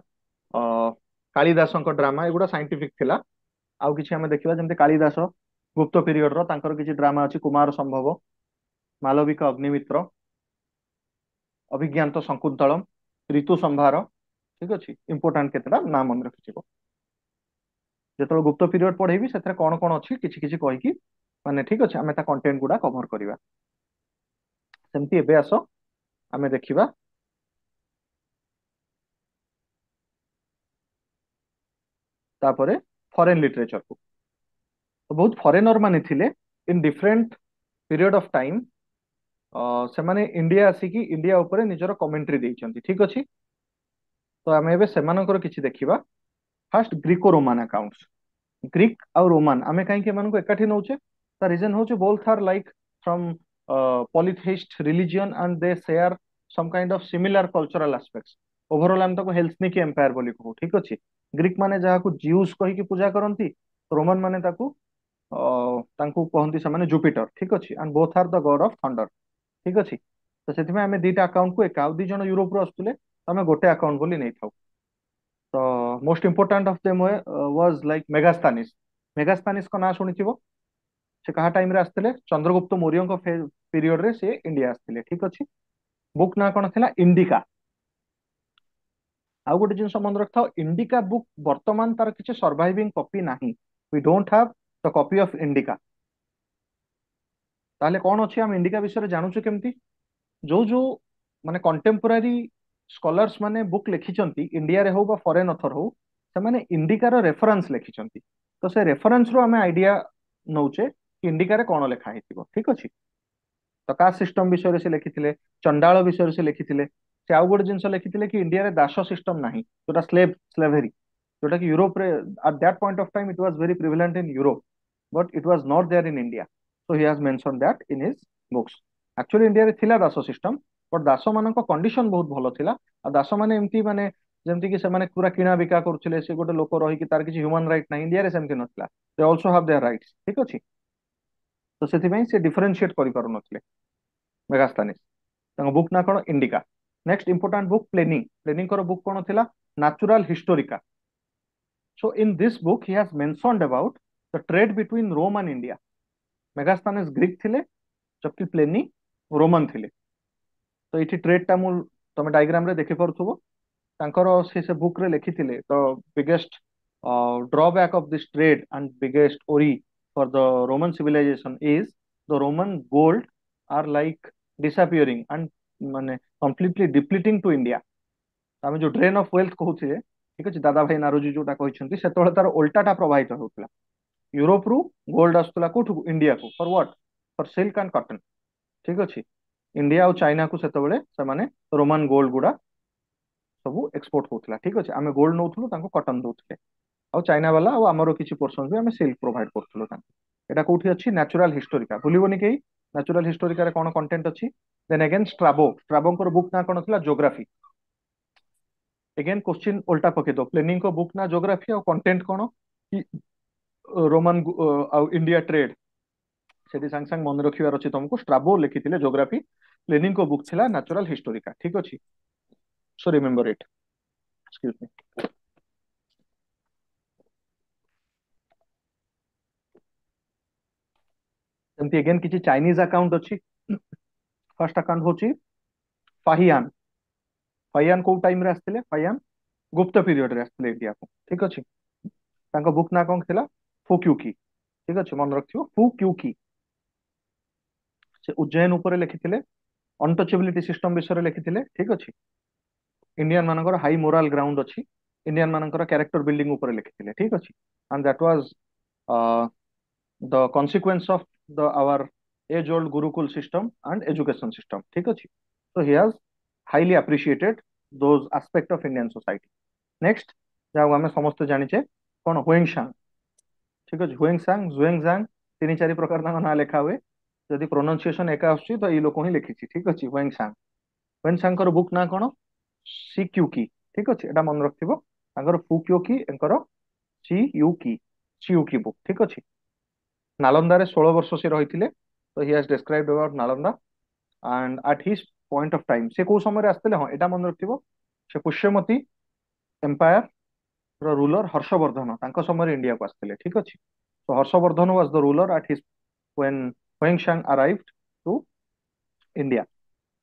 Speaker 1: कालिदासଙ୍କ ड्रामा एगुडा साइंटिफिक थिला आउ किछि आमे देखिबा जेमति कालिदास गुप्त पीरियड रो तांकर किछि ड्रामा अछि कुमार संभव मालविका अग्निमित्र अभिज्ञान शकुंतलम ऋतु संभार ठीक अछि इंपोर्टेंट केतेटा नाम मन रखिथिबो जेतବେଳେ गुप्त पीरियड पढेबी सेथरे कोन कोन अछि किछि किछि कहि कि माने ठीक अछि आमे ता कंटेंट गुडा कवर करिवा सेमति एबे आसो आमे देखिबा तापरे फॉरेन लिटरेचर को तो बहुत फॉरेनर माने थिले in different period of time से माने इंडिया आसिकी इंडिया ऊपर निजर कमेंट्री देइचंती ठीक अछि तो आमे एबे सेमानकर किछि देखिबा first Greco Roman accounts Greek और रोमान आमे काहे के मानको एकाठी नउचे ता रीजन होचे both are like from polytheist religion and they share some kind of similar cultural aspects overall हम ताको हेल्सनिक एम्पायर बोली कहू ठीक अछि ग्रीक माने जहा को ज्यूस कहि कि पूजा करंती रोमन माने ताको तांको कहंती से माने जुपिटर ठीक अछि and both are the god of thunder ठीक अछि तो सेति में हमें दीटा अकाउंट को एका दी जण यूरोप रो आस्तुले हमें गोटे अकाउंट बोली नै थाउ तो most important of them was like Megasthenes को ना सुनिथिबो से कहा टाइम रे आस्तले चंद्रगुप्त मौर्य को पीरियड रे से इंडिया आस्तले ठीक अछि बुक ना कोन थिला इंडिका आउ गोटे जिनस मन रखथाओ इंडिका बुक वर्तमान तार किछि सर्वाइविंग कॉपी नाही we don't have the copy of Indica ताले कोन अछि हम इंडिका विषय रे जानुछु केमती जो जो माने कंटेम्पोरारी स्कॉलर्स माने बुक लिखिचंती इंडिया रे हो बा फॉरेन ऑथर हो से माने इंडिका रो रेफरेंस लिखिचंती तो से रेफरेंस रो हमें आइडिया नउचे कि इंडिका रे कोन लेखा हेतिबो ठीक अछि तो कास्ट सिस्टम विषय रे से लिखिथिले चंडाल विषय रे से लिखिथिले से आउ गोटे जिनस लिखिथिले कि इंडिया रे दास सिस्टम नाही जोटा स्लेवरी जोटा कि यूरोप रे at that point of time it was very prevalent in Europe but it was not there in India so he has mention that in his books actually India रे थिला दास system but दास मानक condition बहुत भलो थिला आ दास माने एमती माने जेमती कि से माने पूरा किणा बिका करथिले से गोटे लोक रही कि तार किछि ह्यूमन राइट नाही इंडिया रे सेमती नथिला they also have their rights ठीक अछि तो सेति से डिफरेंशिएट करि पारु नथिले मेगास्तानिस तांको बुक ना कोन Indica next important book Pliny कर बुक कोन थिला नेचुरल हिस्टोरिका so in this book he has mentioned about the trade between Rome and India Megasthenes Greek थिले जबकि प्लेनी रोमन थिले तो इठी ट्रेड टा मु तमे डायग्राम रे देखि परथुबो तांकर से बुक रे लिखिथिले the biggest drawback of this trade and biggest worry for the Roman civilization is the Roman gold are like disappearing and माने कंप्लीटली डिप्लीटिंग टू इंडिया आमे जो ड्रेन ऑफ वेल्थ कहउछे ठीक अछि दादा भाई नारोजी जोटा कहिसंती सेतोळे तार उल्टाटा प्रवाहित होउतला यूरोप रु गोल्ड आस्तला कोठु इंडिया को for what for silk and cotton ठीक अच्छे इंडिया और चाइना को सेतबेले से रोमान गोल्ड गुड़ा सब एक्सपोर्ट होता ठीक अच्छे आम गोल्ड नौलु कॉटन दौले ଆଉ ଚାଇନା ବାଲା ଆଉ ଆମର କିଛି ପୋର୍ସନ ବି ଆମେ ସିଲ୍କ ପ୍ରୋଭାଇଡ କରୁଥିଲୁ ତାଙ୍କୁ ଏଟା କୋଉଠି ଅଛି ନ୍ୟାଚୁରାଲ ହିଷ୍ଟୋରିକା ଭୁଲିବନି କେହି ନ୍ୟାଚୁରାଲ ହିଷ୍ଟୋରିକାରେ କଣ କଣ୍ଟେଣ୍ଟ ଅଛି ଦେନ୍ अगेन ଷ୍ଟ୍ରାବୋଙ୍କର ବୁକ୍ ନା କଣ ଥିଲା ଜିଓଗ୍ରାଫି अगेन क्वेश्चन उल्टा पके दो प्लेनिंग को बुक ना ज्योग्राफी और कंटेंट कौन कि रोमन आउ इंडिया ट्रेड सेठी सांग सांग मन रखिबार अछि तुमको स्ट्राबो लिखिथिले ज्योग्राफी प्लेनिंग को बुक थिला नेचुरल हिस्टोरिका ठीक अछि so remember it excuse me एमती अगेन किछि चाइनीज अकाउंट अछि फर्स्ट अकाउंट होछि फाहियान फाहियान को टाइम रे आस्थिले फाहियान गुप्त पीरियड रे आस्थिले इंडिया को ठीक अछि तांको बुक ना कोन थिला फुक्यूकी ठीक अछि मन रखियो फुक्यूकी से उज्जैन ऊपर लिखिथिले अनटचेबिलिटी सिस्टम विषय लिखिथिले ठीक अछि इंडियन मानकर हाई मोरल ग्राउंड अछि इंडियन मानकर कैरेक्टर बिल्डिंग ऊपर लिखिथिले ठीक अछि and that was the consequence of the our age old gurukul system and education system ठीक अछि so he has highly appreciated those aspect of Indian society next जाओ हमें समस्त जानिचे कौन हुएंगशांग ठीक अछि हुएंगशांग जुएंगजांग तीन चारि प्रकार ना ना लिखा हुए यदि प्रोनाउंसिएशन एका आछि तो ई लोक ही लिखिछि ठीक अछि हुएंगशांग हुएंगशांग कर बुक ना कोन सीक्यूकी ठीक अछि एटा मन रखथिबो तांकर फुक्योकी एंकर सीयूकी सीयूकी बुक ठीक अछि नालंदा रे 16 वर्ष से रहिथिले तो he has described about Nalanda and at his point of time से को समय रे आस्थिले हां एटा मन रखथिबो से पुष्यमती एम्पायर रो रूलर हर्षवर्धन तांको समय रे इंडिया को आस्थिले ठीक अछि तो Harshavardhana was the ruler at his when Hiuen Tsang arrived to India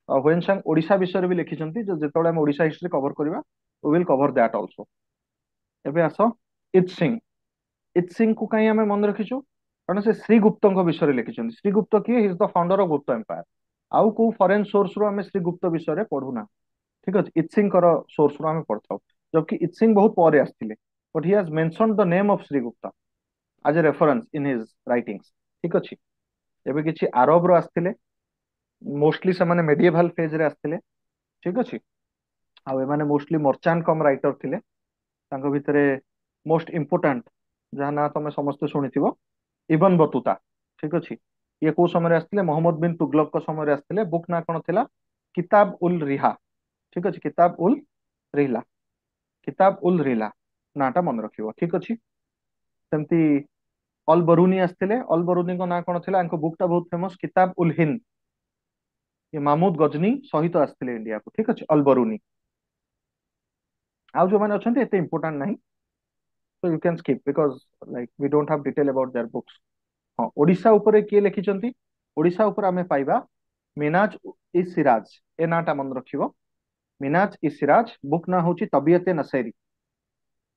Speaker 1: Hiuen Tsang Odisha विषय भी लिखिछंती जो जेतोळे हम ओडिशा हिस्ट्री कवर करबा we will cover that also एबे आसो इत्सिंग को कहीं हमें मन रखिछु कारण से श्रीगुप्त विषय लिखिछन श्रीगुप्त किए he is the founder of गुप्त एम्पायर आउ को फॉरेन सोर्स रो हमें श्रीगुप्त विषय पढ़ुना ठीक अछि इत्सिंग कर सोर्स रो हमें पढ़थाउ जबकि इत्सिंग बहुत परे आस्थिले but he has mentioned the name of Shrigupta as a reference in his writings ठीक अछि एबे किछि अरब रो आस्थिले मोस्टली से माने मेडिएवल फेज रे आस्थिले ठीक अछि आ ए माने मोस्टली मर्चेंट कम राइटर थिले तांको भितरे मोस्ट इंपोर्टेंट जहा ना तमे समस्त सुनिथिबो इबन बतुता ठीक अछि ये को समय आस्थिले मोहम्मद बिन तुगलक को समय आस्थिले बुक ना कोन थिला किताब उल रिहा ठीक अछि किताब उल रिला नाटा मन रखिबो ठीक अछि सेमती अल बरूनी आस्थिले अल बरूनी को ना कोन थिला अंको बुकटा बहुत फेमस किताब उल हिंद ये महमूद गजनी सहित आस्थिले इंडिया को ठीक अछि अल बरूनी आउ जो माने अछंती एते इंपोर्टेंट नहीं so you can skip because like we don't have detail about their books हाँ ओडिशा ऊपर किए लिखिछंती ओडिशा ऊपर आमे पाइबा मिनाज इ सिराज ए नाटा मन रखिबो मिनाज इ सिराज बुक ना होची तबियत नसैरी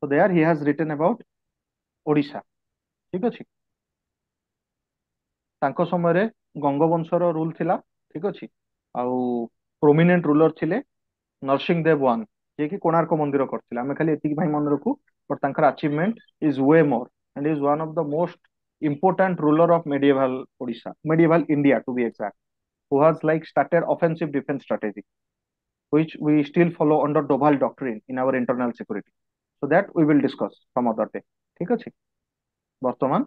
Speaker 1: so there he has written about Odisha ठीक अछि तांको समय रे गंगवंशर रूल थिला ठीक अछि आउ प्रोमिनेंट रूलर थिले नरसिंह देव वन जे कि कोणार्क मंदिर करथिला हमें खाली एतिकी भाई मन रखू बट तांकर achievement is way more and is one of the most important ruler of medieval Odisha, medieval India to be exact, who has like started offensive defense strategy, which we still follow under Doval doctrine in our internal security. So that we will discuss some other day. ठीक अछि वर्तमान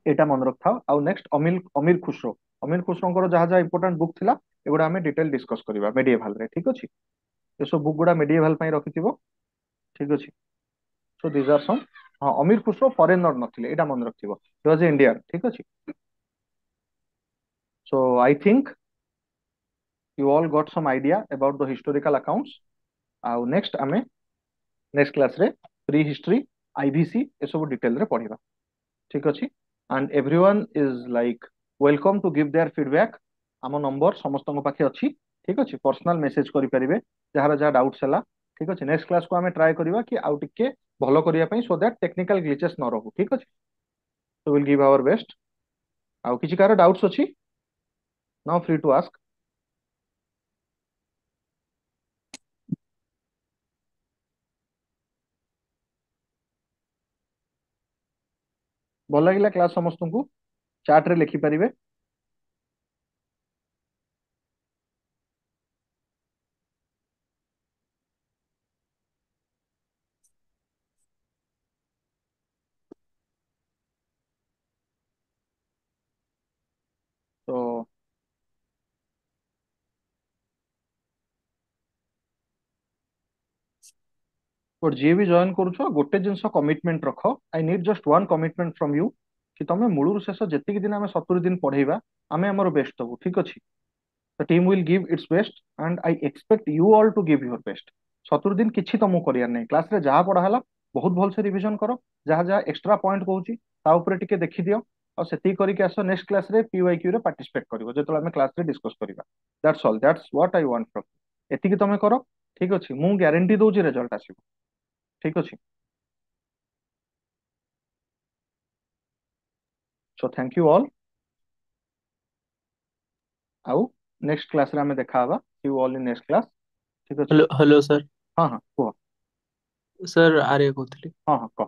Speaker 1: एटा मन रखथाओ आउ next अमीर खुसरो जहाँ जहाँ important book थिला एगुड़ा हमें डिटेल डिस्कस करबा मेडिएवल रे ठीक अछि ये सब बुक गुड़ा मेडिएवल पई रखिथिबो ठीक अछि सो दीज आर सम हाँ अमीर खुसरो फॉरेनर नथिले एटा मन रखिथिबो ही वाज इंडियन ठीक अछि so I think you all got some idea about the historical accounts आउ नेक्स्ट आमे नेक्स्ट क्लास रे प्री हिस्ट्री आईबीसी ए सब डिटेल रे पढिबा ठीक अछि and everyone is like welcome to give their feedback आम नंबर समस्त पाखे अछि ठीक अछि पर्सनल मेसेज करि परिबे जहार जहा डाउट्स हला ठीक अछि नेक्स्ट क्लास को हमें ट्राई करिबा कि आउ टिके भलो करिया पई सो दैट टेक्निकल ग्लिचेस न रहू ठीक अछि so will give our best आउ किछि कार डाउट्स अछि नाउ फ्री टू आस्क भल लागिला क्लास समस्त को चैट रे लिखि परिबे तो बट जी भी जॉइन करूछ गोटे जिनस कमिटमेंट रख I need just one commitment from you कि तुम मूलर शेष जेतिक दिन आम 70 दिन पढ़ेगा आम आमर बेस्ट दबू ठीक अच्छे the team will give its best and I expect you all to give your best 70 दिन किछि तुमको करियार नहीं क्लास रे जहाँ पढ़ा बहुत भल से रिवीजन कर जहाँ जहाँ एक्स्ट्रा पॉइंट कहूँ ता ऊपर टिके देखि दियो और सेति करके आस नेक्स्ट क्लास रे पीवाईक्यू रे पार्टिसिपेट करिवो जेतले हम क्लास रे डिस्कस करिवा that's all that's what I want from एतिकी तमे करो ठीक अछि मु गारंटी दउची रिजल्ट आसीबो ठीक अछि सो थैंक यू ऑल आउ नेक्स्ट क्लास रे हमें देखा हवा you all in next class ठीक अछि
Speaker 7: हेलो हेलो सर।
Speaker 1: हाँ हाँ कुह
Speaker 7: सर आर्य कहूଥିଲି।
Speaker 1: हाँ हाँ कह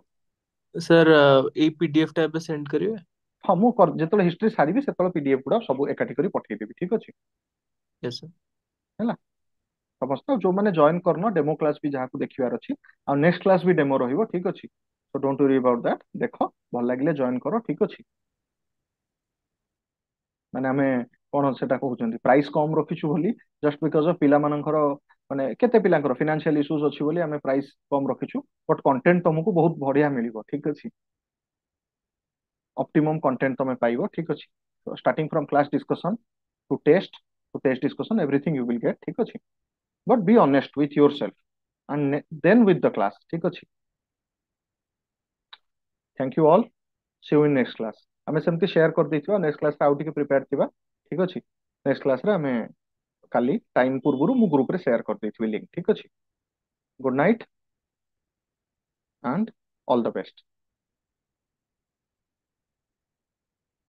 Speaker 7: सर ए पीडीएफ टा ଏବେ ସେଣ୍ଡ କରିବେ?
Speaker 1: हाँ मु जेतले हिस्ट्री सारिबी सेतले पीडीएफ गुडा सब एकाठी करी पठेई देबी ठीक अछि
Speaker 7: यस सर।
Speaker 1: हैला समस्त जो माने जॉइन करनो डेमो क्लास भी जहाँ को देखिबार अछि आ नेक्स्ट क्लास भी डेमो रहिबो ठीक अछि so don't worry about that देखो भल लागिले जॉइन करो ठीक अछि माने आमे कोन सेटा कहउचंदी प्राइस कम रखिछु बोली जस्ट बिकॉज ऑफ पिला मानकर माने केते पिलांकर फाइनेंशियल इश्यूज अछि बोली आमे प्राइस कम रखिछु बट कंटेंट तुमको बहुत बढ़िया मिलिबो ठीक अछि ऑप्टिमम कंटेंट तमे पाइबो ठीक अछि starting from class discussion to test discussion everything you will get ठीक अछि but be honest with yourself and then with the class ठीक अछि thank you all see you in next class आमे सेमती शेयर कर देथिबा नेक्स्ट क्लास आउट के प्रिपेयर थिबा ठीक अछि नेक्स्ट क्लास रे आमे काली टाइम पूर्वरु मु ग्रुप रे शेयर कर देथिबि लिंक ठीक अछि good night and all the best